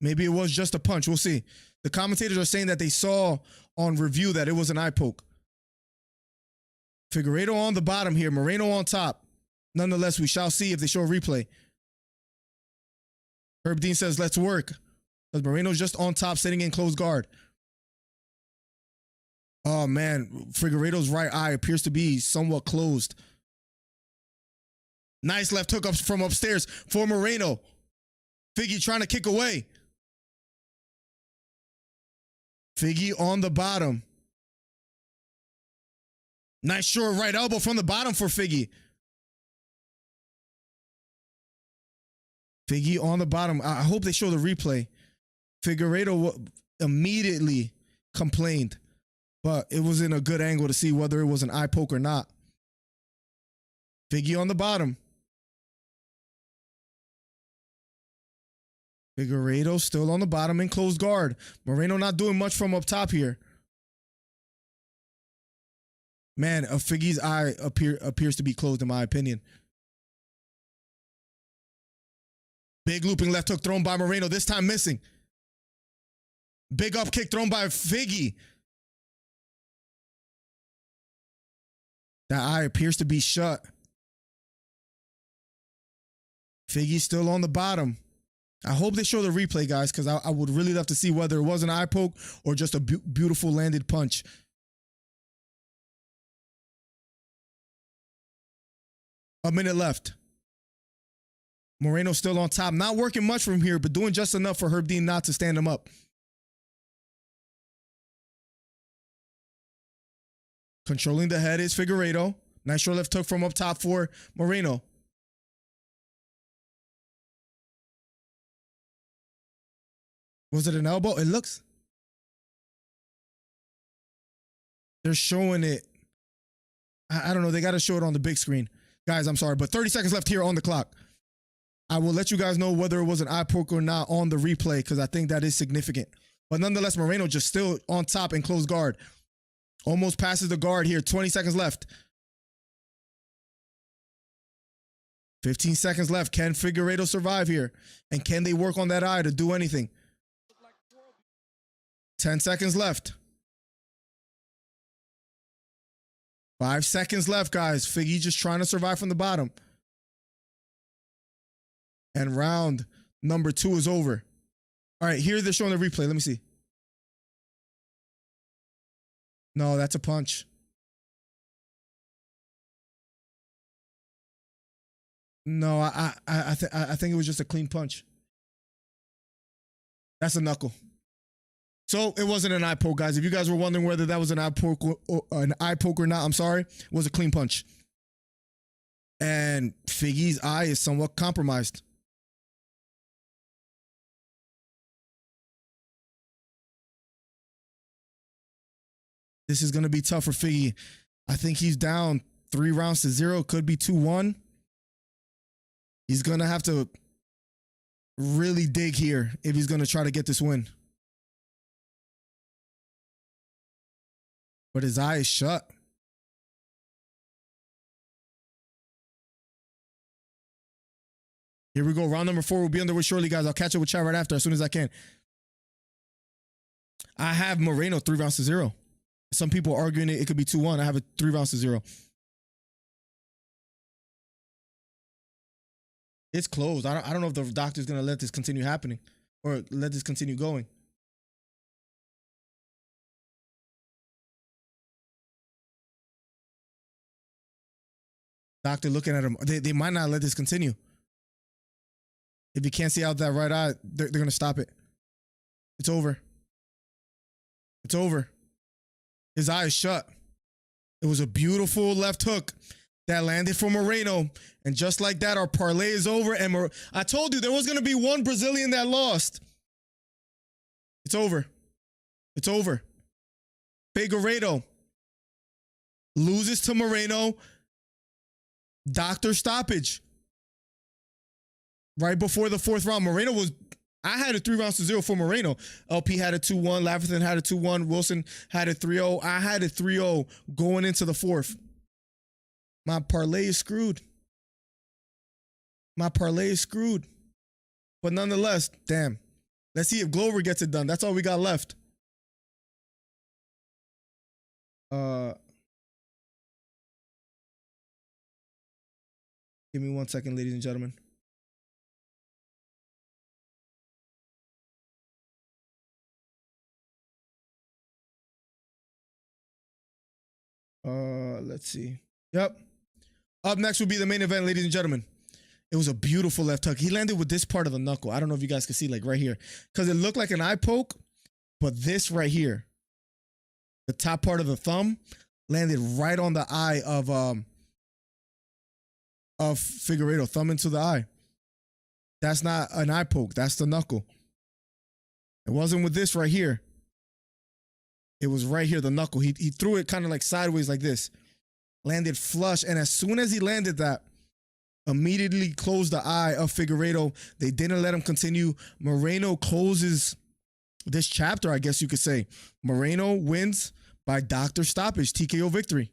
D: Maybe it was just a punch. We'll see. The commentators are saying that they saw on review that it was an eye poke. Figueiredo on the bottom here. Moreno on top. Nonetheless, we shall see if they show a replay. Herb Dean says, let's work. Because Moreno's just on top, sitting in closed guard. Oh, man. Figueiredo's right eye appears to be somewhat closed. Nice left hook up from upstairs for Moreno. Figgy trying to kick away. Figgy on the bottom. Nice short right elbow from the bottom for Figgy. Figgy on the bottom. I hope they show the replay. Figueiredo immediately complained, but it wasn't a good angle to see whether it was an eye poke or not. Figgy on the bottom. Figueiredo still on the bottom in closed guard. Moreno not doing much from up top here. Man, Figgy's eye appears to be closed in my opinion. Big looping left hook thrown by Moreno, this time missing. Big up kick thrown by Figgy. That eye appears to be shut. Figgy's still on the bottom. I hope they show the replay, guys, because I would really love to see whether it was an eye poke or just a beautiful landed punch. A minute left. Moreno still on top. Not working much from here, but doing just enough for Herb Dean not to stand him up. Controlling the head is Figueiredo. Nice short left hook from up top for Moreno. Was it an elbow? It looks. They're showing it. I don't know. They got to show it on the big screen. Guys, I'm sorry, but 30 seconds left here on the clock. I will let you guys know whether it was an eye poke or not on the replay because I think that is significant. But nonetheless, Moreno just still on top in closed guard. Almost passes the guard here. 20 seconds left. 15 seconds left. Can Figueiredo survive here? And can they work on that eye to do anything? 10 seconds left. 5 seconds left, guys. Figgy just trying to survive from the bottom. And round number 2 is over. All right, here they're showing the replay. Let me see. No, that's a punch. No, I think it was just a clean punch. That's a knuckle. So it wasn't an eye poke, guys. If you guys were wondering whether that was an eye poke or not, I'm sorry. It was a clean punch. And Figgy's eye is somewhat compromised. This is going to be tough for Figgy. I think he's down 3 rounds to 0. Could be 2-1. He's going to have to really dig here if he's going to try to get this win. But his eye is shut. Here we go. Round number 4 will be underway shortly, guys. I'll catch up with chat right after as soon as I can. I have Moreno 3 rounds to 0. Some people are arguing it could be 2-1. I have it 3 rounds to 0. It's closed. I don't know if the doctor's going to let this continue happening or let this continue going. Doctor looking at him. They might not let this continue. If you can't see out that right eye, they're going to stop it. It's over. It's over. His eye is shut. It was a beautiful left hook that landed for Moreno. And just like that, our parlay is over. And I told you there was going to be one Brazilian that lost. It's over. It's over. Figueiredo loses to Moreno. Doctor stoppage. Right before the fourth round, Moreno was... I had a 3-0 for Moreno. LP had a 2-1. Laverton had a 2-1. Wilson had a 3-0. I had a 3-0 going into the fourth. My parlay is screwed. My parlay is screwed. But nonetheless, damn. Let's see if Glover gets it done. That's all we got left. Give me 1 second, ladies and gentlemen. Let's see. Yep. Up next will be the main event, ladies and gentlemen. It was a beautiful left hook. He landed with this part of the knuckle. I don't know if you guys can see, like right here, because it looked like an eye poke, but this right here, the top part of the thumb, landed right on the eye of Figueiredo. Thumb into the eye. That's not an eye poke. That's the knuckle. It wasn't with this right here. It was right here, the knuckle. He threw it kind of like sideways like this. Landed flush. And as soon as he landed that, immediately closed the eye of Figueiredo. They didn't let him continue. Moreno closes this chapter, I guess you could say. Moreno wins by doctor stoppage, TKO victory.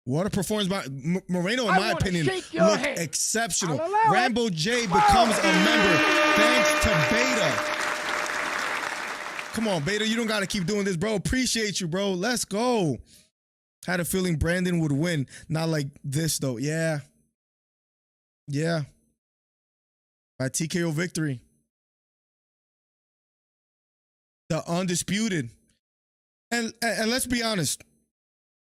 D: What a performance by Moreno, in my opinion, looked exceptional. Rambo J becomes a member thanks to Beta. Come on, Beta, you don't got to keep doing this, bro. Appreciate you, bro. Let's go. Had a feeling Brandon would win. Not like this, though. Yeah. Yeah. By TKO victory. The undisputed. And let's be honest.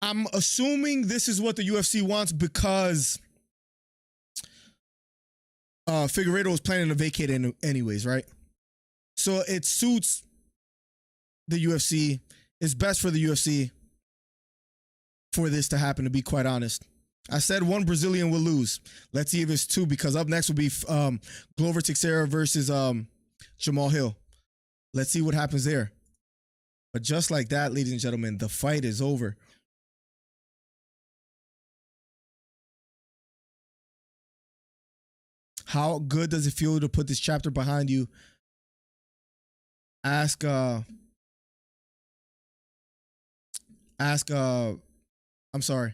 D: I'm assuming this is what the UFC wants because Figueiredo was planning to vacate anyways, right? So it suits the UFC. It's best for the UFC for this to happen, to be quite honest. I said one Brazilian will lose. Let's see if it's two, because up next will be Glover Teixeira versus Jamal Hill. Let's see what happens there. But just like that, ladies and gentlemen, the fight is over. How good does it feel to put this chapter behind you? Ask I'm sorry.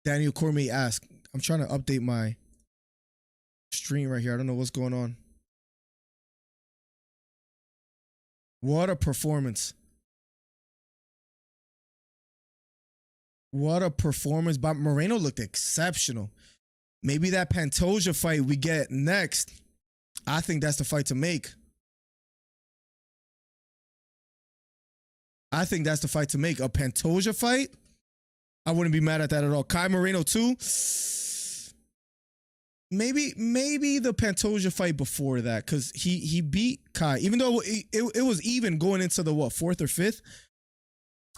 D: Daniel Cormier asked. I'm trying to update my stream right here. I don't know what's going on. What a performance. What a performance. But Moreno looked exceptional. Maybe that Pantoja fight we get next, I think that's the fight to make. I think that's the fight to make. A Pantoja fight? I wouldn't be mad at that at all. Kai Moreno too? Maybe the Pantoja fight before that, because he beat Kai. Even though it was even going into the, what, 4th or 5th?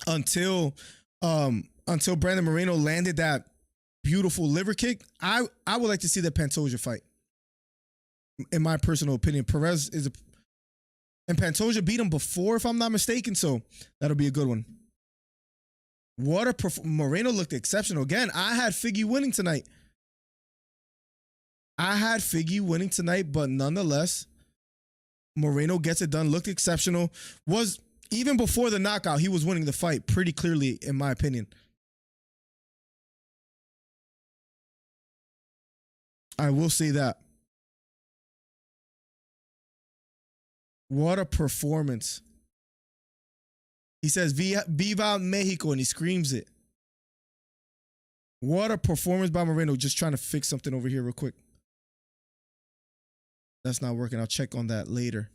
D: Until Brandon Moreno landed that beautiful liver kick. I would like to see the Pantoja fight. In my personal opinion. Perez is and Pantoja beat him before, if I'm not mistaken, so that'll be a good one. What a Moreno looked exceptional. Again, I had Figgy winning tonight. But nonetheless, Moreno gets it done, looked exceptional. Was, even before the knockout, he was winning the fight pretty clearly, in my opinion. I will say that. What a performance. He says, Viva Mexico, and he screams it. What a performance by Moreno. Just trying to fix something over here real quick. That's not working. I'll check on that later.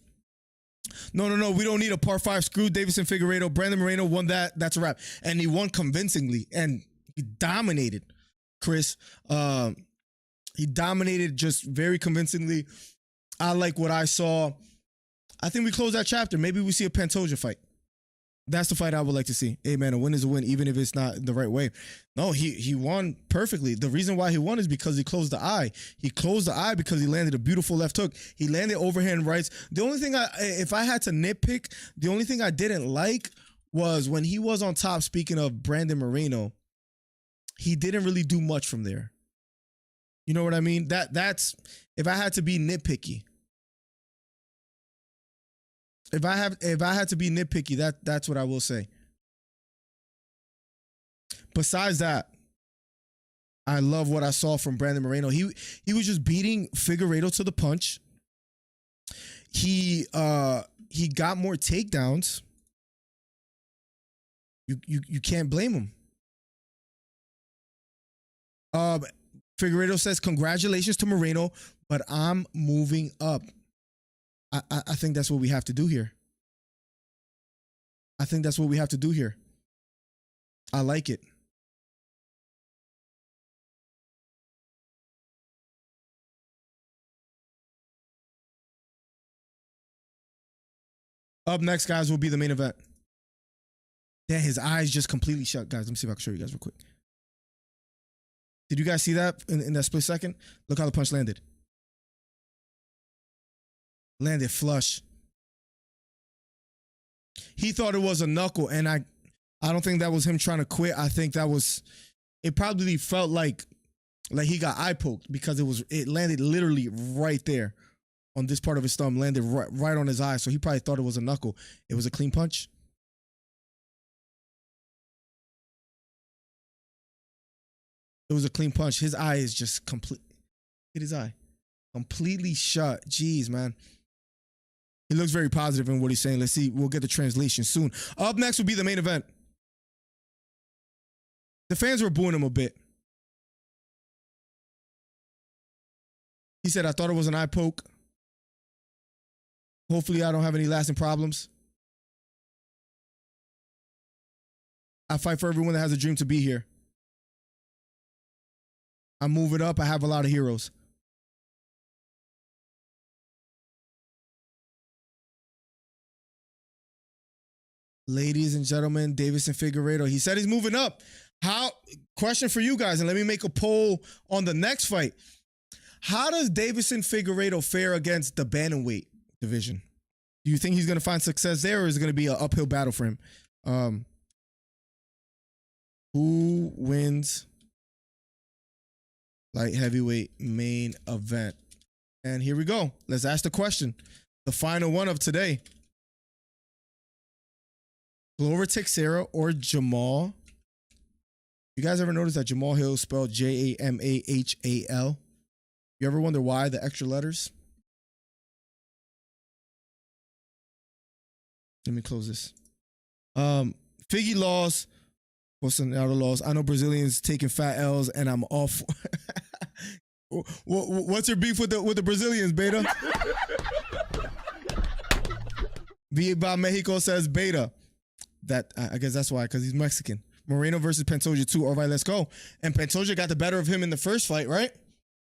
D: No. We don't need a par 5 screw. Davison Figueiredo. Brandon Moreno won that. That's a wrap. And he won convincingly. And he dominated. Chris. He dominated just very convincingly. I like what I saw. I think we close that chapter. Maybe we see a Pantoja fight. That's the fight I would like to see. Hey, man, a win is a win, even if it's not the right way. No, he won perfectly. The reason why he won is because he closed the eye. He closed the eye because he landed a beautiful left hook. He landed overhand rights. The only thing if I had to nitpick, the only thing I didn't like was when he was on top, speaking of Brandon Moreno, he didn't really do much from there. You know what I mean? That's if I had to be nitpicky. If I had to be nitpicky, that's what I will say. Besides that, I love what I saw from Brandon Moreno. He was just beating Figueiredo to the punch. He got more takedowns. You can't blame him. Figueiredo says, congratulations to Moreno, but I'm moving up. I think that's what we have to do here. I think that's what we have to do here. I like it. Up next, guys, will be the main event. Damn, his eyes just completely shut. Guys, let me see if I can show you guys real quick. Did you guys see that in that split second? Look how the punch landed. Landed flush. He thought it was a knuckle, and I don't think that was him trying to quit. I think that was, it probably felt like he got eye poked because it landed literally right there on this part of his thumb, landed right on his eye. So he probably thought it was a knuckle. It was a clean punch. It was a clean punch. His eye is just complete. Hit his eye. Completely shut. Jeez, man. He looks very positive in what he's saying. Let's see. We'll get the translation soon. Up next will be the main event. The fans were booing him a bit. He said, I thought it was an eye poke. Hopefully I don't have any lasting problems. I fight for everyone that has a dream to be here. I move it up. I have a lot of heroes. Ladies and gentlemen, Deiveson Figueiredo. He said he's moving up. Question for you guys, and let me make a poll on the next fight. How does Deiveson Figueiredo fare against the bantamweight division? Do you think he's going to find success there, or is it going to be an uphill battle for him? Who wins light heavyweight main event? And here we go. Let's ask the question. The final one of today. Glover Teixeira or Jamal? You guys ever notice that Jamal Hill is spelled Jamahal? You ever wonder why the extra letters? Let me close this. Figgy lost. Bolsonaro lost. I know Brazilians taking fat L's, and I'm off. What's your beef with the Brazilians, Beta? Viva Mexico says Beta. That I guess that's why, because he's Mexican. Moreno versus Pantoja 2. All right, let's go. And Pantoja got the better of him in the first fight, right?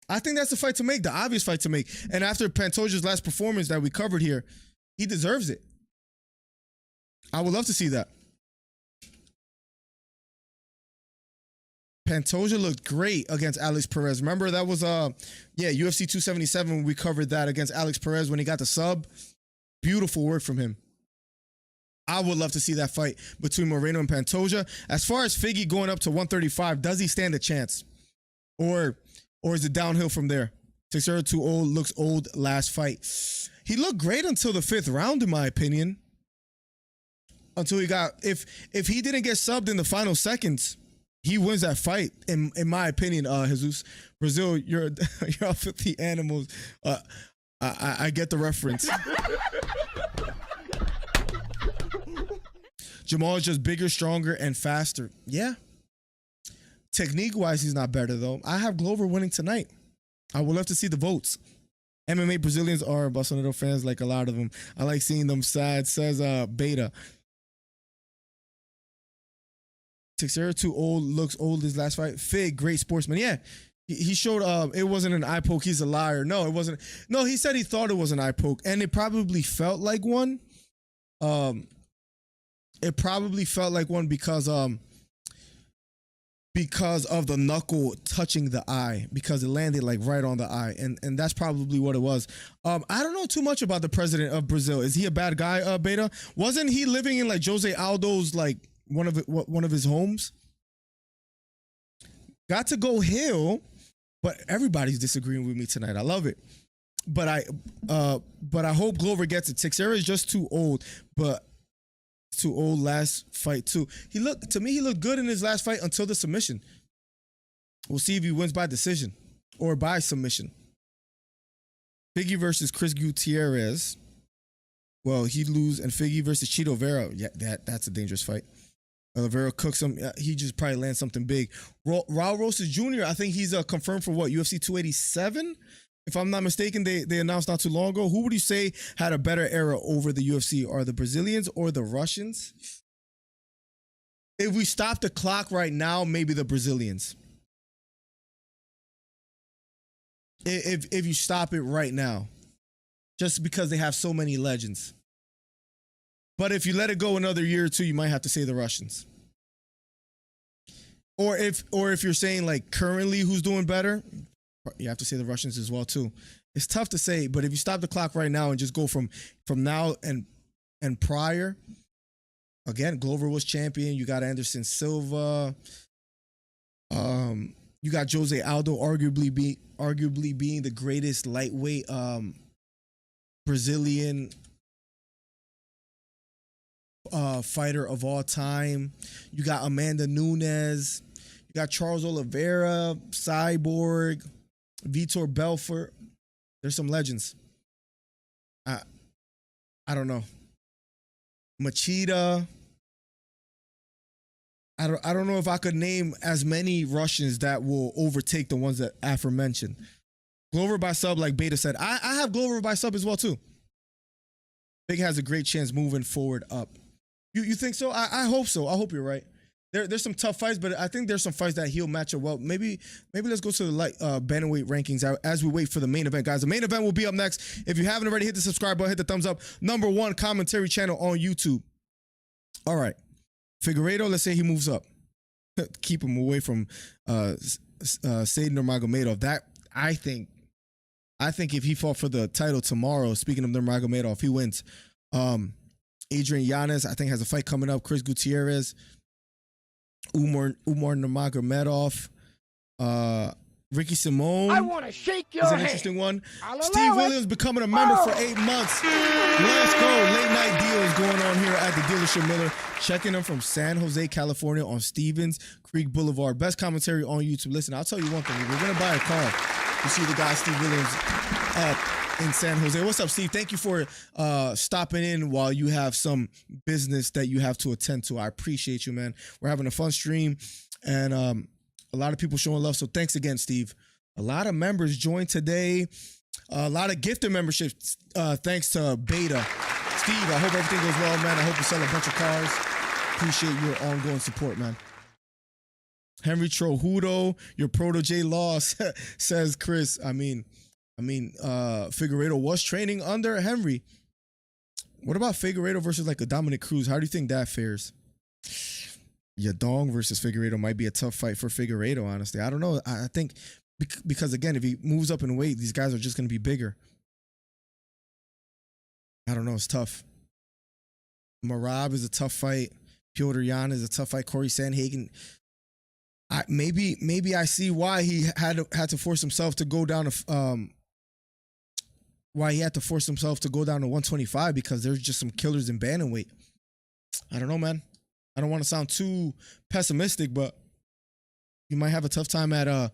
D: I think that's the fight to make, the obvious fight to make. And after Pantoja's last performance that we covered here, he deserves it. I would love to see that. Pantoja looked great against Alex Perez. Remember that was UFC 277 when we covered that against Alex Perez when he got the sub. Beautiful work from him. I would love to see that fight between Moreno and Pantoja. As far as Figgy going up to 135, does he stand a chance? Or is it downhill from there? Teixeira too old, looks old last fight. He looked great until the 5th round, in my opinion. Until he got, if he didn't get subbed in the final seconds, he wins that fight, in my opinion, Jesus. Brazil, you're all filthy animals. I get the reference. Jamal is just bigger, stronger, and faster. Yeah. Technique-wise, he's not better, though. I have Glover winning tonight. I would love to see the votes. MMA Brazilians are Bolsonaro fans, like a lot of them. I like seeing them sad, says Beta. Teixeira too old, looks old his last fight. Fig, great sportsman. Yeah, he showed it wasn't an eye poke. He's a liar. No, it wasn't. No, he said he thought it was an eye poke, and it probably felt like one. It probably felt like one because of the knuckle touching the eye, because it landed like right on the eye, and that's probably what it was. I don't know too much about the president of Brazil. Is he a bad guy, Beta? Wasn't he living in like Jose Aldo's like one of his homes? Got to go Hill, but everybody's disagreeing with me tonight. I love it. But I hope Glover gets it. Teixeira is just too old, but too old last fight too. He looked good in his last fight until the submission. We'll see if he wins by decision or by submission. Figgy versus Chris Gutierrez. Well, he'd lose, and Figgy versus Chito Vera. Yeah, that's a dangerous fight. Vera cooks him. He just probably lands something big. Raul Rosas Jr., I think he's confirmed for what, UFC 287? If I'm not mistaken, they announced not too long ago. Who would you say had a better era over the UFC? Are the Brazilians or the Russians? If we stop the clock right now, maybe the Brazilians. If you stop it right now, just because they have so many legends. But if you let it go another year or two, you might have to say the Russians. Or if you're saying like currently who's doing better, you have to say the Russians as well too. It's tough to say, but if you stop the clock right now and just go from now and prior, again, Glover was champion. You got Anderson Silva. You got Jose Aldo, arguably being the greatest lightweight Brazilian fighter of all time. You got Amanda Nunes. You got Charles Oliveira, Cyborg, Vitor Belfort. There's some legends. I don't know. Machida. I don't know if I could name as many Russians that will overtake the ones that aforementioned. Glover by sub, like Beta said. I have Glover by sub as well too. Big has a great chance moving forward up. You think so? I hope so. I hope you're right. There's some tough fights, but I think there's some fights that he'll match up well. Maybe let's go to the light bantamweight rankings as we wait for the main event, guys. The main event will be up next. If you haven't already, hit the subscribe button, hit the thumbs up. #1 commentary channel on YouTube. All right, Figueiredo. Let's say he moves up. Keep him away from Seyden Nurmagomedov. That I think if he fought for the title tomorrow, speaking of Nurmagomedov, he wins. Adrian Yanez, I think, has a fight coming up. Chris Gutierrez, Umar Nurmagomedov, Ricky Simone.
H: I want to shake your
D: hand. Is an
H: hand.
D: Interesting one.
H: I'll
D: Steve
H: allow
D: Williams becoming a member for 8 months. Let's go. Late night deals going on here at the dealership Miller. Checking them from San Jose, California on Stevens Creek Boulevard. Best commentary on YouTube. Listen, I'll tell you one thing. If we're going to buy a car, you see the guy Steve Williams up in San Jose. What's up, Steve? Thank you for stopping in while you have some business that you have to attend to. I appreciate you, man. We're having a fun stream, and a lot of people showing love. So thanks again, Steve. A lot of members joined today. A lot of gifted memberships. Thanks to Beta. Steve, I hope everything goes well, man. I hope you sell a bunch of cars. Appreciate your ongoing support, man. Henry Trohudo, your protege lost, says Chris. I mean, Figueiredo was training under Henry. What about Figueiredo versus like a Dominic Cruz? How do you think that fares? Yadong versus Figueiredo might be a tough fight for Figueiredo, honestly. I don't know. I think because, again, if he moves up in weight, these guys are just going to be bigger. I don't know. It's tough. Marab is a tough fight. Piotr Jan is a tough fight. Corey Sandhagen. Maybe I see why he had to force himself to go down to why he had to force himself to go down to 125, because there's just some killers in bantamweight. I don't know, man. I don't want to sound too pessimistic, but you might have a tough time at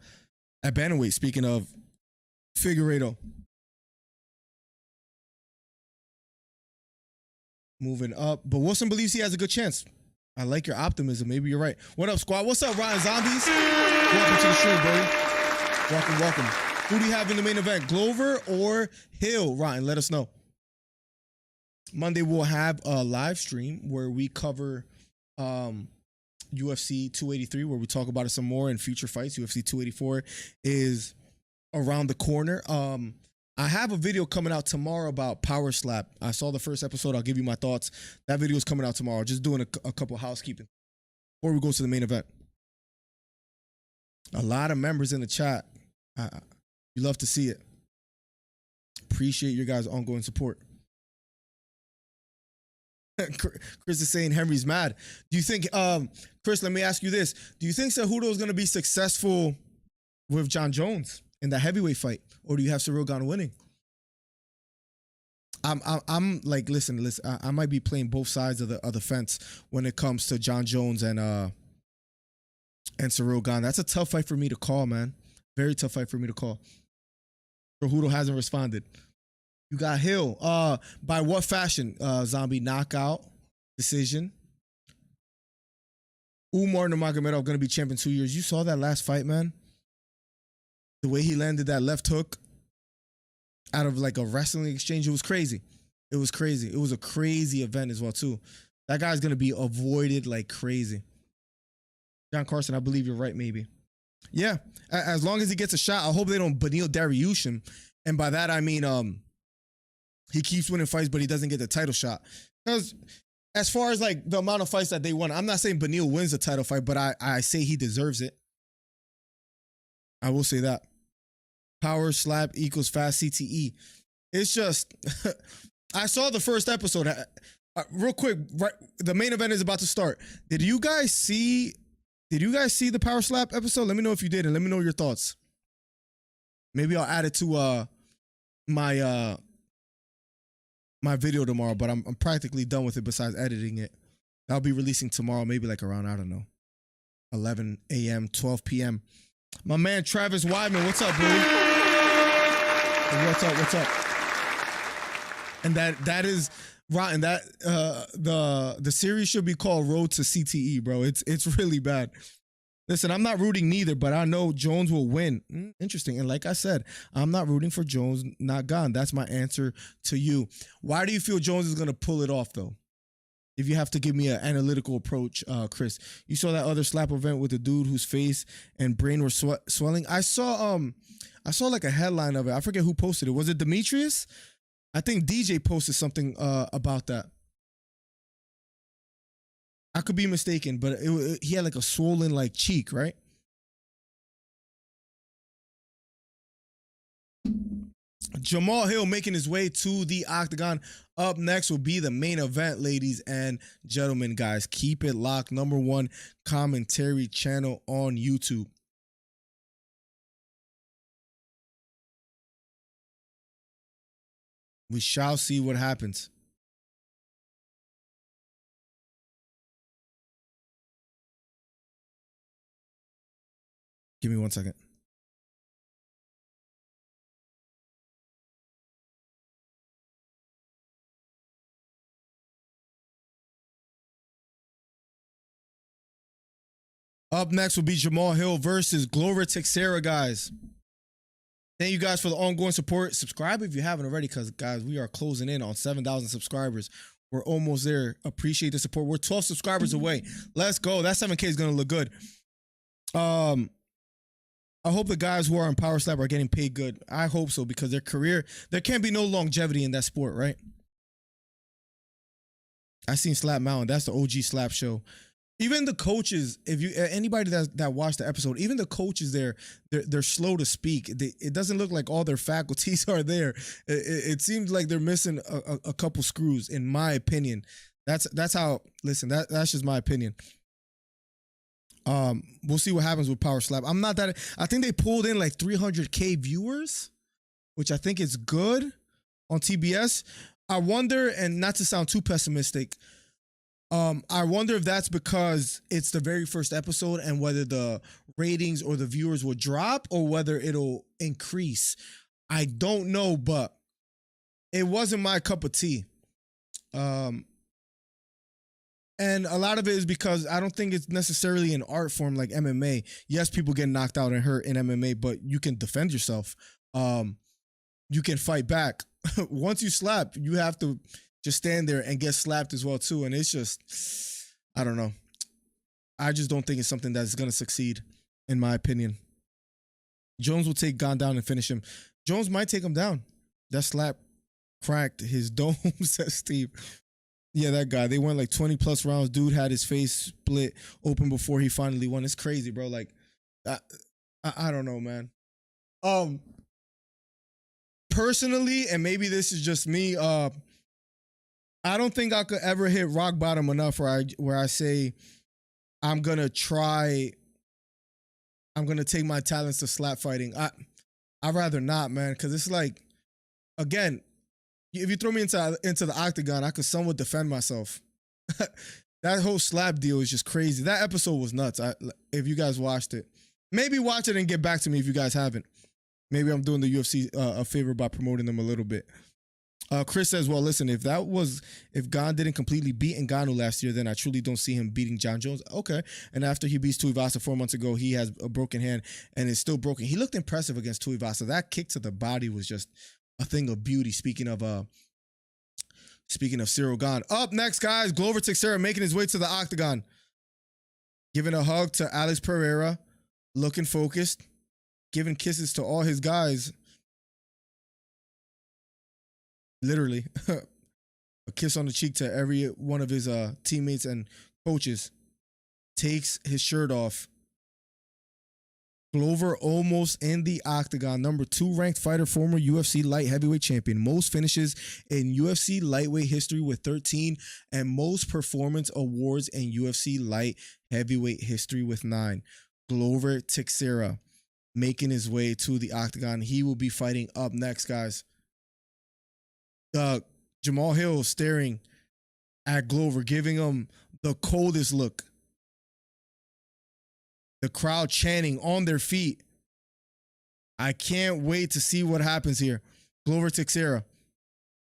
D: bantamweight. Speaking of Figueiredo. Moving up, but Wilson believes he has a good chance. I like your optimism. Maybe you're right. What up, squad? What's up, Ryan Zombies? Welcome to the stream, buddy. Welcome. Who do you have in the main event, Glover or Hill? Ryan, let us know. Monday we'll have a live stream where we cover UFC 283, where we talk about it some more in future fights. UFC 284 is around the corner. I have a video coming out tomorrow about Power Slap. I saw the first episode. I'll give you my thoughts. That video is coming out tomorrow. Just doing a couple housekeeping before we go to the main event. A lot of members in the chat. You love to see it. Appreciate your guys' ongoing support. Chris is saying Henry's mad. Do you think, Chris, let me ask you this. Do you think Cejudo is going to be successful with John Jones in the heavyweight fight? Or do you have Ciryl Gane winning? I'm like, listen, I might be playing both sides of the fence when it comes to John Jones and Ciryl Gane. That's a tough fight for me to call, man. Very tough fight for me to call. Cejudo hasn't responded. You got Hill. By what fashion? Zombie knockout, decision. Umar Nurmagomedov going to be champion 2 years. You saw that last fight, man? The way he landed that left hook out of like a wrestling exchange, it was crazy. It was crazy. It was a crazy event as well, too. That guy's going to be avoided like crazy. John Carson, I believe you're right, maybe. Yeah, as long as he gets a shot, I hope they don't Beneil Dariush him. And by that, I mean he keeps winning fights, but he doesn't get the title shot. Because as far as like the amount of fights that they won, I'm not saying Beneil wins the title fight, but I say he deserves it. I will say that. Power slap equals fast CTE. It's just, I saw the first episode. Real quick, right, the main event is about to start. Did you guys see the power slap episode? Let me know if you did, and let me know your thoughts. Maybe I'll add it to my video tomorrow, but I'm practically done with it besides editing it. I'll be releasing tomorrow, maybe like around, I don't know, 11 a.m., 12 p.m. My man Travis Weidman, what's up, bro? What's up? And that is rotten. That the series should be called Road to CTE, bro. It's really bad. Listen, I'm not rooting neither, but I know Jones will win. Interesting. And like I said, I'm not rooting for Jones, not Gane. That's my answer to you. Why do you feel Jones is going to pull it off, though? If you have to give me an analytical approach, Chris. You saw that other slap event with the dude whose face and brain were swelling. I saw like a headline of it. I forget who posted it. Was it Demetrius? I think DJ posted something about that. I could be mistaken, but he had like a swollen like cheek, right? Jamal Hill making his way to the octagon. Up next will be the main event, ladies and gentlemen, guys. Keep it locked. #1 commentary channel on YouTube. We shall see what happens. Give me 1 second. Up next will be Jamal Hill versus Glover Teixeira, guys. Thank you guys for the ongoing support. Subscribe if you haven't already, because, guys, we are closing in on 7,000 subscribers. We're almost there. Appreciate the support. We're 12 subscribers away. Let's go. That 7K is going to look good. I hope the guys who are in Power Slap are getting paid good. I hope so, because their career, there can't be no longevity in that sport, right? I seen Slap Mountain. That's the OG Slap show. Even the coaches, if you anybody that watched the episode, even the coaches they're slow to speak. It doesn't look like all their faculties are there. It seems like they're missing a couple screws, in my opinion. That's how. Listen, that's just my opinion. We'll see what happens with Power Slap. I think they pulled in like 300K viewers, which I think is good on TBS. I wonder, and not to sound too pessimistic, I wonder if that's because it's the very first episode and whether the ratings or the viewers will drop or whether it'll increase. I don't know, but it wasn't my cup of tea. And a lot of it is because I don't think it's necessarily an art form like MMA. Yes, people get knocked out and hurt in MMA, but you can defend yourself. You can fight back. Once you slap, you have to just stand there and get slapped as well too. And it's just, I don't know. I just don't think it's something that's going to succeed, in my opinion. Jones will take Gane down and finish him. Jones might take him down. That slap cracked his dome, says Steve. Yeah, that guy. They went like 20 plus rounds. Dude had his face split open before he finally won. It's crazy, bro. Like, I don't know, man. Personally, and maybe this is just me, I don't think I could ever hit rock bottom enough where I say I'm gonna take my talents to slap fighting. I'd rather not, man, because it's like, again, if you throw me into the octagon, I could somewhat defend myself. That whole slap deal is just crazy. That episode was nuts. If you guys watched it, maybe watch it and get back to me if you guys haven't. Maybe I'm doing the UFC a favor by promoting them a little bit. Chris says, well, listen, if Gane didn't completely beat Ngannou last year, then I truly don't see him beating John Jones. Okay. And after he beats Tuivasa 4 months ago, he has a broken hand and is still broken. He looked impressive against Tuivasa. That kick to the body was just a thing of beauty. Speaking of Cyril Gane. Up next, guys, Glover Teixeira making his way to the octagon. Giving a hug to Alex Pereira. Looking focused. Giving kisses to all his guys. Literally. A kiss on the cheek to every one of his teammates and coaches. Takes his shirt off. Glover almost in the octagon. Number 2 ranked fighter, former UFC light heavyweight champion. Most finishes in UFC lightweight history with 13, and most performance awards in UFC light heavyweight history with 9. Glover Teixeira making his way to the octagon. He will be fighting up next, guys. Jamal Hill staring at Glover, giving him the coldest look. The crowd chanting on their feet. I can't wait to see what happens here. Glover Teixeira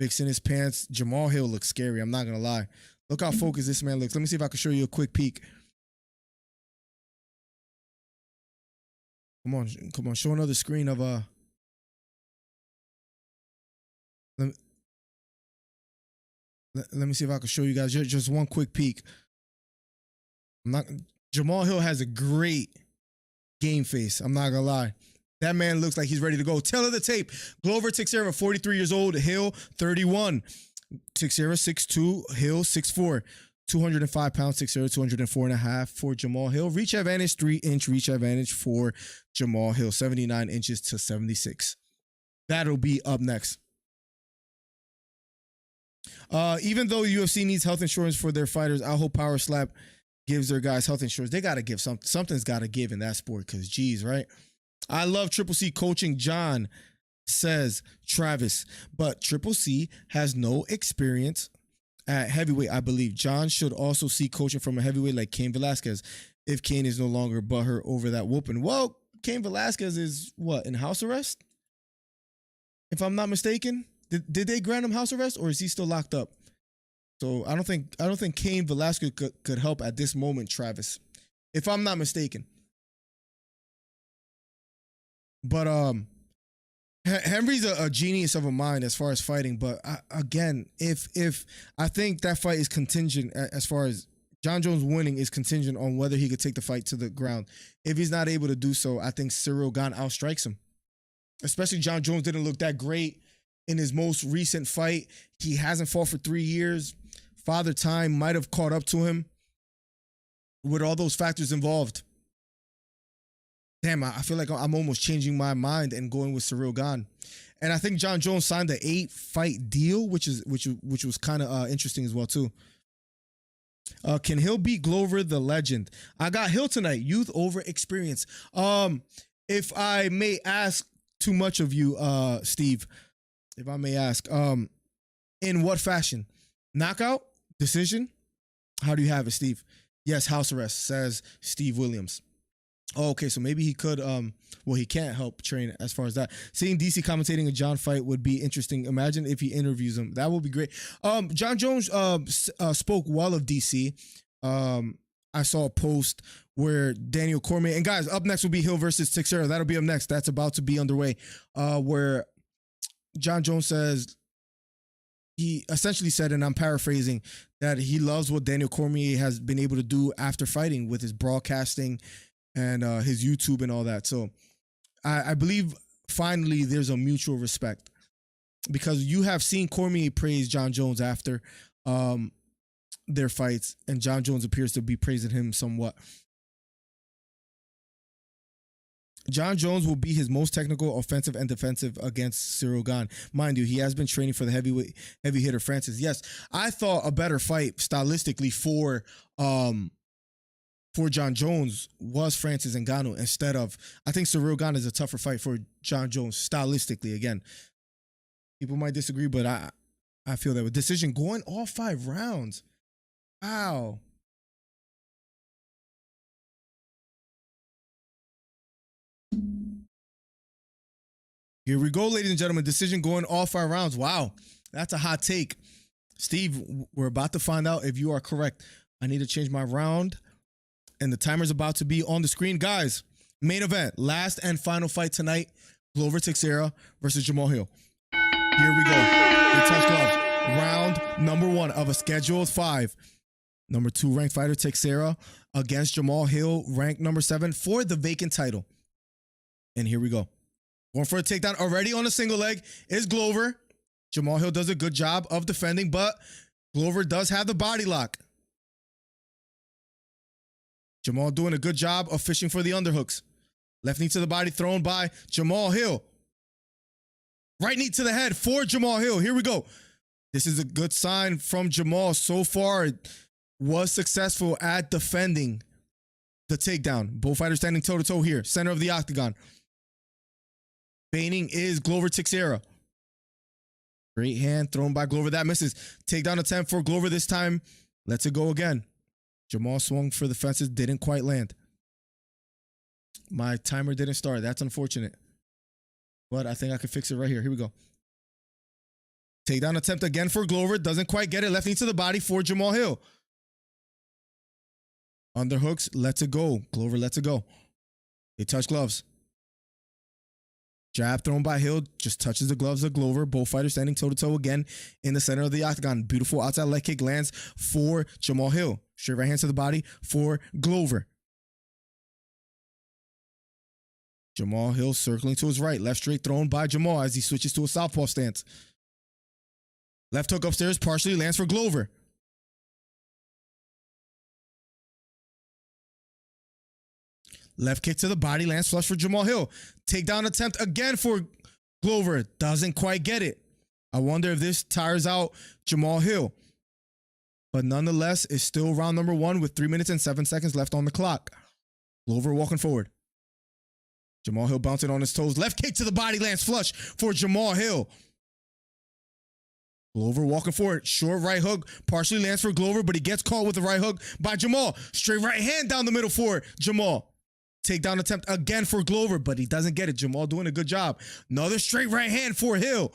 D: fixing his pants. Jamal Hill looks scary. I'm not going to lie. Look how focused this man looks. Let me see if I can show you a quick peek. Come on. Show another screen of Let me see if I can show you guys just one quick peek. Jamal Hill has a great game face. I'm not gonna lie. That man looks like he's ready to go. Tail of the tape. Glover Teixeira, 43 years old. Hill, 31. Teixeira, 6'2". Hill, 6'4". 205 pounds. Teixeira, 204.5 for Jamal Hill. Reach advantage, 3-inch reach advantage for Jamal Hill. 79 inches to 76. That'll be up next. Even though UFC needs health insurance for their fighters, I hope Power Slap gives their guys health insurance. They got to give something's got to give in that sport because, geez, right? I love Triple C coaching John, says Travis, but Triple C has no experience at heavyweight, I believe. John should also seek coaching from a heavyweight like Cain Velasquez if Cain is no longer butthurt over that whooping. Well, Cain Velasquez is, what, in house arrest? If I'm not mistaken. Did they grant him house arrest or is he still locked up? So I don't think Cain Velasquez could help at this moment, Travis, if I'm not mistaken. But Henry's a genius of a mind as far as fighting. But again, if I think that fight is contingent as far as John Jones winning is contingent on whether he could take the fight to the ground. If he's not able to do so, I think Cyril Gane outstrikes him. Especially John Jones didn't look that great in his most recent fight. He hasn't fought for 3 years. Father Time might have caught up to him with all those factors involved. Damn, I feel like I'm almost changing my mind and going with Cyril Gane. And I think John Jones signed an 8-fight deal, which was kind of interesting as well too. Can Hill beat Glover the legend? I got Hill tonight. Youth over experience. If I may ask too much of you, Steve, if I may ask, in what fashion? Knockout? Decision? How do you have it, Steve? Yes, house arrest, says Steve Williams. Oh, okay, so maybe he could, well, he can't help train as far as that. Seeing DC commentating a John fight would be interesting. Imagine if he interviews him. That would be great. John Jones spoke well of DC. I saw a post where Daniel Cormier, and guys, up next will be Hill versus Teixeira. That'll be up next. That's about to be underway. Where John Jones says he essentially said, and I'm paraphrasing, that he loves what Daniel Cormier has been able to do after fighting with his broadcasting and his YouTube and all that. So I believe finally there's a mutual respect, because you have seen Cormier praise John Jones after their fights, and John Jones appears to be praising him somewhat. John Jones will be his most technical, offensive, and defensive against Ciryl Gane. Mind you, he has been training for the heavy hitter Francis. Yes, I thought a better fight stylistically for John Jones was Francis Ngannou instead of, I think Ciryl Gane is a tougher fight for John Jones stylistically. Again, people might disagree, but I feel that with decision going all 5 rounds. Wow. Here we go, ladies and gentlemen. Decision going all 5 rounds. Wow, that's a hot take. Steve, we're about to find out if you are correct. I need to change my round, and the timer's about to be on the screen. Guys, main event, last and final fight tonight, Glover Teixeira versus Jamal Hill. Here we go. They touch gloves. Round number 1 of a scheduled 5. Number 2 ranked fighter Teixeira against Jamal Hill, ranked number 7 for the vacant title. And here we go. Going for a takedown already on a single leg is Glover. Jamal Hill does a good job of defending, but Glover does have the body lock. Jamal doing a good job of fishing for the underhooks. Left knee to the body thrown by Jamal Hill. Right knee to the head for Jamal Hill. Here we go. This is a good sign from Jamal. So far, was successful at defending the takedown. Both fighters standing toe-to-toe here. Center of the octagon. Feigning is Glover Teixeira. Great hand thrown by Glover. That misses. Takedown attempt for Glover this time. Lets it go again. Jamal swung for the fences. Didn't quite land. My timer didn't start. That's unfortunate. But I think I can fix it right here. Here we go. Takedown attempt again for Glover. Doesn't quite get it. Left knee to the body for Jamal Hill. Underhooks. Lets it go. Glover lets it go. They touch gloves. Jab thrown by Hill, just touches the gloves of Glover. Both fighters standing toe-to-toe again in the center of the octagon. Beautiful outside leg kick lands for Jamal Hill. Straight right hands to the body for Glover. Jamal Hill circling to his right. Left straight thrown by Jamal as he switches to a southpaw stance. Left hook upstairs partially lands for Glover. Left kick to the body, lands flush for Jamal Hill. Takedown attempt again for Glover. Doesn't quite get it. I wonder if this tires out Jamal Hill. But nonetheless, it's still round number 1 with 3 minutes and 7 seconds left on the clock. Glover walking forward. Jamal Hill bouncing on his toes. Left kick to the body, lands flush for Jamal Hill. Glover walking forward. Short right hook partially lands for Glover, but he gets caught with the right hook by Jamal. Straight right hand down the middle for Jamal. Takedown attempt again for Glover, but he doesn't get it. Jamal doing a good job. Another straight right hand for Hill.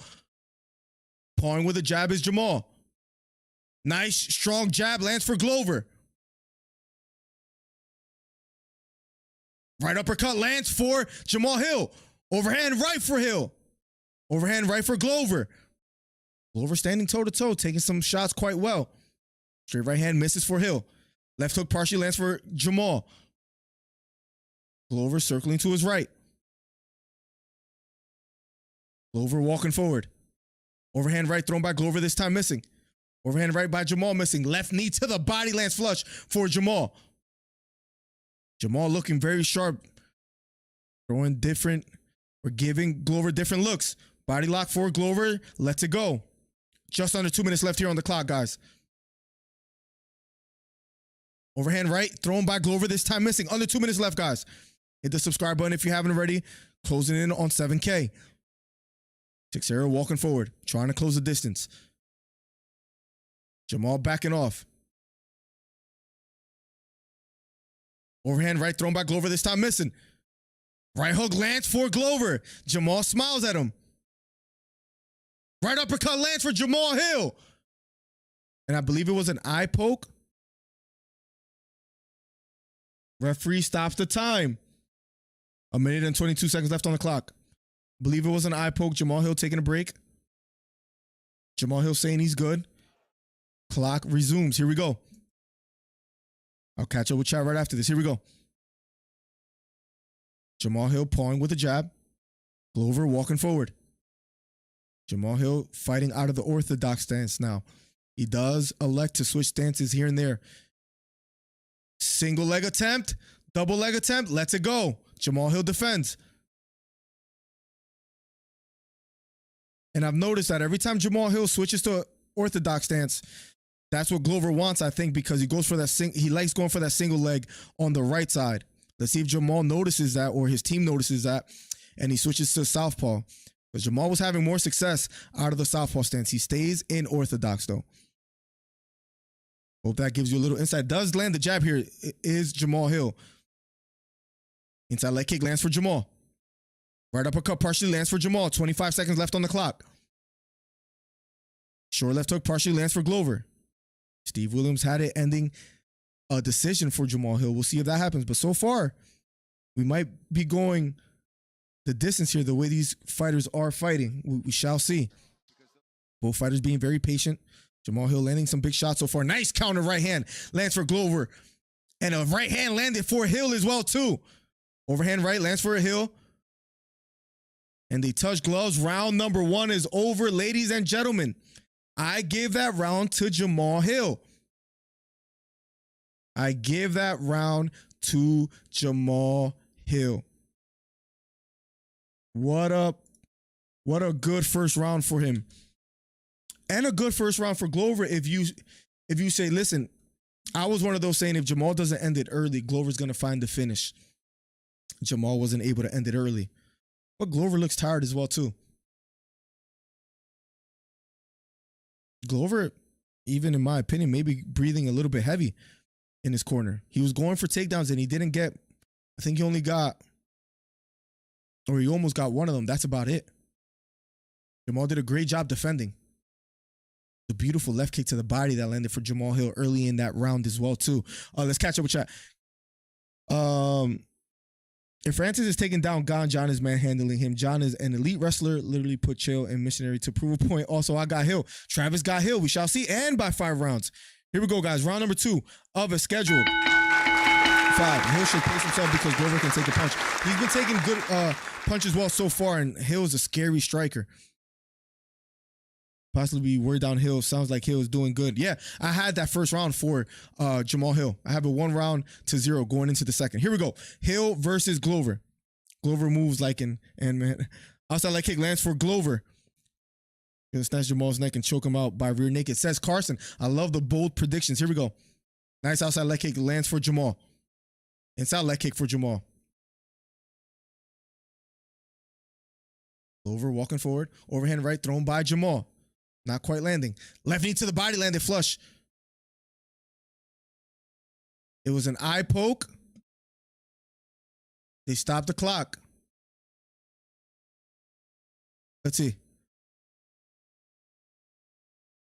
D: Pawing with a jab is Jamal. Nice, strong jab lands for Glover. Right uppercut lands for Jamal Hill. Overhand right for Hill. Overhand right for Glover. Glover standing toe-to-toe, taking some shots quite well. Straight right hand misses for Hill. Left hook partially lands for Jamal. Glover circling to his right. Glover walking forward. Overhand right thrown by Glover, this time missing. Overhand right by Jamal missing. Left knee to the body lands flush for Jamal. Jamal looking very sharp. Throwing different, or giving Glover different looks. Body lock for Glover. Lets it go. Just under 2 minutes left here on the clock, guys. Overhand right thrown by Glover, this time missing. Under 2 minutes left, guys. Hit the subscribe button if you haven't already. Closing in on 7K. Teixeira walking forward, trying to close the distance. Jamal backing off. Overhand right thrown by Glover, this time missing. Right hook lands for Glover. Jamal smiles at him. Right uppercut lands for Jamal Hill. And I believe it was an eye poke. Referee stops the time. 1 minute and 22 seconds left on the clock. I believe it was an eye poke. Jamal Hill taking a break. Jamal Hill saying he's good. Clock resumes. Here we go. I'll catch up with chat right after this. Here we go. Jamal Hill pawing with a jab. Glover walking forward. Jamal Hill fighting out of the orthodox stance now. He does elect to switch stances here and there. Single leg attempt. Double leg attempt. Lets it go. Jamal Hill defends. And I've noticed that every time Jamal Hill switches to orthodox stance, that's what Glover wants, I think, because he goes for that he likes going for that single leg on the right side. Let's see if Jamal notices that or his team notices that and he switches to southpaw. Because Jamal was having more success out of the southpaw stance. He stays in orthodox, though. Hope that gives you a little insight. Does land the jab here. It is Jamal Hill. Inside leg kick lands for Jamal. Right uppercut partially lands for Jamal. 25 seconds left on the clock. Short left hook partially lands for Glover. Steve Williams had it ending a decision for Jamal Hill. We'll see if that happens. But so far, we might be going the distance here the way these fighters are fighting. We shall see. Both fighters being very patient. Jamal Hill landing some big shots so far. Nice counter right hand lands for Glover. And a right hand landed for Hill as well, too. Overhand right lands for a Hill. And they touch gloves. Round number 1 is over, ladies and gentlemen. I give that round to Jamal Hill. I give that round to Jamal Hill. What a good first round for him. And a good first round for Glover if you say, listen, I was one of those saying if Jamal doesn't end it early, Glover's going to find the finish. Jamal wasn't able to end it early. But Glover looks tired as well, too. Glover, even in my opinion, maybe breathing a little bit heavy in his corner. He was going for takedowns and he didn't get, I think he only got, or he almost got one of them. That's about it. Jamal did a great job defending. The beautiful left kick to the body that landed for Jamal Hill early in that round as well, too. Let's catch up with chat. If Francis is taking down Gon, John is manhandling him. John is an elite wrestler, literally put Chael and Missionary to prove a point. Also, I got Hill. Travis got Hill. We shall see. And by 5 rounds. Here we go, guys. Round number 2 of a scheduled 5. Hill should pace himself because Glover can take a punch. He's been taking good punches well so far, and Hill is a scary striker. Possibly we're downhill. Sounds like Hill is doing good. Yeah, I had that first round for Jamal Hill. I have a 1-0 going into the second. Here we go. Hill versus Glover. Glover moves like and man. Outside leg kick lands for Glover. Gonna snatch Jamal's neck and choke him out by rear naked. Says Carson. I love the bold predictions. Here we go. Nice outside leg kick lands for Jamal. Inside leg kick for Jamal. Glover walking forward. Overhand right thrown by Jamal. Not quite landing. Left knee to the body, landed flush. It was an eye poke. They stopped the clock. Let's see.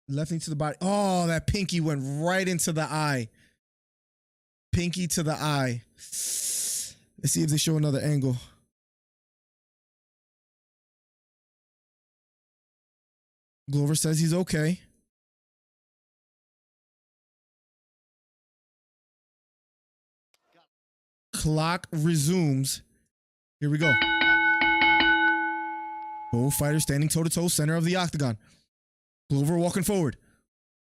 D: Left knee to the body. Oh, that pinky went right into the eye. Pinky to the eye. Let's see if they show another angle. Glover says he's okay. Clock resumes. Here we go. Both fighters standing toe-to-toe, center of the octagon. Glover walking forward.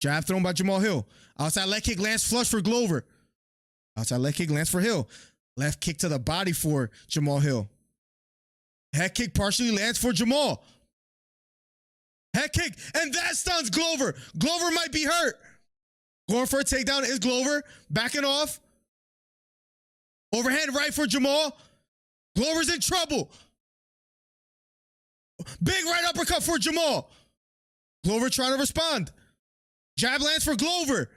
D: Jab thrown by Jamal Hill. Outside leg kick lands flush for Glover. Outside leg kick lands for Hill. Left kick to the body for Jamal Hill. Head kick partially lands for Jamal. Head kick, and that stuns Glover. Glover might be hurt. Going for a takedown is Glover. Backing off. Overhand right for Jamal. Glover's in trouble. Big right uppercut for Jamal. Glover trying to respond. Jab lands for Glover.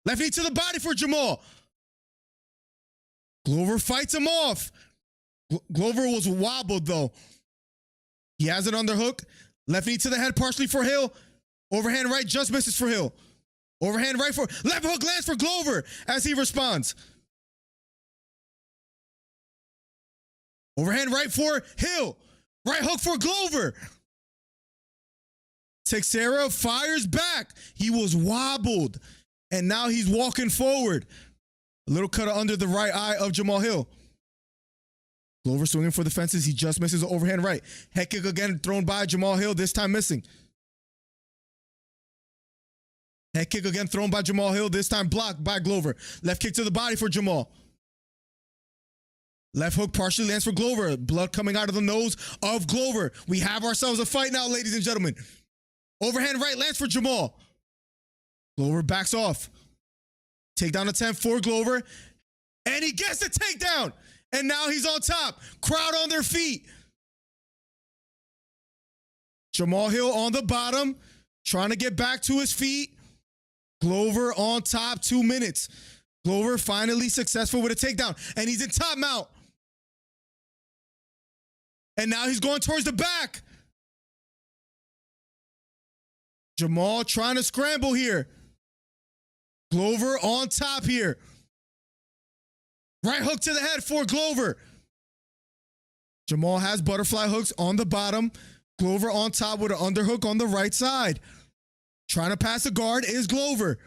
D: Left knee to the body for Jamal. Glover fights him off. Glover was wobbled, though. He has an underhook. Left knee to the head partially for Hill. Overhand right just misses for Hill. Overhand right for... Left hook lands for Glover as he responds. Overhand right for Hill. Right hook for Glover. Teixeira fires back. He was wobbled. And now he's walking forward. A little cutter under the right eye of Jamal Hill. Glover swinging for the fences. He just misses an overhand right. Head kick again thrown by Jamal Hill, this time missing. Head kick again thrown by Jamal Hill, this time blocked by Glover. Left kick to the body for Jamal. Left hook partially lands for Glover. Blood coming out of the nose of Glover. We have ourselves a fight now, ladies and gentlemen. Overhand right lands for Jamal. Glover backs off. Takedown attempt for Glover. And he gets the takedown. And now he's on top. Crowd on their feet. Jamal Hill on the bottom, trying to get back to his feet. Glover on top, 2 minutes. Glover finally successful with a takedown. And he's in top mount. And now he's going towards the back. Jamal trying to scramble here. Glover on top here. Right hook to the head for Glover. Jamal has butterfly hooks on the bottom. Glover on top with an underhook on the right side. Trying to pass the guard is Glover.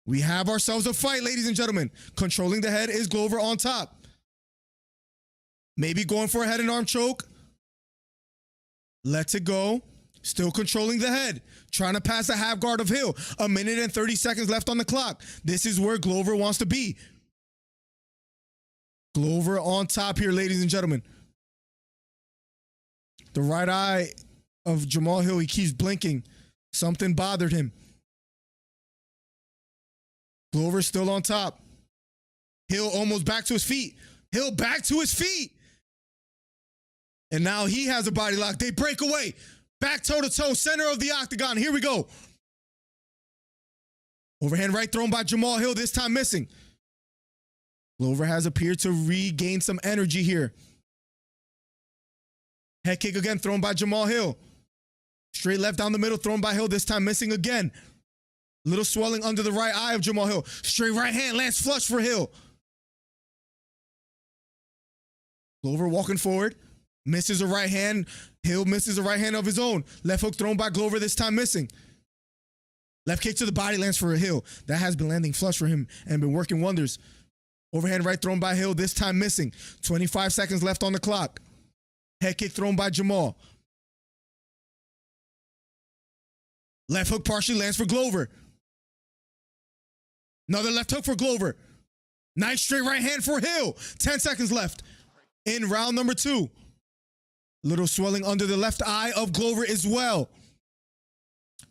D: We have ourselves a fight, ladies and gentlemen. Controlling the head is Glover on top. Maybe going for a head and arm choke. Lets it go. Still controlling the head. Trying to pass the half guard of Hill. 1 minute and 30 seconds left on the clock. This is where Glover wants to be. Glover on top here, ladies and gentlemen. The right eye of Jamal Hill, he keeps blinking. Something bothered him. Glover still on top. Hill almost back to his feet. Hill back to his feet. And now he has a body lock. They break away. Back toe-to-toe, center of the octagon. Here we go. Overhand right thrown by Jamal Hill, this time missing. Glover has appeared to regain some energy here. Head kick again thrown by Jamal Hill. Straight left down the middle thrown by Hill, this time missing again. Little swelling under the right eye of Jamal Hill. Straight right hand lands flush for Hill. Glover walking forward. Misses a right hand. Hill misses a right hand of his own. Left hook thrown by Glover, this time missing. Left kick to the body lands for a Hill. That has been landing flush for him and been working wonders. Overhand right thrown by Hill, this time missing. 25 seconds left on the clock. Head kick thrown by Jamal. Left hook partially lands for Glover. Another left hook for Glover. Nice straight right hand for Hill. 10 seconds left in round number 2. Little swelling under the left eye of Glover as well.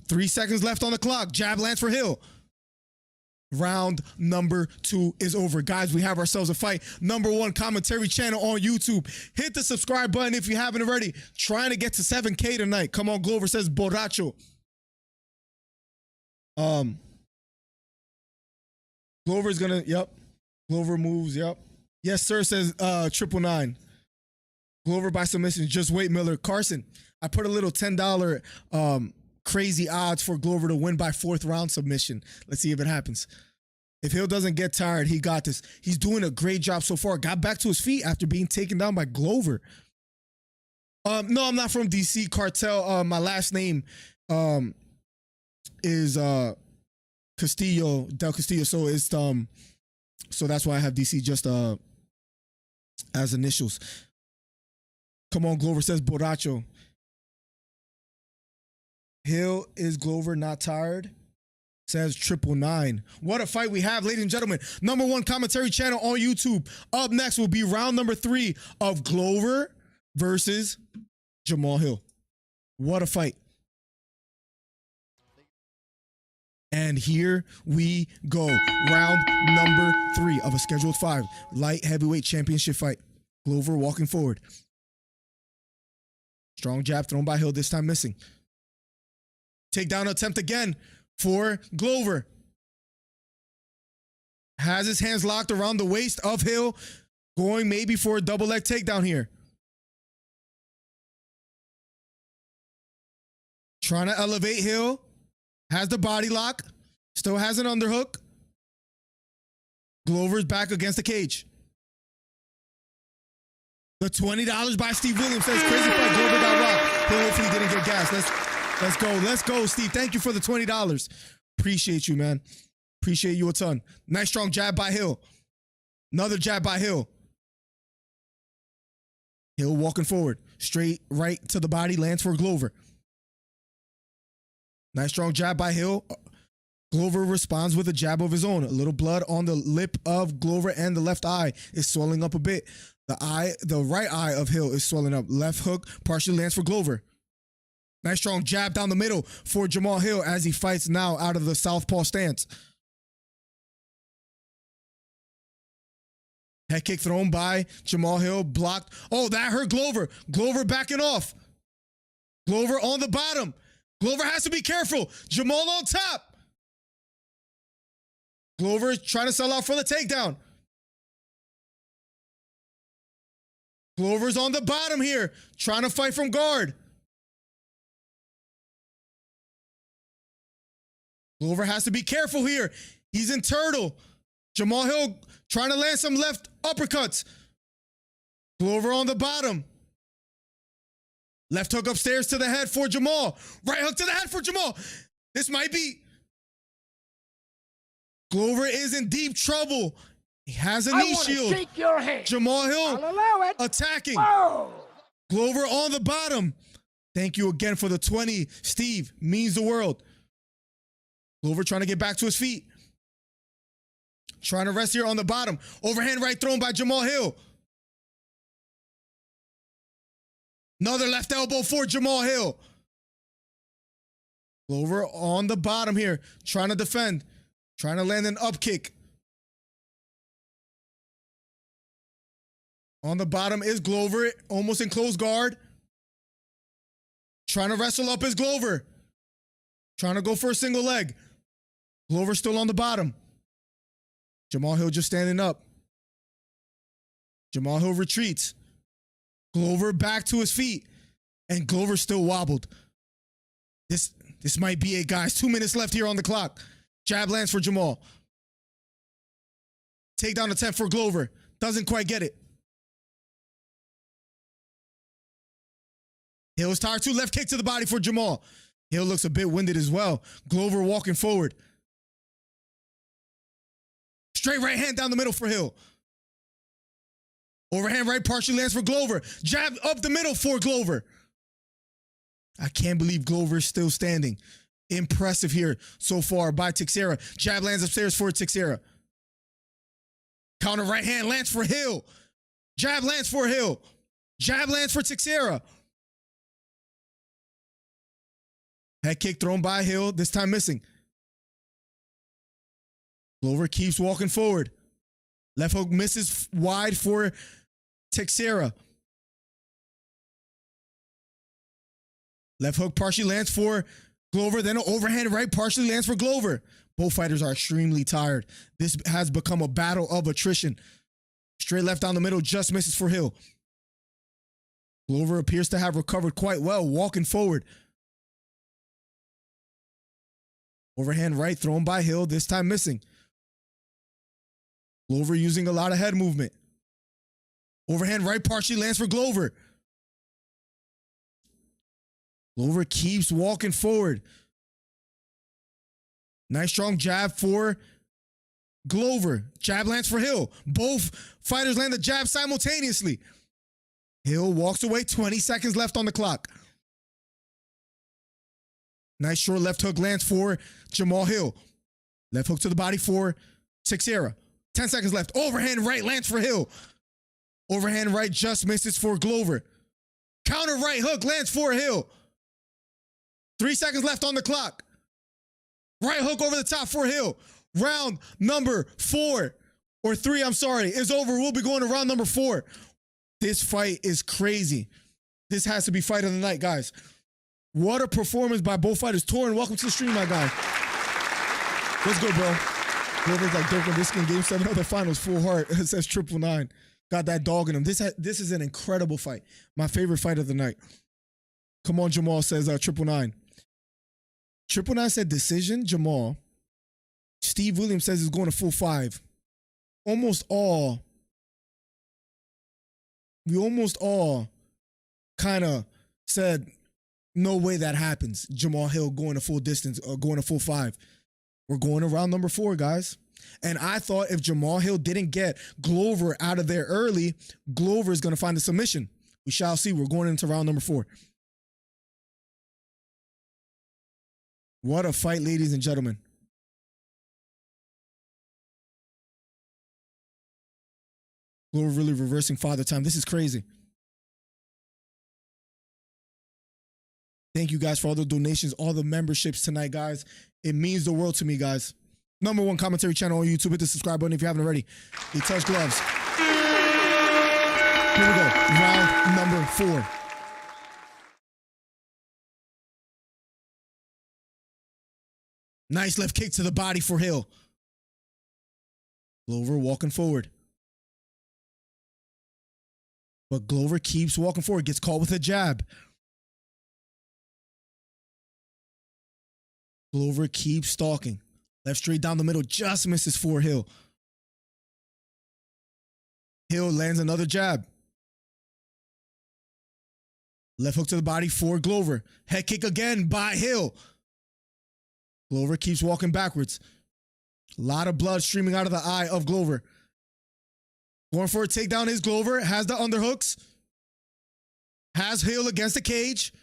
D: 3 seconds left on the clock. Jab lands for Hill. Round number 2 is over. Guys, we have ourselves a fight. #1 commentary channel on YouTube. Hit the subscribe button if you haven't already. Trying to get to 7K tonight. Come on, Glover says borracho. Glover's gonna, yep. Glover moves, yep. Yes, sir, says 999. Glover by submission. Just wait, Miller. Carson, I put a little $10 crazy odds for Glover to win by 4th round submission. Let's see if it happens. If Hill doesn't get tired, he got this. He's doing a great job so far. Got back to his feet after being taken down by Glover. No, I'm not from DC Cartel. My last name is Castillo, Del Castillo. So it's so that's why I have DC just as initials. Come on, Glover says borracho. Hill, is Glover not tired? Says 999. What a fight we have, ladies and gentlemen. #1 commentary channel on YouTube. Up next will be round number 3 of Glover versus Jamal Hill. What a fight. And here we go. Round number 3 of a scheduled 5 light heavyweight championship fight. Glover walking forward. Strong jab thrown by Hill, this time missing. Takedown attempt again for Glover. Has his hands locked around the waist of Hill, going maybe for a double leg takedown here. Trying to elevate Hill. Has the body lock. Still has an underhook. Glover's back against the cage. The $20 by Steve Williams says crazy fight. Glover got rocked. Hill hopefully didn't get gas. Let's go. Let's go, Steve. Thank you for the $20. Appreciate you, man. Appreciate you a ton. Nice strong jab by Hill. Another jab by Hill. Hill walking forward. Straight right to the body. Lands for Glover. Nice strong jab by Hill. Glover responds with a jab of his own. A little blood on the lip of Glover, and the left eye is swelling up a bit. The right eye of Hill is swelling up. Left hook partially lands for Glover. Nice strong jab down the middle for Jamal Hill as he fights now out of the southpaw stance. Head kick thrown by Jamal Hill, blocked. Oh, that hurt Glover. Glover backing off. Glover on the bottom. Glover has to be careful. Jamal on top. Glover trying to sell out for the takedown. Glover's on the bottom here, trying to fight from guard. Glover has to be careful here. He's in turtle. Jamal Hill trying to land some left uppercuts. Glover on the bottom. Left hook upstairs to the head for Jamal. Right hook to the head for Jamal. This might be... Glover is in deep trouble. He has a knee shield.
H: Shake your hand.
D: Jamal Hill
H: I'll allow it.
D: attacking.
H: Whoa.
D: Glover on the bottom. Thank you again for the 20, Steve. Means the world. Glover trying to get back to his feet. Trying to rest here on the bottom. Overhand right thrown by Jamal Hill. Another left elbow for Jamal Hill. Glover on the bottom here. Trying to defend. Trying to land an up kick. On the bottom is Glover. Almost in close guard. Trying to wrestle up is Glover. Trying to go for a single leg. Glover still on the bottom. Jamal Hill just standing up. Jamal Hill retreats. Glover back to his feet. And Glover still wobbled. This might be it, guys. 2 minutes left here on the clock. Jab lands for Jamal. Takedown attempt for Glover. Doesn't quite get it. Hill's tired too. Left kick to the body for Jamal. Hill looks a bit winded as well. Glover walking forward. Straight right hand down the middle for Hill. Overhand right partially lands for Glover. Jab up the middle for Glover. I can't believe Glover is still standing. Impressive here so far by Teixeira. Jab lands upstairs for Teixeira. Counter right hand lands for Hill. Jab lands for Hill. Jab lands for Teixeira. Head kick thrown by Hill, this time missing. Glover keeps walking forward. Left hook misses wide for Teixeira. Left hook partially lands for Glover, then an overhand right partially lands for Glover. Both fighters are extremely tired. This has become a battle of attrition. Straight left down the middle, just misses for Hill. Glover appears to have recovered quite well, walking forward. Overhand right thrown by Hill, this time missing. Glover using a lot of head movement. Overhand right partially lands for Glover. Glover keeps walking forward. Nice strong jab for Glover. Jab lands for Hill. Both fighters land the jab simultaneously. Hill walks away, 20 seconds left on the clock. Nice short left hook lands for Jamal Hill. Left hook to the body for Teixeira. 10 seconds left. Overhand right lands for Hill. Overhand right just misses for Glover. Counter right hook lands for Hill. 3 seconds left on the clock. Right hook over the top for Hill. Round number 4, or 3, I'm sorry, is over. We'll be going to round number 4. This fight is crazy. This has to be fight of the night, guys. What a performance by both fighters. Torin, welcome to the stream, my guy. Let's go, bro. Glover's like Dirk Nowitzki in Game 7 of the finals. Full heart. It says 999. Got that dog in him. This is an incredible fight. My favorite fight of the night. Come on, Jamal says 999. 999 said decision, Jamal. Steve Williams says he's going to full 5. We almost all kind of said, No way that happens. Jamal Hill going a full distance or going a full 5. We're going to round number 4, guys. And I thought if Jamal Hill didn't get Glover out of there early, Glover is going to find a submission. We shall see. We're going into round number 4. What a fight, ladies and gentlemen. Glover really reversing Father Time. This is crazy. Thank you guys for all the donations, all the memberships tonight, guys. It means the world to me, guys. #1 commentary channel on YouTube. Hit the subscribe button if you haven't already. They touch gloves. Here we go. Round number 4. Nice left kick to the body for Hill. Glover walking forward. But Glover keeps walking forward. Gets caught with a jab. Glover keeps stalking. Left straight down the middle. Just misses for Hill. Hill lands another jab. Left hook to the body for Glover. Head kick again by Hill. Glover keeps walking backwards. A lot of blood streaming out of the eye of Glover. Going for a takedown is Glover. Has the underhooks. Has Hill against the cage.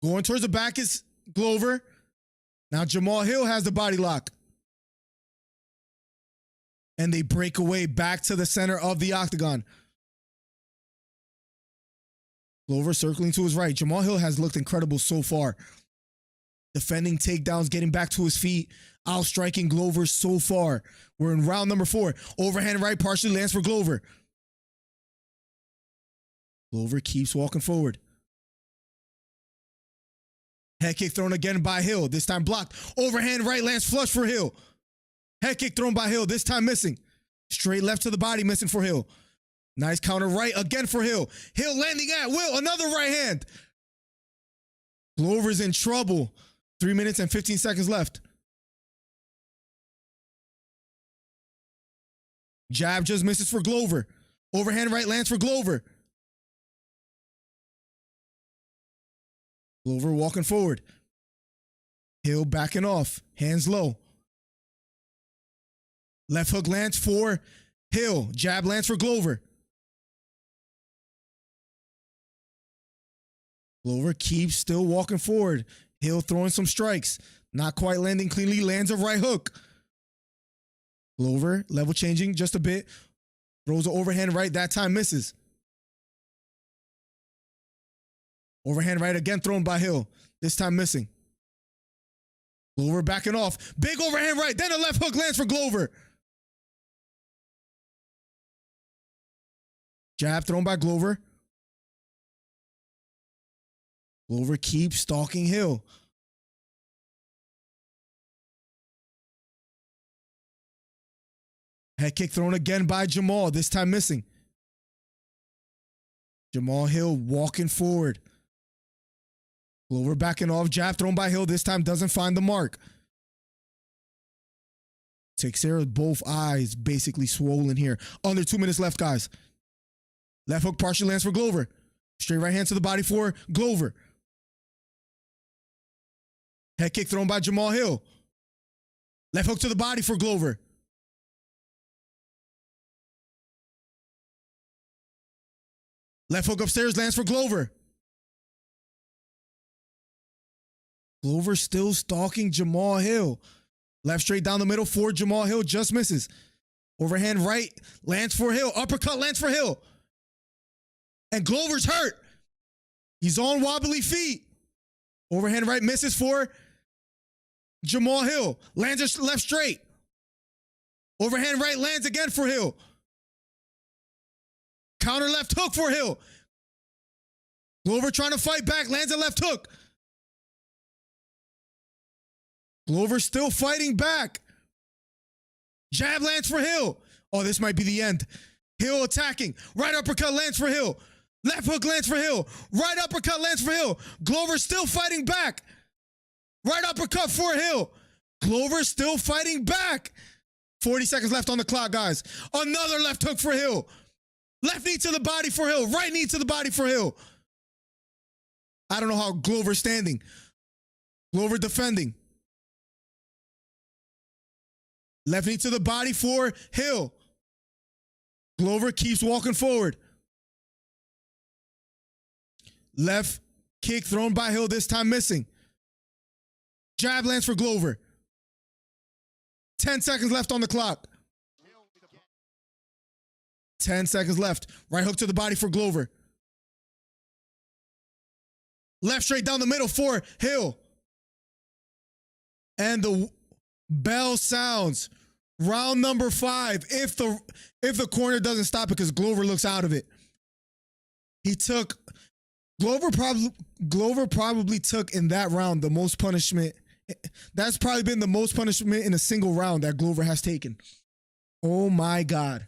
D: Going towards the back is Glover. Now Jamal Hill has the body lock. And they break away back to the center of the octagon. Glover circling to his right. Jamal Hill has looked incredible so far. Defending takedowns, getting back to his feet, outstriking Glover so far. We're in round number 4. Overhand right partially lands for Glover. Glover keeps walking forward. Head kick thrown again by Hill. This time blocked. Overhand right lands flush for Hill. Head kick thrown by Hill. This time missing. Straight left to the body missing for Hill. Nice counter right again for Hill. Hill landing at will. Another right hand. Glover's in trouble. 3 minutes and 15 seconds left. Jab just misses for Glover. Overhand right lands for Glover. Glover walking forward. Hill backing off. Hands low. Left hook lands for Hill. Jab lands for Glover. Glover keeps still walking forward. Hill throwing some strikes. Not quite landing cleanly. Lands a right hook. Glover level changing just a bit. Throws an overhand right. That time misses. Overhand right again thrown by Hill. This time missing. Glover backing off. Big overhand right. Then a left hook lands for Glover. Jab thrown by Glover. Glover keeps stalking Hill. Head kick thrown again by Jamal. This time missing. Jamal Hill walking forward. Glover backing off. Jab thrown by Hill. This time doesn't find the mark. Teixeira, both eyes basically swollen here. Under 2 minutes left, guys. Left hook partially lands for Glover. Straight right hand to the body for Glover. Head kick thrown by Jamal Hill. Left hook to the body for Glover. Left hook upstairs lands for Glover. Glover still stalking Jamal Hill. Left straight down the middle for Jamal Hill. Just misses. Overhand right lands for Hill. Uppercut lands for Hill. And Glover's hurt. He's on wobbly feet. Overhand right misses for Jamal Hill. Lands a left straight. Overhand right lands again for Hill. Counter left hook for Hill. Glover trying to fight back. Lands a left hook. Glover still fighting back. Jab lands for Hill. Oh, this might be the end. Hill attacking. Right uppercut lands for Hill. Left hook lands for Hill. Right uppercut lands for Hill. Glover still fighting back. Right uppercut for Hill. Glover still fighting back. 40 seconds left on the clock, guys. Another left hook for Hill. Left knee to the body for Hill. Right knee to the body for Hill. I don't know how Glover's standing. Glover defending. Left knee to the body for Hill. Glover keeps walking forward. Left kick thrown by Hill, this time missing. Jab lands for Glover. 10 seconds left on the clock. 10 seconds left. Right hook to the body for Glover. Left straight down the middle for Hill. And the bell sounds. Round number 5. If the corner doesn't stop it, because Glover looks out of it. Glover probably took in that round the most punishment. That's probably been the most punishment in a single round that Glover has taken. Oh my God.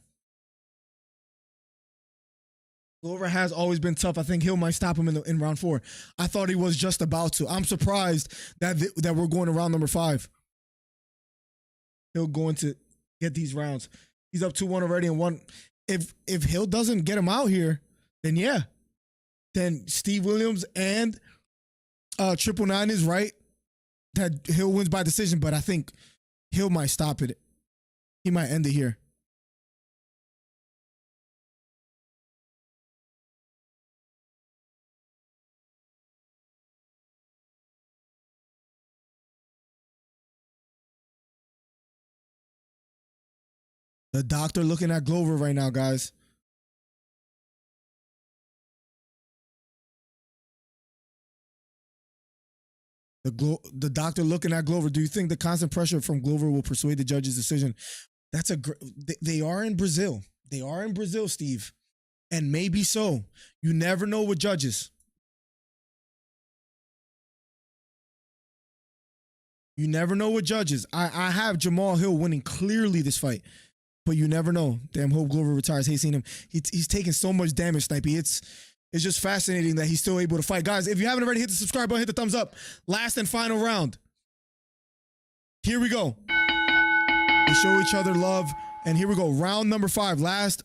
D: Glover has always been tough. I think Hill might stop him in round 4. I thought he was just about to. I'm surprised that we're going to round number 5. Hill going to get these rounds. He's up 2-1 already and one. If Hill doesn't get him out here, then yeah. Then Steve Williams and 999 is right that Hill wins by decision, but I think Hill might stop it. He might end it here. The doctor looking at Glover right now, guys. The doctor looking at Glover. Do you think the constant pressure from Glover will persuade the judge's decision? They are in Brazil. They are in Brazil, Steve. And maybe so. You never know with judges. You never know with judges. I have Jamal Hill winning clearly this fight. But you never know. Damn, hope Glover retires. Hey, seen him. He's taking so much damage, Snipey. It's just fascinating that he's still able to fight. Guys, if you haven't already, hit the subscribe button, hit the thumbs up. Last and final round. Here we go. They show each other love. And here we go. Round number 5. Last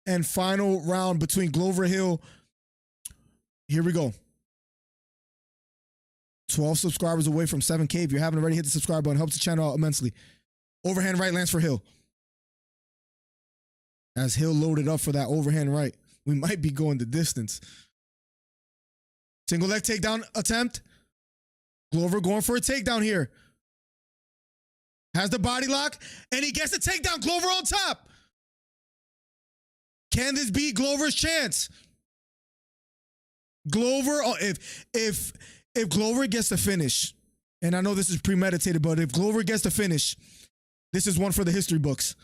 D: and final round between Glover Hill. Here we go. 12 subscribers away from 7K. If you haven't already, hit the subscribe button. Helps the channel out immensely. Overhand right lands for Hill. As Hill loaded up for that overhand right. We might be going the distance. Single leg takedown attempt. Glover going for a takedown here. Has the body lock. And he gets the takedown. Glover on top. Can this be Glover's chance? Glover, if Glover gets the finish, and I know this is premeditated, but if Glover gets the finish, this is one for the history books.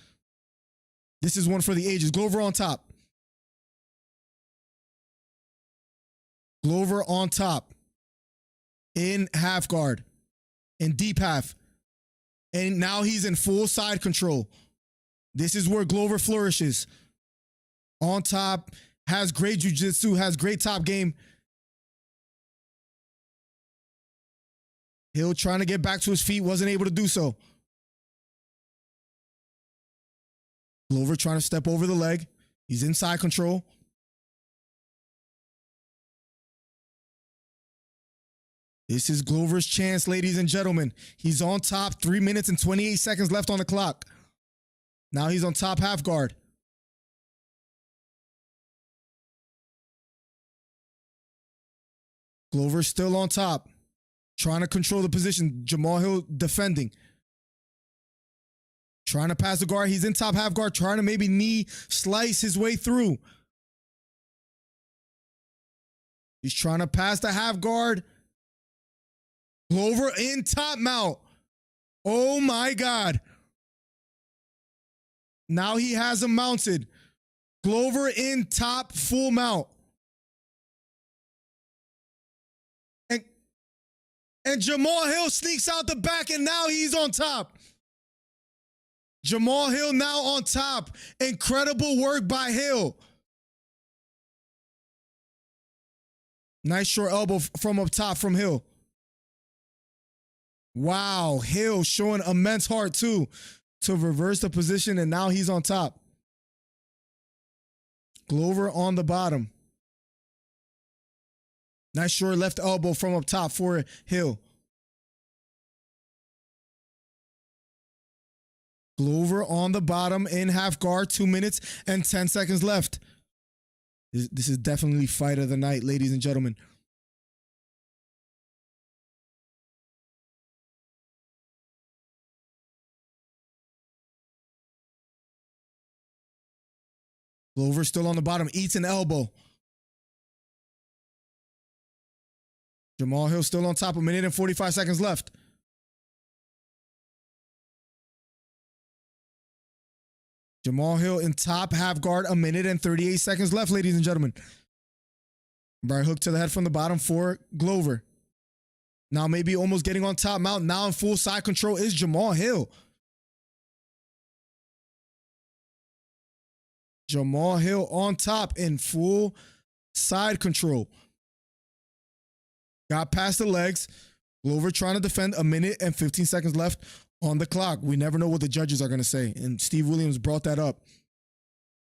D: This is one for the ages. Glover on top. Glover on top. In half guard. In deep half. And now he's in full side control. This is where Glover flourishes. On top. Has great jiu-jitsu. Has great top game. Hill trying to get back to his feet. Wasn't able to do so. Glover trying to step over the leg. He's inside control. This is Glover's chance, ladies and gentlemen. He's on top. 3 minutes and 28 seconds left on the clock. Now he's on top half guard. Glover still on top. Trying to control the position. Jamal Hill defending. Trying to pass the guard. He's in top half guard. Trying to maybe knee slice his way through. He's trying to pass the half guard. Glover in top mount. Oh my God. Now he has him mounted. Glover in top full mount. And Jamal Hill sneaks out the back and now he's on top. Jamal Hill now on top. Incredible work by Hill. Nice short elbow from up top from Hill. Wow, Hill showing immense heart too to reverse the position, and now he's on top. Glover on the bottom. Nice short left elbow from up top for Hill. Glover on the bottom in half guard. 2 minutes and 10 seconds left. This is definitely fight of the night, ladies and gentlemen. Glover still on the bottom. Eats an elbow. Jamal Hill still on top. 1 minute and 45 seconds left. Jamal Hill in top half guard. 1 minute and 38 seconds left, ladies and gentlemen. Right hook to the head from the bottom for Glover. Now maybe almost getting on top mount. Now in full side control is Jamal Hill. Jamal Hill on top in full side control. Got past the legs. Glover trying to defend. 1 minute and 15 seconds left on the clock. We never know what the judges are going to say. And Steve Williams brought that up.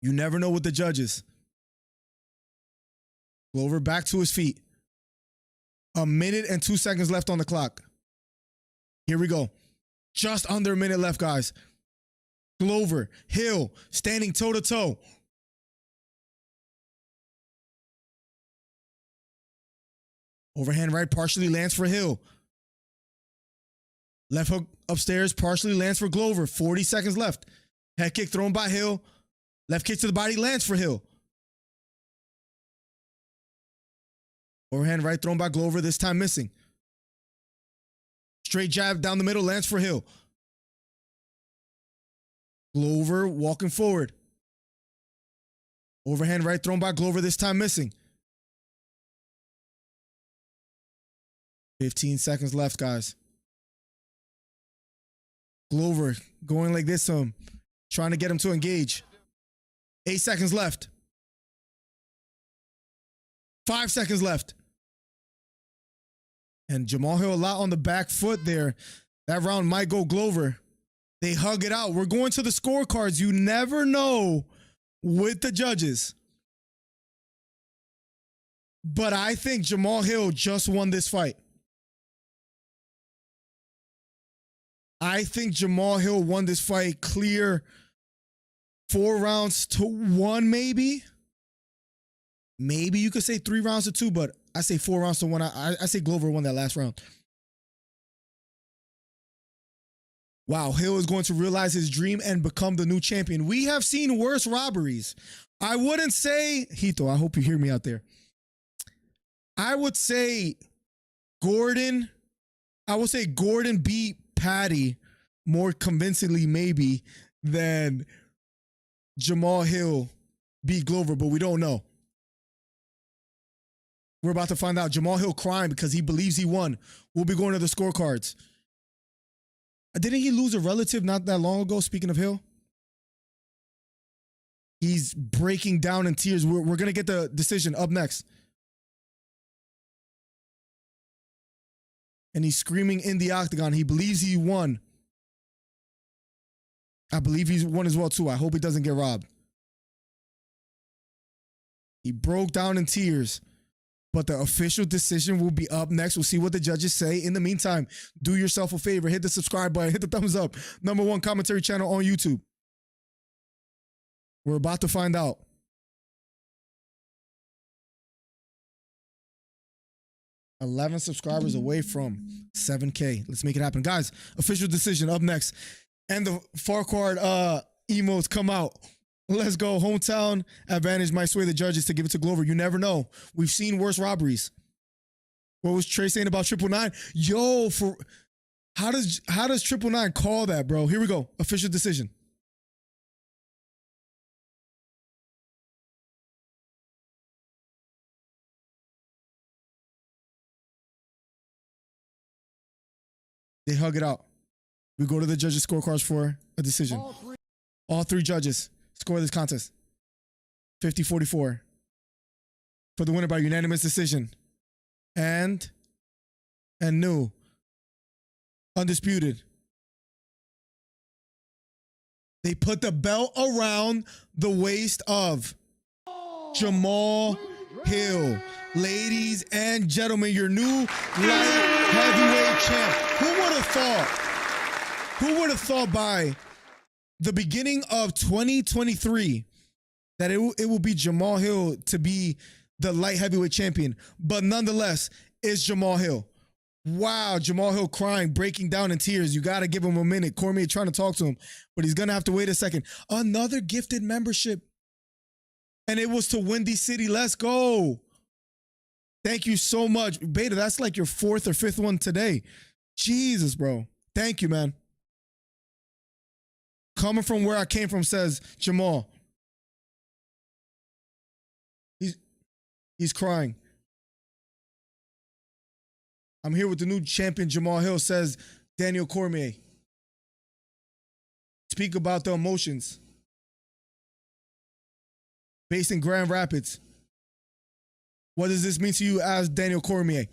D: You never know what the judges. Glover back to his feet. 1 minute and 2 seconds left on the clock. Here we go. Just under 1 minute left, guys. Glover, Hill, standing toe-to-toe. Overhand right partially lands for Hill. Left hook upstairs partially lands for Glover. 40 seconds left. Head kick thrown by Hill. Left kick to the body lands for Hill. Overhand right thrown by Glover, this time missing. Straight jab down the middle lands for Hill. Glover walking forward. Overhand right thrown by Glover, this time missing. 15 seconds left, guys. Glover going like this to him, trying to get him to engage. 8 seconds left. 5 seconds left. And Jamal Hill a lot on the back foot there. That round might go Glover. They hug it out. We're going to the scorecards. You never know with the judges. But I think Jamal Hill just won this fight. I think Jamal Hill won this fight clear 4 rounds to 1, maybe. Maybe you could say 3 rounds to 2, but I say 4 rounds to 1. I say Glover won that last round. Wow, Hill is going to realize his dream and become the new champion. We have seen worse robberies. I wouldn't say, Hito, I hope you hear me out there. I would say Gordon beat Patty more convincingly maybe than Jamal Hill beat Glover, but we don't know. We're about to find out. Jamal Hill crying because he believes he won. We'll be going to the scorecards. Didn't he lose a relative not that long ago, speaking of Hill? He's breaking down in tears. We're going to get the decision up next. And he's screaming in the octagon. He believes he won. I believe he's won as well, too. I hope he doesn't get robbed. He broke down in tears. But the official decision will be up next. We'll see what the judges say. In the meantime, do yourself a favor. Hit the subscribe button. Hit the thumbs up. #1 commentary channel on YouTube. We're about to find out. $11 subscribers away from 7K. Let's make it happen. Guys, official decision up next. And the far card emotes come out. Let's go. Hometown advantage might sway the judges to give it to Glover. You never know. We've seen worse robberies. What was Trey saying about 999? Yo, how does 999 call that, bro? Here we go. Official decision. They hug it out. We go to the judges' scorecards for a decision. All three judges score this contest. 50-44. For the winner by unanimous decision. And new. Undisputed. They put the belt around the waist of Jamal Hill. Ladies and gentlemen, your new light heavyweight champ. Who would have thought? Who would have thought by the beginning of 2023 that it will be Jamal Hill to be the light heavyweight champion? But nonetheless, it's Jamal Hill. Wow, Jamal Hill crying, breaking down in tears. You got to give him a minute. Cormier trying to talk to him, but he's going to have to wait a second. Another gifted membership. And it was to Windy City. Let's go. Thank you so much. Beta, that's like your 4th or 5th one today. Jesus, bro. Thank you, man. Coming from where I came from, says Jamal. He's crying. I'm here with the new champion, Jamal Hill, says Daniel Cormier. Speak about the emotions. Based in Grand Rapids. What does this mean to you as Daniel Cormier?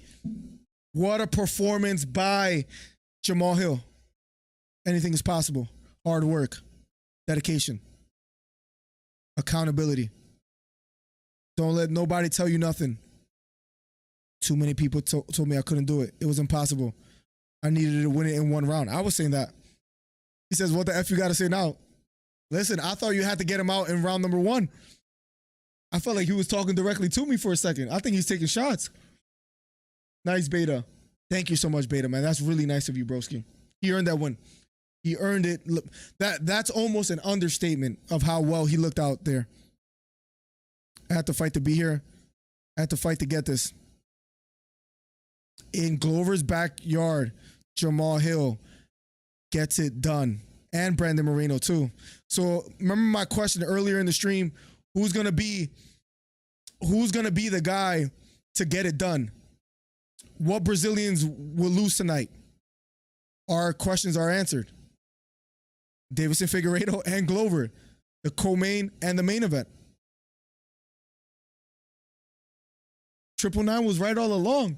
D: What a performance by Jamal Hill. Anything is possible. Hard work, dedication, accountability. Don't let nobody tell you nothing. Too many people told me I couldn't do it. It was impossible. I needed to win it in 1 round. I was saying that. He says, what the F you got to say now? Listen, I thought you had to get him out in round number 1. I felt like he was talking directly to me for a second. I think he's taking shots. Nice, Beta. Thank you so much, Beta, man. That's really nice of you, broski. He earned that win. He earned it. Look, that's almost an understatement of how well he looked out there. I had to fight to be here. I had to fight to get this. In Glover's backyard, Jamal Hill gets it done. And Brandon Moreno, too. So remember my question earlier in the stream, who's gonna be the guy to get it done? What Brazilians will lose tonight? Our questions are answered. Davison Figueiredo and Glover, the co-main and the main event. 999 was right all along.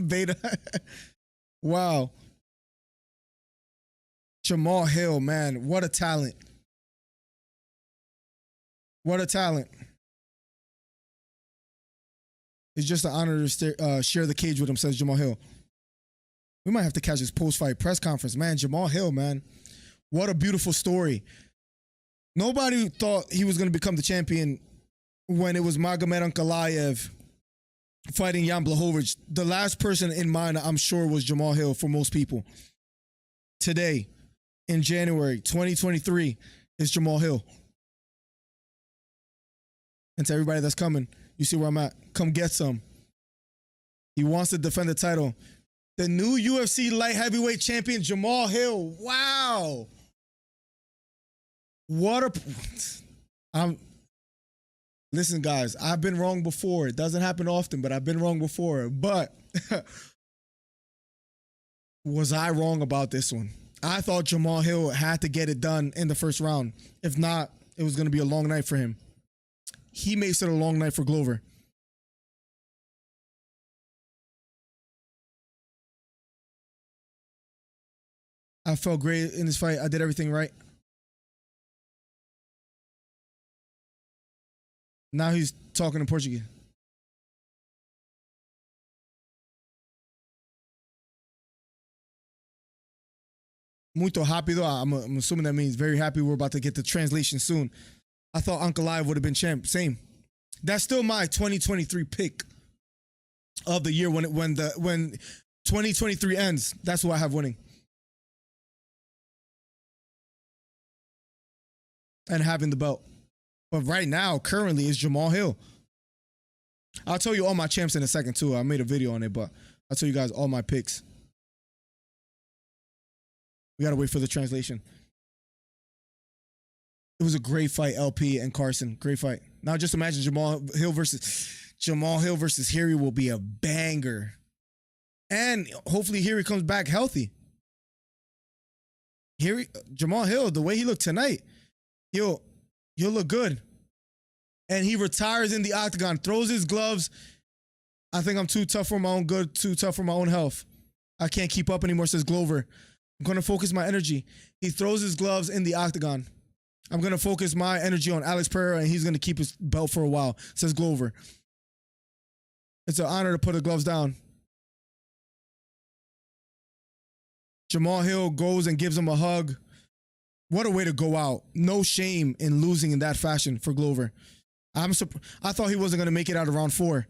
D: Beta. Wow. Jamal Hill, man, what a talent. What a talent. It's just an honor to share the cage with him, says Jamal Hill. We might have to catch his post-fight press conference. Man, Jamal Hill, man. What a beautiful story. Nobody thought he was going to become the champion when it was Magomed Ankalaev fighting Jan Blachowicz. The last person in mind, I'm sure, was Jamal Hill for most people. Today, in January 2023, is Jamal Hill. And to everybody that's coming, you see where I'm at. Come get some. He wants to defend the title. The new UFC light heavyweight champion, Jamal Hill. Wow. What a... Listen, guys, I've been wrong before. It doesn't happen often, but I've been wrong before. But was I wrong about this one? I thought Jamal Hill had to get it done in the first round. If not, it was going to be a long night for him. He makes it a long night for Glover. I felt great in this fight. I did everything right. Now he's talking in Portuguese. Muito rápido. I'm assuming that means very happy. We're about to get the translation soon. I thought Ankalaev would have been champ. Same. That's still my 2023 pick of the year when 2023 ends. That's who I have winning. And having the belt. But right now, currently, is Jamal Hill. I'll tell you all my champs in a second, too. I made a video on it, but I'll tell you guys all my picks. We got to wait for the translation. It was a great fight, LP and Carson. Great fight. Now just imagine Jamal Hill versus Harry will be a banger. And hopefully Harry comes back healthy. Jamal Hill, the way he looked tonight, he'll look good. And he retires in the octagon, throws his gloves. I think I'm too tough for my own good, too tough for my own health. I can't keep up anymore, says Glover. I'm going to focus my energy. He throws his gloves in the octagon. I'm going to focus my energy on Alex Pereira, and he's going to keep his belt for a while, says Glover. It's an honor to put the gloves down. Jamal Hill goes and gives him a hug. What a way to go out. No shame in losing in that fashion for Glover. I thought he wasn't going to make it out of round 4.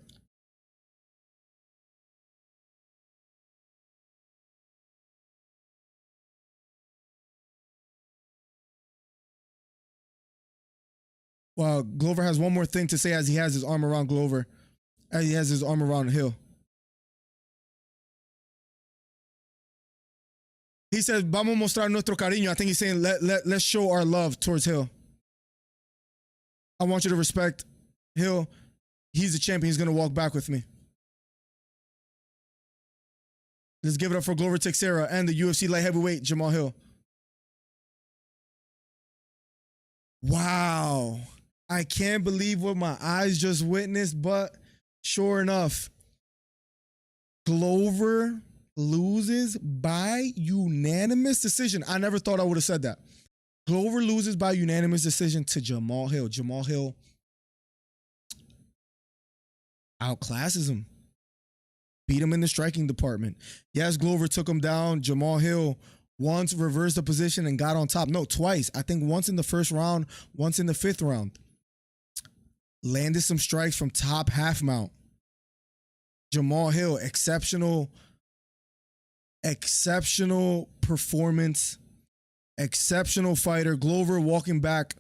D: Well, Glover has one more thing to say as he has his arm around Glover. As he has his arm around Hill. He says, vamos a mostrar nuestro cariño. I think he's saying, let's show our love towards Hill. I want you to respect Hill. He's the champion. He's going to walk back with me. Let's give it up for Glover Teixeira and the UFC light heavyweight, Jamal Hill. Wow. I can't believe what my eyes just witnessed, but sure enough, Glover loses by unanimous decision. I never thought I would have said that. Glover loses by unanimous decision to Jamal Hill. Jamal Hill outclasses him. Beat him in the striking department. Yes, Glover took him down. Jamal Hill once reversed the position and got on top. No, twice. I think once in the first round, once in the 5th round. Landed some strikes from top half mount. Jamal Hill, exceptional performance, exceptional fighter. Glover walking back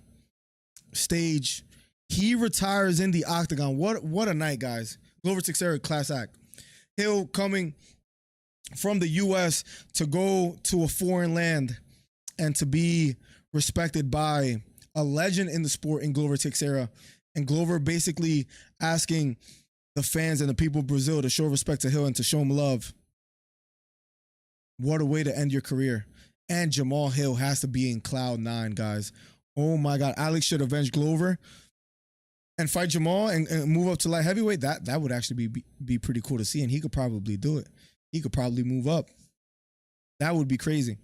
D: stage. He retires in the octagon. What a night, guys. Glover Teixeira, class act. Hill coming from the U.S. to go to a foreign land and to be respected by a legend in the sport in Glover Teixeira. And Glover basically asking the fans and the people of Brazil to show respect to Hill and to show him love. What a way to end your career. And Jamal Hill has to be in cloud 9, guys. Oh my God. Alex should avenge Glover and fight Jamal and move up to light heavyweight. That would actually be pretty cool to see. And he could probably do it. He could probably move up. That would be crazy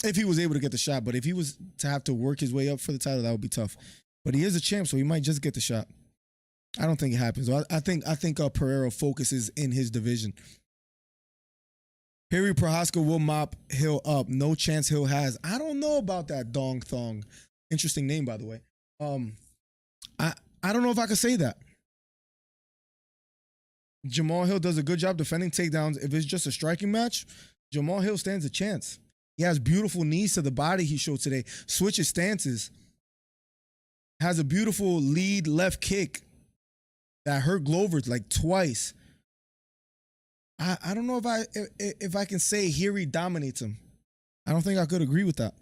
D: if he was able to get the shot. But if he was to have to work his way up for the title, that would be tough. But he is a champ, so he might just get the shot. I don't think it happens. I think Pereira focuses in his division. Harry Prohaska will mop Hill up. No chance Hill has. I don't know about that Dong Thong. Interesting name, by the way. I don't know if I could say that. Jamal Hill does a good job defending takedowns. If it's just a striking match, Jamal Hill stands a chance. He has beautiful knees to the body he showed today. Switches stances. Has a beautiful lead left kick that hurt Glover like twice. I don't know if I can say here he dominates him. I don't think I could agree with that.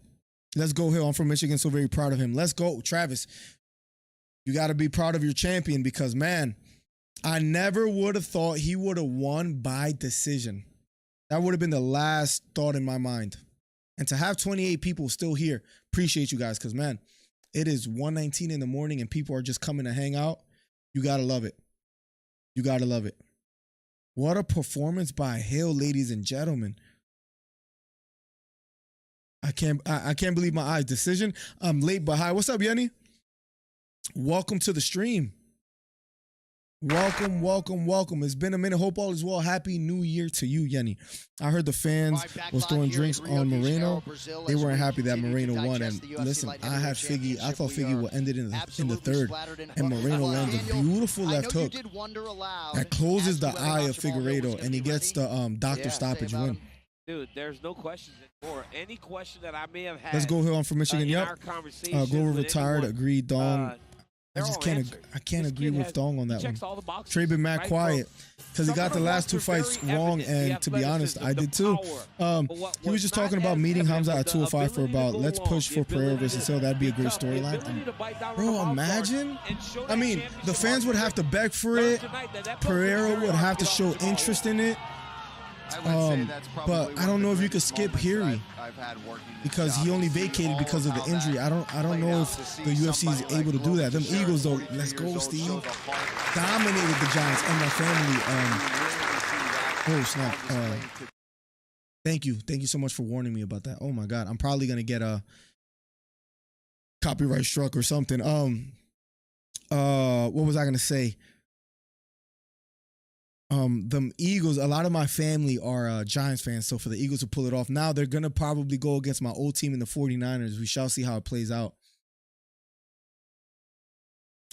D: Let's go, Hill. I'm from Michigan, so very proud of him. Let's go, Travis. You got to be proud of your champion because, man, I never would have thought he would have won by decision. That would have been the last thought in my mind. And to have 28 people still here, appreciate you guys because, man, it is 1:19 in the morning and people are just coming to hang out. You got to love it. You got to love it. What a performance by Hill, ladies and gentlemen. I can't believe my eyes. Decision. I'm late but high. What's up, Yenny? Welcome to the stream. Welcome, welcome, welcome. It's been a minute. Hope all is well. Happy New Year to you, Yenny. I heard the fans was throwing drinks on Moreno. They weren't happy that Moreno won. And listen, I had Figgy. I thought Figgy would end it in the 3rd. And Moreno lands a beautiful left hook that closes the eye of Figueiredo, and he gets the doctor stoppage win.
I: Dude, there's no questions anymore. Any question that I may have had.
D: Let's go, Hill. I'm from Michigan. Yep. Glover retired. Agreed. Dong. I can't agree with Dong on that one. Trey been mad quiet because he got the last 2 fights wrong, and to be honest, I did too. He was just talking about meeting Hamza at 205 for about let's push for Pereira versus Hill. That'd be a great storyline. Bro, imagine. I mean, the fans would have to beg for it. Pereira would have to show interest in it. But I don't know if you could skip Hiri because he only vacated because of the injury. I don't know if the UFC is able to do that. Them Eagles though, let's go, Steve. Dominated the Giants and my family. Oh snap! Thank you so much for warning me about that. Oh my God, I'm probably gonna get copyright struck or something. What was I gonna say? The Eagles, a lot of my family are Giants fans, so for the Eagles to pull it off, now they're gonna probably go against my old team in the 49ers. We shall see how it plays out.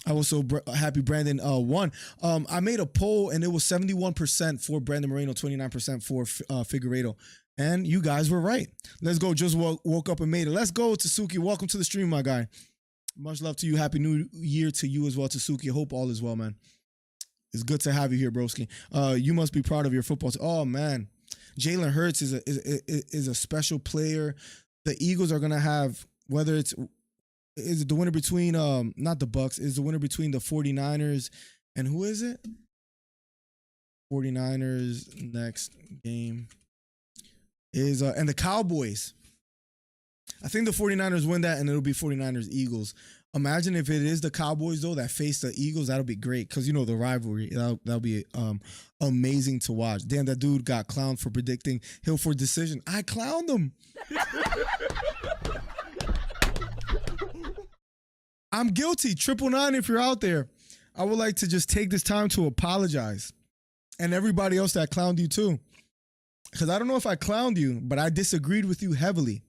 D: I was so happy Brandon won. I made a poll and it was 71% for Brandon Moreno, 29% for Figueiredo. And you guys were right. Let's go. Just woke up and made it. Let's go, Tasuki. Welcome to the stream, my guy. Much love to you. Happy New Year to you as well, Tasuki. Hope all is well, man. It's good to have you here, broski. You must be proud of your football team. Oh, man. Jalen Hurts is a special player. The Eagles are going to have, whether it's the winner between, not the Bucks, is the winner between the 49ers and who is it? 49ers next game is, and the Cowboys. I think the 49ers win that and it'll be 49ers Eagles. Imagine if it is the Cowboys, though, that face the Eagles. That'll be great because, you know, the rivalry. That'll be amazing to watch. Damn, that dude got clowned for predicting Hill for decision. I clowned him. I'm guilty. 999 if you're out there. I would like to just take this time to apologize. And everybody else that clowned you too. Because I don't know if I clowned you, but I disagreed with you heavily.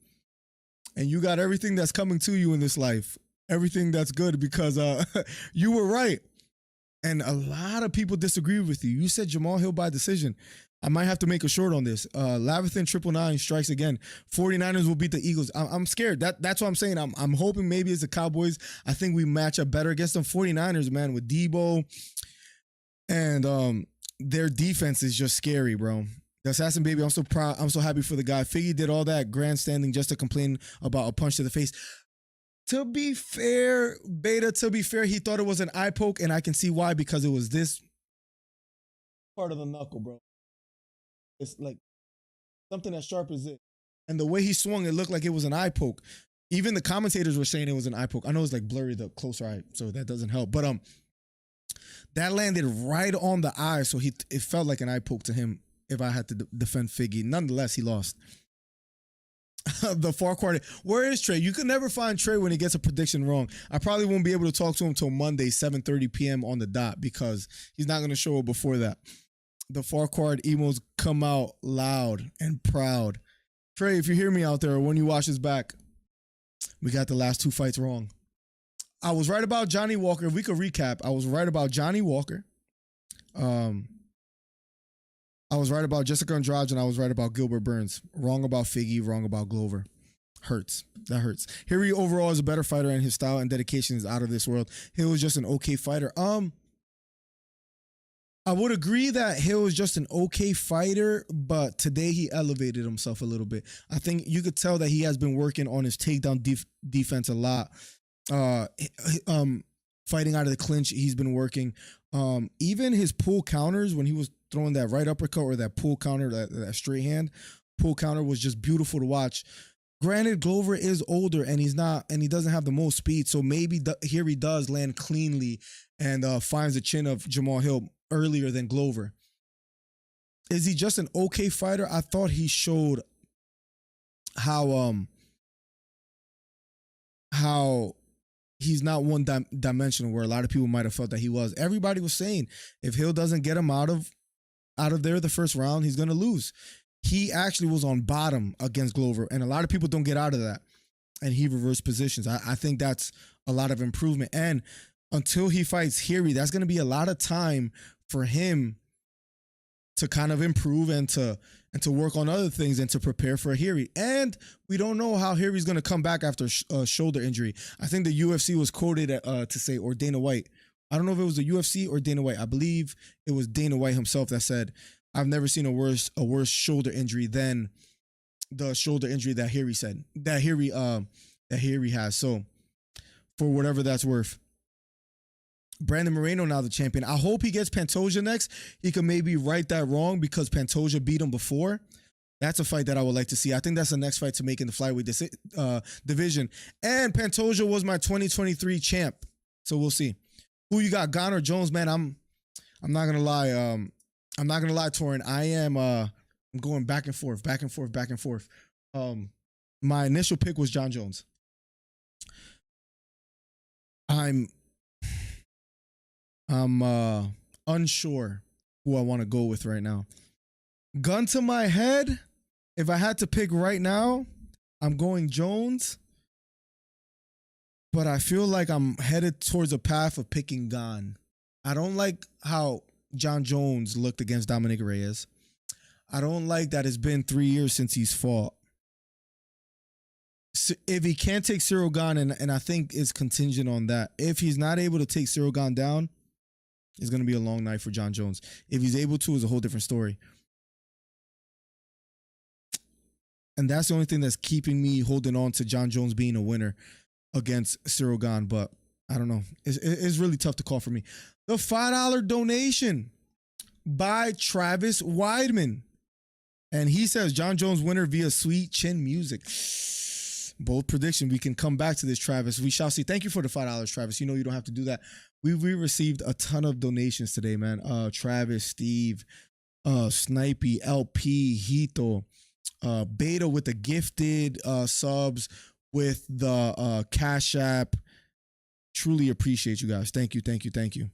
D: And you got everything that's coming to you in this life. Everything that's good because you were right. And a lot of people disagree with you. You said Jamal Hill by decision. I might have to make a short on this. Lavathan 999 strikes again. 49ers will beat the Eagles. I'm scared. That's what I'm saying. I'm hoping maybe it's the Cowboys. I think we match up better against them 49ers, man, with Debo. And their defense is just scary, bro. The Assassin Baby, I'm so proud. I'm so happy for the guy. Figgy did all that grandstanding just to complain about a punch to the face. To be fair, Beta, he thought it was an eye poke, and I can see why, because it was this part of the knuckle, bro. It's like something as sharp as it. And the way he swung, it looked like it was an eye poke. Even the commentators were saying it was an eye poke. I know it's like blurry, the closer eye, so that doesn't help. But that landed right on the eye, so it felt like an eye poke to him if I had to defend Figgy. Nonetheless, he lost. The far corner. Where is Trey? You can never find Trey when he gets a prediction wrong. I probably won't be able to talk to him until Monday, 7:30 p.m. on the dot, because he's not going to show up before that. The Farquhar emos come out loud and proud. Trey, if you hear me out there, when you watch this back, we got the last two fights wrong. I was right about Johnny Walker. If we could recap, I was right about Johnny Walker. I was right about Jessica Andrade, and I was right about Gilbert Burns. Wrong about Figgy, wrong about Glover. Hurts. That hurts. Harry overall is a better fighter, and his style and dedication is out of this world. Hill was just an okay fighter. I would agree that Hill is just an okay fighter, but today he elevated himself a little bit. I think you could tell that he has been working on his takedown defense a lot. Fighting out of the clinch, he's been working. Even his pull counters, when he was throwing that right uppercut or that pull counter, that straight hand pull counter, was just beautiful to watch. Granted, Glover is older and he doesn't have the most speed, so maybe here he does land cleanly and finds the chin of Jamal Hill earlier than Glover. Is he just an okay fighter? I thought he showed how he's not one-dimensional, where a lot of people might have felt that he was. Everybody was saying if Hill doesn't get him out of there the first round, he's going to lose. He actually was on bottom against Glover, and a lot of people don't get out of that, and he reversed positions. I think that's a lot of improvement. And until he fights Harry, that's going to be a lot of time for him to kind of improve and to work on other things and to prepare for Harry. And we don't know how Harry's going to come back after a shoulder injury. I think the UFC was quoted to say, or Dana White. I don't know if it was the UFC or Dana White. I believe it was Dana White himself that said, "I've never seen a worse shoulder injury than the shoulder injury that Harry has." So, for whatever that's worth. Brandon Moreno now the champion. I hope he gets Pantoja next. He can maybe right that wrong because Pantoja beat him before. That's a fight that I would like to see. I think that's the next fight to make in the flyweight division. And Pantoja was my 2023 champ. So we'll see. Who you got, Gon or Jones, man? I'm not gonna lie. I'm not gonna lie, Torin. I'm going back and forth. My initial pick was John Jones. I'm unsure who I want to go with right now. Gun to my head, if I had to pick right now, I'm going Jones. But I feel like I'm headed towards a path of picking Gane. I don't like how John Jones looked against Dominic Reyes. I don't like that it's been 3 years since he's fought. If he can't take Cyril Gane, and I think it's contingent on that. If he's not able to take Cyril Gane down, it's going to be a long night for John Jones. If he's able to, it's a whole different story. And that's the only thing that's keeping me holding on to John Jones being a winner against Cyril Gane. But I don't know. It's really tough to call for me. The $5 donation by Travis Weidman. And he says, John Jones winner via Sweet Chin Music. Bold prediction. We can come back to this, Travis. We shall see. Thank you for the $5, Travis. You know you don't have to do that. We received a ton of donations today, man. Travis, Steve, Snipey, LP, Hito, Beta with the gifted subs, with the Cash App. Truly appreciate you guys. Thank you, thank you, thank you.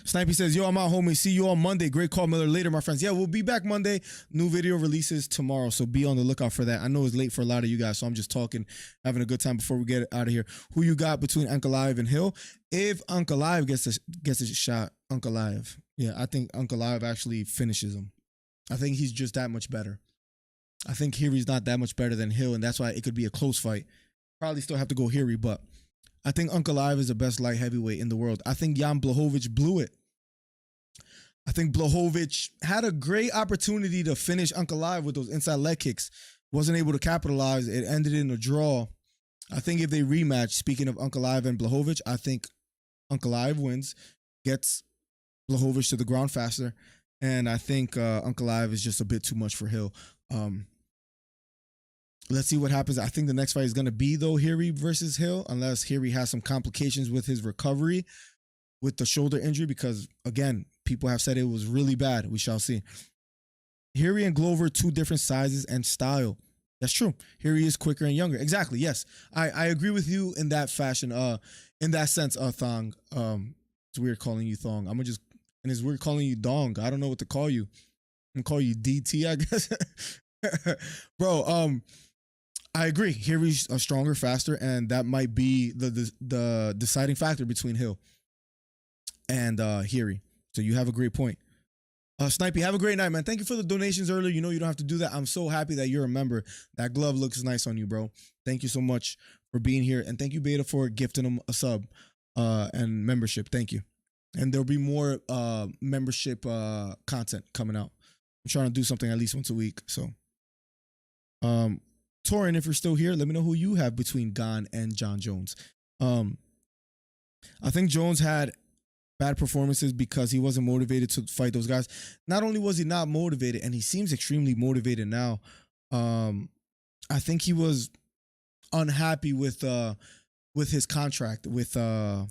D: Snipey says, yo, I'm out, homie. See you on Monday. Great call, Miller. Later, my friends. Yeah, we'll be back Monday. New video releases tomorrow, so be on the lookout for that. I know it's late for a lot of you guys, so I'm just talking, having a good time before we get out of here. Who you got between Ankalaev and Hill? If Ankalaev gets a shot, Ankalaev. Yeah, I think Ankalaev actually finishes him. I think he's just that much better. I think Hiri's not that much better than Hill, and that's why it could be a close fight. Probably still have to go Hiri, but I think Ankalaev is the best light heavyweight in the world. I think Jan Blachowicz blew it. I think Blachowicz had a great opportunity to finish Ankalaev with those inside leg kicks. Wasn't able to capitalize. It ended in a draw. I think if they rematch, speaking of Ankalaev and Blachowicz, I think Ankalaev wins, gets Blachowicz to the ground faster, and I think Ankalaev is just a bit too much for Hill. Let's see what happens. I think the next fight is going to be, though, Hiri versus Hill, unless Hiri has some complications with his recovery with the shoulder injury, because, again, people have said it was really bad. We shall see. Hiri and Glover, two different sizes and style. That's true. Hiri is quicker and younger. Exactly, yes. I agree with you in that fashion, in that sense, Thong. It's weird calling you Thong. And it's weird calling you Dong. I don't know what to call you. I'm going to call you DT, I guess. Bro, I agree. Hiri's stronger, faster, and that might be the deciding factor between Hill and Hiri. So you have a great point. Snipey, have a great night, man. Thank you for the donations earlier. You know you don't have to do that. I'm so happy that you're a member. That glove looks nice on you, bro. Thank you so much for being here. And thank you, Beta, for gifting him a sub and membership. Thank you. And there'll be more membership content coming out. I'm trying to do something at least once a week. So, Torin, if you're still here, let me know who you have between Gane and John Jones. I think Jones had bad performances because he wasn't motivated to fight those guys. Not only was he not motivated, and he seems extremely motivated now, I think he was unhappy with his contract with the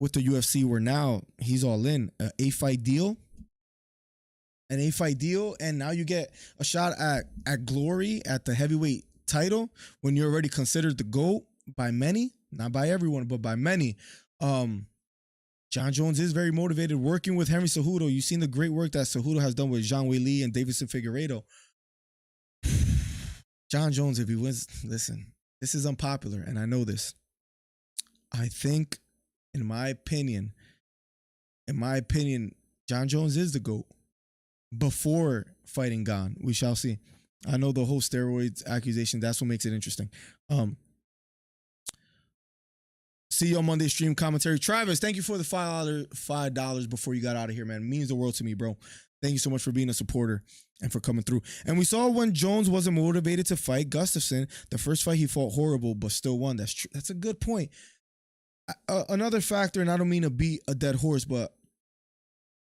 D: UFC, where now he's all in. An 8-fight deal. And now you get a shot at glory, at the heavyweight title, when you're already considered the GOAT by many, not by everyone, but by many. John Jones is very motivated, working with Henry Cejudo. You've seen the great work that Cejudo has done with Zhang Weili and Davidson Figueiredo. John Jones, if he wins, listen, this is unpopular, and I know this. I think, in my opinion, John Jones is the GOAT before fighting Gane. We shall see. I know the whole steroids accusation, that's what makes it interesting. See you on Monday stream commentary. Travis, thank you for the $5 before you got out of here, man. It means the world to me, bro. Thank you so much for being a supporter and for coming through. And we saw when Jones wasn't motivated to fight Gustafsson, the first fight he fought horrible, but still won. That's true. That's a good point. Another factor, and I don't mean to beat a dead horse, but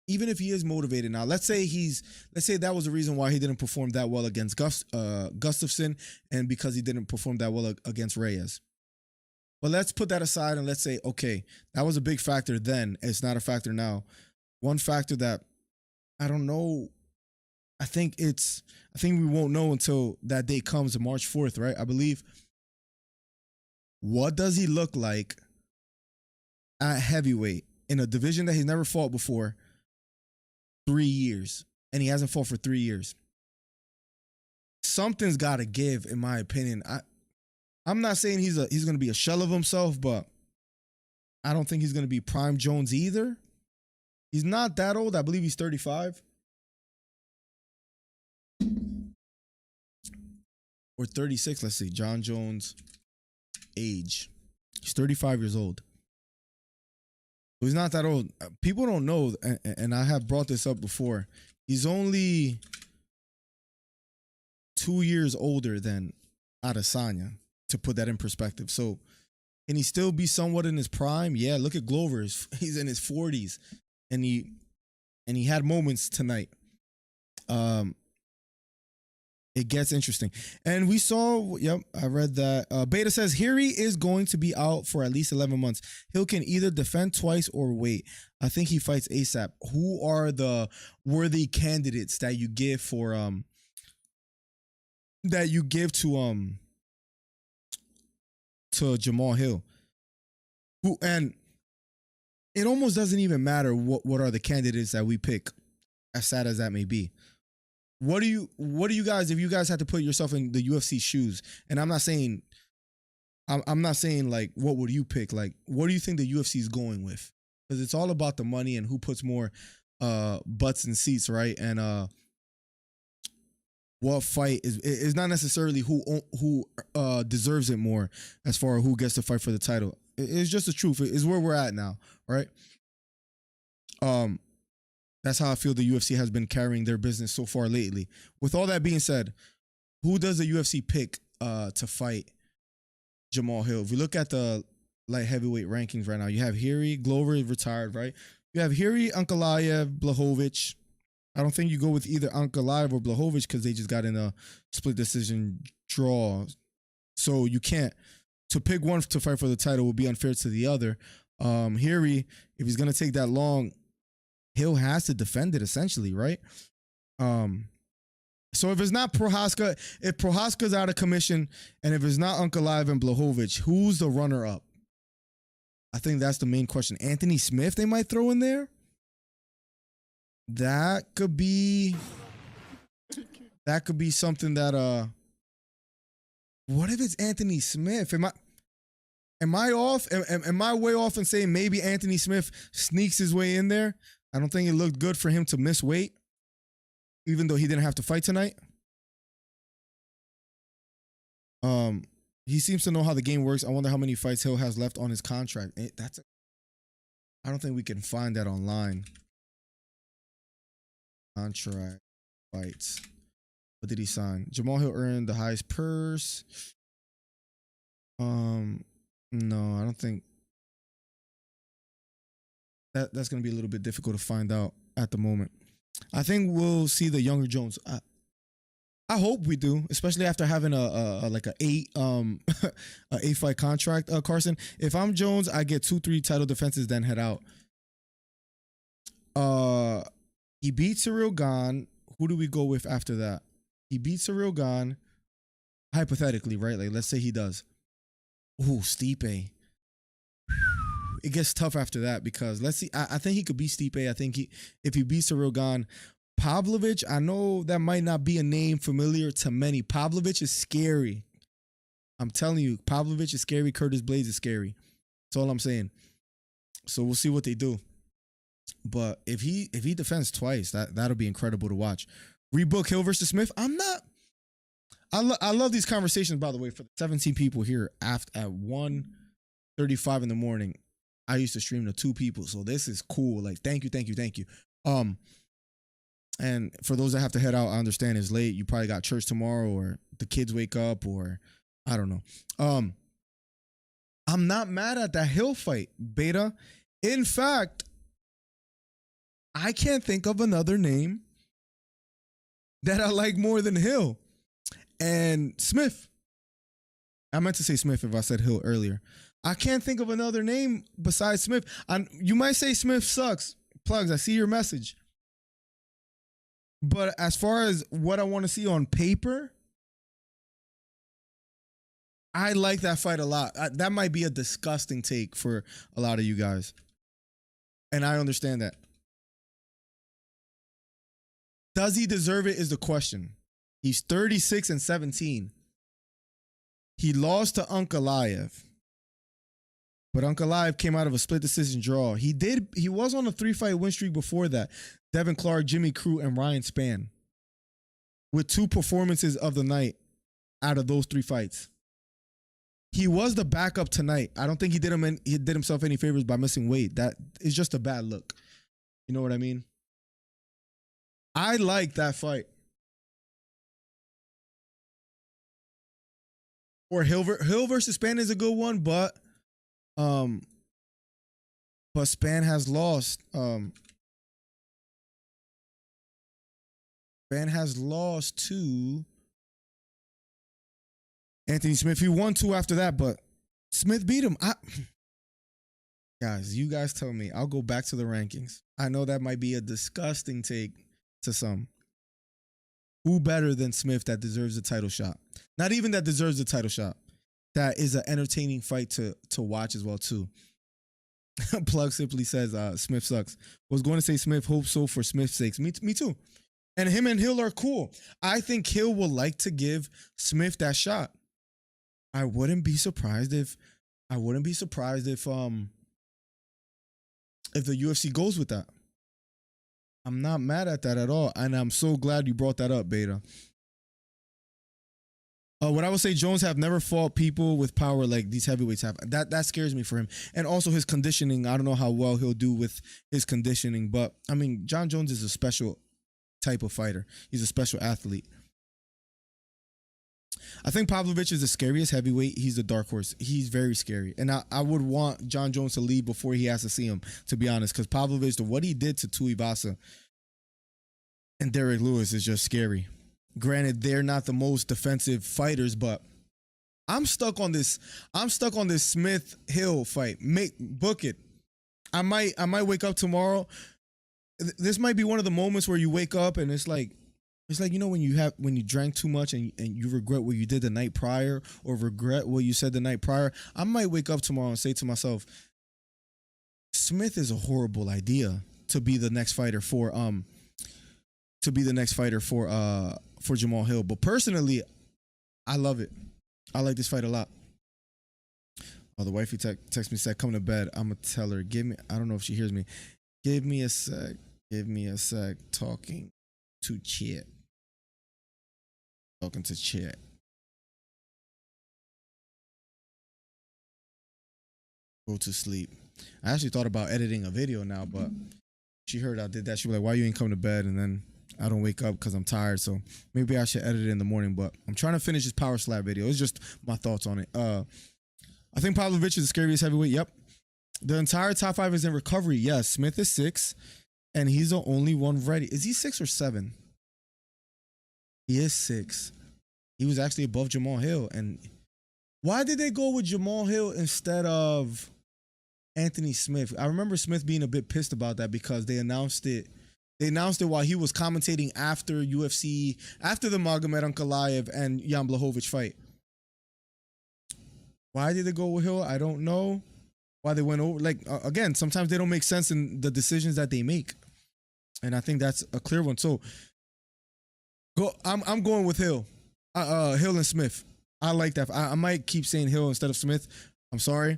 D: even if he is motivated now, let's say that was the reason why he didn't perform that well against Gustafsson, and because he didn't perform that well against Reyes. But let's put that aside and let's say, okay, that was a big factor then. It's not a factor now. One factor that I don't know, I think we won't know until that day comes, March 4th, right? I believe. What does he look like at heavyweight in a division that he's never fought before 3 years, and he hasn't fought for 3 years. Something's got to give, in my opinion. I'm not saying he's going to be a shell of himself, but I don't think he's going to be prime Jones either. He's not that old. I believe he's 35. Or 36, let's see. John Jones' age. He's 35 years old. So he's not that old. People don't know, and I have brought this up before. He's only 2 years older than Adesanya, to put that in perspective. So can he still be somewhat in his prime? Yeah, look at Glover. He's in his 40s, and he had moments tonight. It gets interesting. And we saw, yep, I read that. Beta says, Hiri is going to be out for at least 11 months. Hill can either defend twice or wait. I think he fights ASAP. Who are the worthy candidates that you give for, to Jamal Hill? Who, and it almost doesn't even matter what are the candidates that we pick, as sad as that may be. What do you guys, if you guys had to put yourself in the UFC shoes, and I'm not saying like, what would you pick? Like, what do you think the UFC is going with? Because it's all about the money and who puts more butts in seats, right? And what fight is not necessarily who deserves it more as far as who gets to fight for the title. It's just the truth. It's where we're at now, right? That's how I feel the UFC has been carrying their business so far lately. With all that being said, who does the UFC pick to fight Jamal Hill? If we look at the light heavyweight rankings right now, you have Hiri, Glover is retired, right? You have Hiri, Ankalaev, Blachowicz. I don't think you go with either Ankalaev or Blachowicz because they just got in a split decision draw. So you can't. To pick one to fight for the title would be unfair to the other. Hiri, if he's going to take that long, Hill has to defend it essentially, right? So if it's not Prohaska, if Prohaska's out of commission, and if it's not Ankalaev and Blachowicz, who's the runner-up? I think that's the main question. Anthony Smith they might throw in there? That could be something that what if it's Anthony Smith? Am I off? Am I way off in saying maybe Anthony Smith sneaks his way in there? I don't think it looked good for him to miss weight, even though he didn't have to fight tonight. He seems to know how the game works. I wonder how many fights Hill has left on his contract. I don't think we can find that online. Contract fights. What did he sign? Jamal Hill earned the highest purse. No, I don't think. That's going to be a little bit difficult to find out at the moment. I think we'll see the younger Jones. I hope we do, especially after having a 8 fight contract. Carson, if I'm Jones, I get 2-3 title defenses, then head out. He beat Cyril Gane. Who do we go with after that? He beat Cyril Gane. Hypothetically, right? Like, let's say he does. Ooh, Stipe. It gets tough after that because let's see. I think he could beat Stipe. I think if he beats Cyril Gane, Pavlovich, I know that might not be a name familiar to many. Pavlovich is scary. I'm telling you, Pavlovich is scary. Curtis Blades is scary. That's all I'm saying. So we'll see what they do. But if he defends twice, that'll be incredible to watch. Rebook Hill versus Smith. I love these conversations, by the way, for the 17 people here at 1:35 in the morning. I used to stream to 2 people, so this is cool. Like, thank you. And for those that have to head out, I understand it's late. You probably got church tomorrow, or the kids wake up, or I don't know. I'm not mad at that Hill fight, Beta. In fact, I can't think of another name that I like more than Hill and Smith. I meant to say Smith if I said Hill earlier. I can't think of another name besides Smith. You might say Smith sucks. Plugs, I see your message. But as far as what I want to see on paper, I like that fight a lot. That might be a disgusting take for a lot of you guys. And I understand that. Does he deserve it is the question. He's 36-17. He lost to Ankalaev. But Ankalaev came out of a split decision draw. He was on a 3-fight win streak before that. Devin Clark, Jimmy Crute, and Ryan Spann. With 2 performances of the night out of those 3 fights. He was the backup tonight. I don't think he did himself any favors by missing weight. That is just a bad look. You know what I mean? I like that fight. Or Hill versus Spann is a good one, but Spann has lost. Spann has lost to Anthony Smith. He won 2 after that, but Smith beat him. Guys, you guys tell me. I'll go back to the rankings. I know that might be a disgusting take to some. Who better than Smith that deserves a title shot? Not even that deserves a title shot. That is an entertaining fight to watch as well, too. Plug simply says, Smith sucks. Was going to say Smith, hope so for Smith's sake. Me too. And him and Hill are cool. I think Hill will like to give Smith that shot. I wouldn't be surprised if the UFC goes with that. I'm not mad at that at all. And I'm so glad you brought that up, Beta. What I would say, Jones have never fought people with power like these heavyweights have. That scares me for him. And also his conditioning. I don't know how well he'll do with his conditioning. But, I mean, John Jones is a special type of fighter. He's a special athlete. I think Pavlovich is the scariest heavyweight. He's the dark horse. He's very scary. And I would want John Jones to leave before he has to see him, to be honest. Because Pavlovich, what he did to Tuivasa and Derek Lewis is just scary. Granted, they're not the most defensive fighters, but I'm stuck on this Smith Hill fight. Book it. I might wake up tomorrow. This might be one of the moments where you wake up and it's like, you know, when you drank too much and you regret what you did the night prior or regret what you said the night prior. I might wake up tomorrow and say to myself, Smith is a horrible idea to be the next fighter for Jamal Hill. But personally, I love it. I like this fight a lot. Oh, the wifey text me, said, come to bed. I'm going to tell her, I don't know if she hears me. Give me a sec. Talking to Chet. Talking to Chet. Go to sleep. I actually thought about editing a video now, but she heard I did that. She was like, why you ain't come to bed? And then I don't wake up because I'm tired. So maybe I should edit it in the morning. But I'm trying to finish this power slap video. It's just my thoughts on it. I think Pavlovich is the scariest heavyweight. Yep. The entire top 5 is in recovery. Yes. Smith is 6. And he's the only one ready. Is he 6 or 7? He is 6. He was actually above Jamal Hill. And why did they go with Jamal Hill instead of Anthony Smith? I remember Smith being a bit pissed about that because they announced it. They announced it while he was commentating after UFC, after the Magomed Ankalaev and Jan Blachowicz fight. Why did they go with Hill? I don't know. Why they went over. Like, again, sometimes they don't make sense in the decisions that they make. And I think that's a clear one. So, I'm going with Hill. Hill and Smith. I like that. I might keep saying Hill instead of Smith. I'm sorry.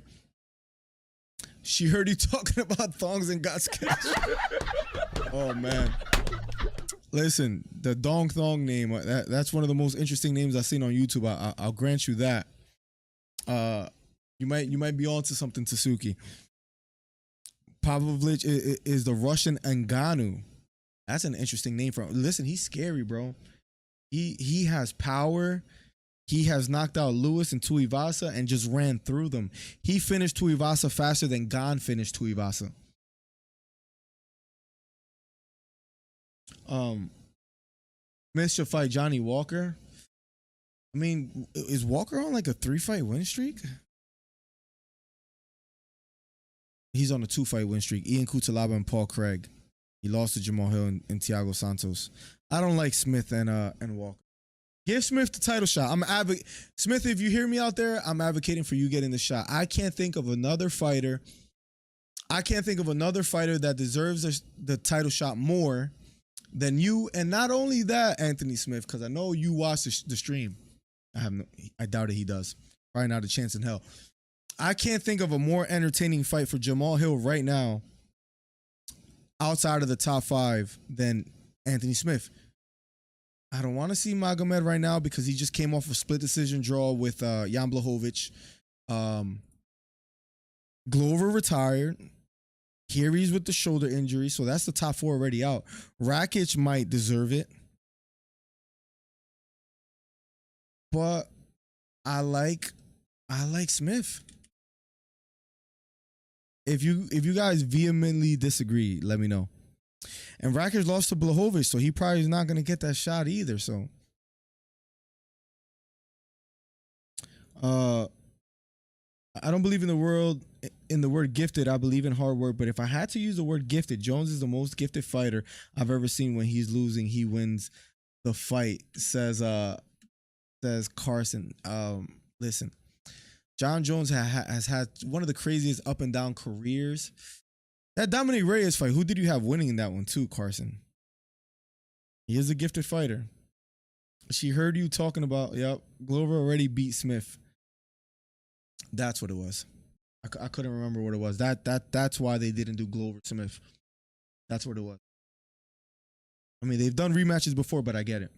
D: She heard you talking about thongs and got scared. Oh, man. Listen, the Dong Thong name, that's one of the most interesting names I've seen on YouTube. I'll grant you that. You might be onto something, Tsuki. Pavlovich is the Russian Ngannou. That's an interesting name for him. Listen, he's scary, bro. He has power. He has knocked out Lewis and Tuivasa and just ran through them. He finished Tuivasa faster than Gane finished Tuivasa. Smith should fight Johnny Walker. I mean, is Walker on like a 3-fight win streak? He's on a 2-fight win streak. Ian Cutelaba and Paul Craig. He lost to Jamal Hill and Thiago Santos. I don't like Smith and Walker. Give Smith the title shot. Smith, if you hear me out there, I'm advocating for you getting the shot. I can't think of another fighter. That deserves the title shot more than you. And not only that, Anthony Smith, because I know you watched the stream. I doubt it he does. Probably not a chance in hell. I can't think of a more entertaining fight for Jamal Hill right now outside of the top 5 than Anthony Smith. I don't want to see Magomed right now because he just came off a split decision draw with Jan Blachowicz. Glover retired. Here he's with the shoulder injury, so that's the top 4 already out. Rakic might deserve it. But I like Smith. If you guys vehemently disagree, let me know. And Rakic lost to Blachowicz, so he probably is not going to get that shot either. So, I don't believe in the word gifted. I believe in hard work. But if I had to use the word gifted, Jones is the most gifted fighter I've ever seen. When he's losing, he wins the fight. Says Carson. Listen. John Jones has had one of the craziest up and down careers. That Dominic Reyes fight, who did you have winning in that one too, Carson? He is a gifted fighter. She heard you talking about, Glover already beat Smith. That's what it was. I couldn't remember what it was. That's why they didn't do Glover Smith. That's what it was. I mean, they've done rematches before, but I get it.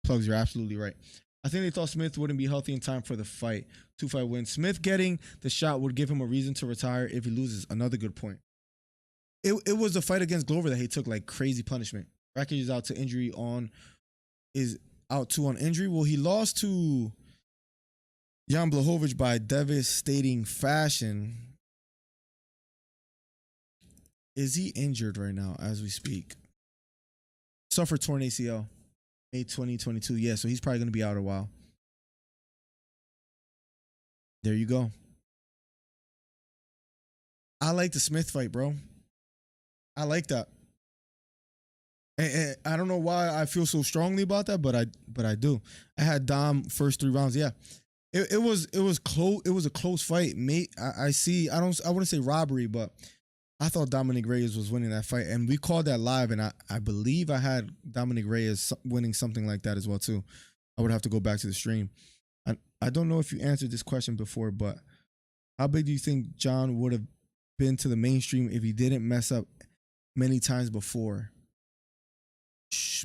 D: Plugs, you're absolutely right. I think they thought Smith wouldn't be healthy in time for the fight. 2-5 win. Smith getting the shot would give him a reason to retire if he loses. Another good point. It was the fight against Glover that he took like crazy punishment. Rakic is out to injury on injury. Well, he lost to Jan Blachowicz by devastating fashion. Is he injured right now as we speak? Suffered torn ACL. May 2022. Yeah, so he's probably going to be out a while. There you go. I like the Smith fight, bro. I like that. And I don't know why I feel so strongly about that, but I do. I had Dom first 3 rounds. Yeah. It was close. It was a close fight. I wouldn't say robbery, but I thought Dominic Reyes was winning that fight, and we called that live, and I believe I had Dominic Reyes winning something like that as well too. I would have to go back to the stream. I don't know if you answered this question before, but how big do you think John would have been to the mainstream if he didn't mess up many times before?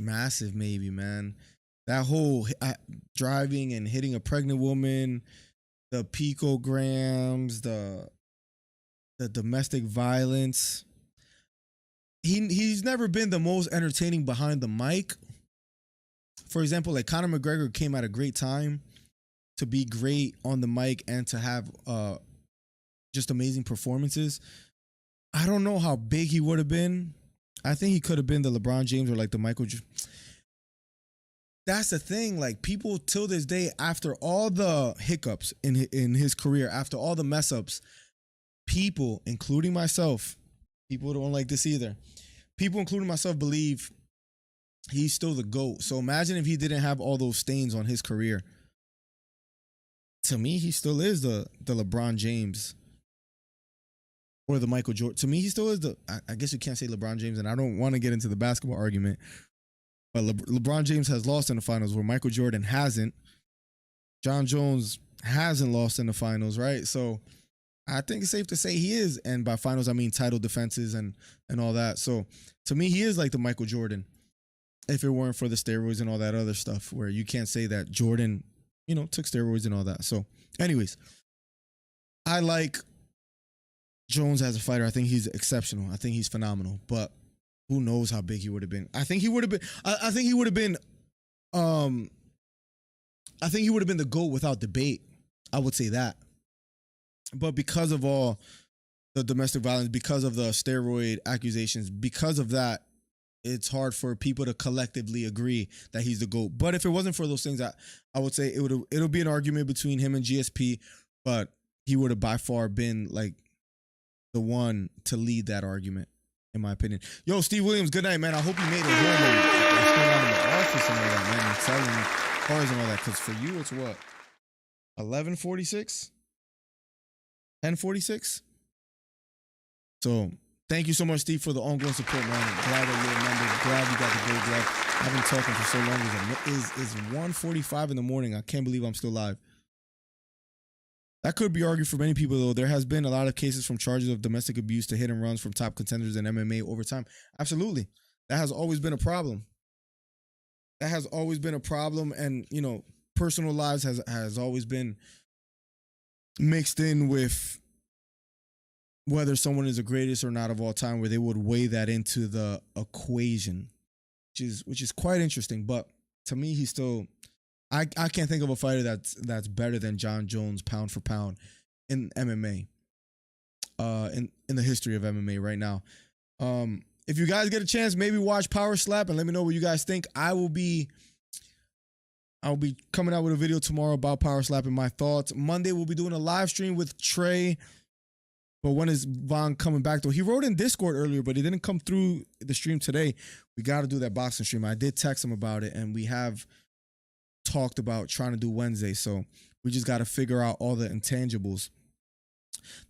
D: Massive, maybe, man. That whole driving and hitting a pregnant woman, the picograms, the domestic violence. He's never been the most entertaining behind the mic. For example, like Conor McGregor came at a great time to be great on the mic and to have just amazing performances. I don't know how big he would have been. I think he could have been the LeBron James or like the Michael. That's the thing. Like, people till this day, after all the hiccups in his career, after all the mess ups, people, including myself, people don't like this either. People, including myself, believe he's still the GOAT. So imagine if he didn't have all those stains on his career. To me, he still is the LeBron James or the Michael Jordan. To me, he still is I guess you can't say LeBron James, and I don't want to get into the basketball argument, but LeBron James has lost in the finals where Michael Jordan hasn't. John Jones hasn't lost in the finals, right? So I think it's safe to say he is. And by finals, I mean title defenses and all that. So to me, he is like the Michael Jordan. If it weren't for the steroids and all that other stuff, where you can't say that Jordan, took steroids and all that. So anyways, I like Jones as a fighter. I think he's exceptional. I think he's phenomenal. But who knows how big he would have been? I think he would have been. I think he would have been. I think he would have been the GOAT without debate. I would say that. But because of all the domestic violence, because of the steroid accusations, because of that, it's hard for people to collectively agree that he's the GOAT. But if it wasn't for those things, I would say it'll be an argument between him and GSP, but he would have by far been like the one to lead that argument, in my opinion. Yo, Steve Williams, good night, man. I hope you made it home. What's going on in the office and all that, man? I'm telling you, cars and all that. Because for you, it's what? 11:46? 10:46? So thank you so much, Steve, for the ongoing support, man. Glad that you're a member. Glad you got the gold glove. I've been talking for so long. It's 1:45 in the morning. I can't believe I'm still live. That could be argued for many people, though. There has been a lot of cases from charges of domestic abuse to hit and runs from top contenders in MMA over time. Absolutely. That has always been a problem. That has always been a problem. And, you know, personal lives has always been mixed in with whether someone is the greatest or not of all time, where they would weigh that into the equation, which is quite interesting. But to me, he's still... I can't think of a fighter that's better than John Jones pound for pound in MMA, in the history of MMA right now. If you guys get a chance, maybe watch Power Slap and let me know what you guys think. I'll be coming out with a video tomorrow about Power Slap and my thoughts. Monday we'll be doing a live stream with Trey. But when is Von coming back though? He wrote in Discord earlier, but he didn't come through the stream today. We got to do that boxing stream. I did text him about it, and we have talked about trying to do Wednesday, so we just got to figure out all the intangibles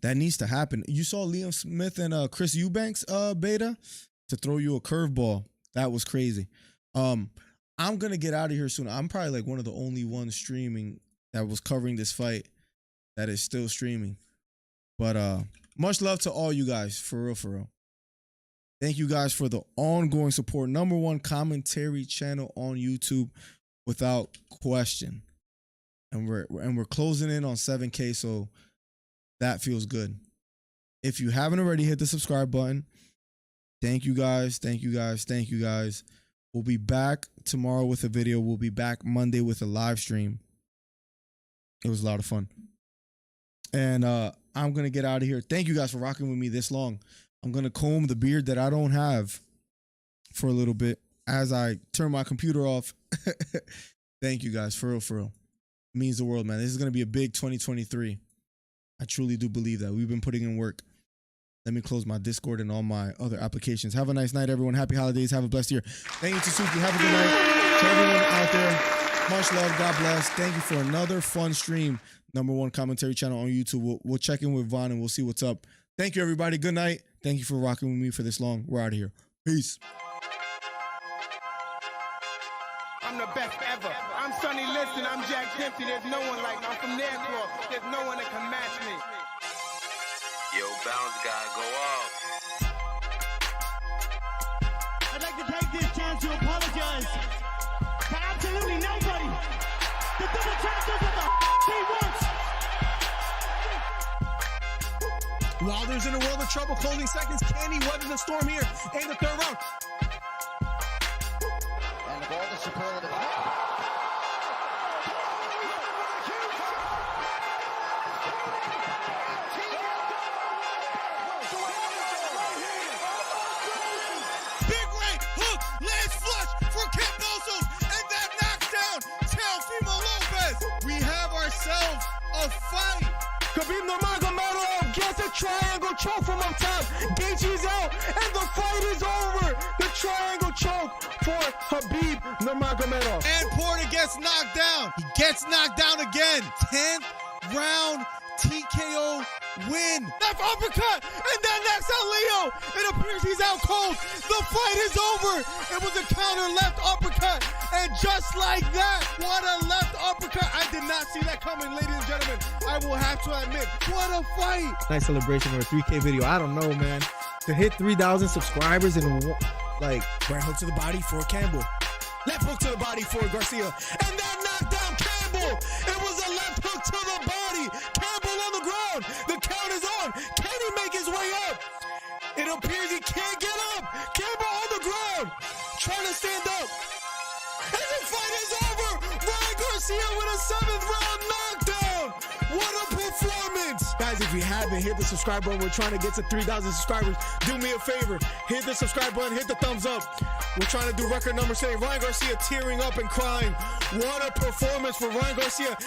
D: that needs to happen. You saw Liam Smith and Chris Eubanks beta to throw you a curveball. That was crazy. I'm gonna get out of here soon. I'm probably like one of the only ones streaming that was covering this fight that is still streaming. But much love to all you guys, for real. Thank you guys for the ongoing support. #1 commentary channel on YouTube, without question. And we're closing in on 7K, so that feels good. If you haven't already, hit the subscribe button. Thank you guys. We'll be back tomorrow with a video. We'll be back Monday with a live stream. It was a lot of fun. And I'm going to get out of here. Thank you guys for rocking with me this long. I'm going to comb the beard that I don't have for a little bit as I turn my computer off. Thank you guys, for real. It means the world, man. This is going to be a big 2023. I truly do believe that. We've been putting in work. Let me close my Discord and all my other applications. Have a nice night, everyone. Happy holidays. Have a blessed year. Thank you to Suki. Have a good night. To everyone out there, much love. God bless. Thank you for another fun stream. #1 commentary channel on YouTube. We'll check in with Von and we'll see what's up. Thank you, everybody. Good night. Thank you for rocking with me for this long. We're out of here. Peace.
A: I'm the best ever. I'm Sonny Liston. I'm Jack Dempsey. There's no one like me. I'm from Nairclaw. There's no one that can match me.
B: Yo, Bounce guy, go off.
C: I'd like to take this chance to apologize to absolutely nobody. The double champ does what the he wants.
F: Wilder's in a world of trouble. Closing seconds. Can he weather the storm here in the third round?
E: And the ball to superlative.
F: Big right hook lands flush for Cambosos, and that knocks down Teofimo Lopez. We have ourselves a fight. Khabib Nurmagomedov gets a triangle choke from up top. Gaethje's out, and the fight is over. The triangle choke for Khabib Nurmagomedov.
D: And Porter gets knocked down. He gets knocked down again. 10th round TKO win. Left uppercut, and that knocks out Leo. It appears he's out cold. The fight is over. It was a counter left uppercut, and just like that, what a left uppercut. I did not see that coming, ladies and gentlemen. I will have to admit, what a fight.
K: Nice celebration for a 3K video. I don't know, man. To hit 3,000 subscribers in like
F: Right hook to the body for Campbell. Left hook to the body for Garcia. And that knocked down Campbell. It was a left hook to the body. Campbell on the ground. The count is on. Can he make his way up? It appears he can't get up. Campbell on the ground. Trying to stand up. And the fight is over. Ryan Garcia with a 7th round knockdown. What a performance. Guys, if you haven't, hit the subscribe button. We're trying to get to 3,000 subscribers. Do me a favor. Hit the subscribe button. Hit the thumbs up. We're trying to do record numbers today. Ryan Garcia tearing up and crying. What a performance for Ryan Garcia.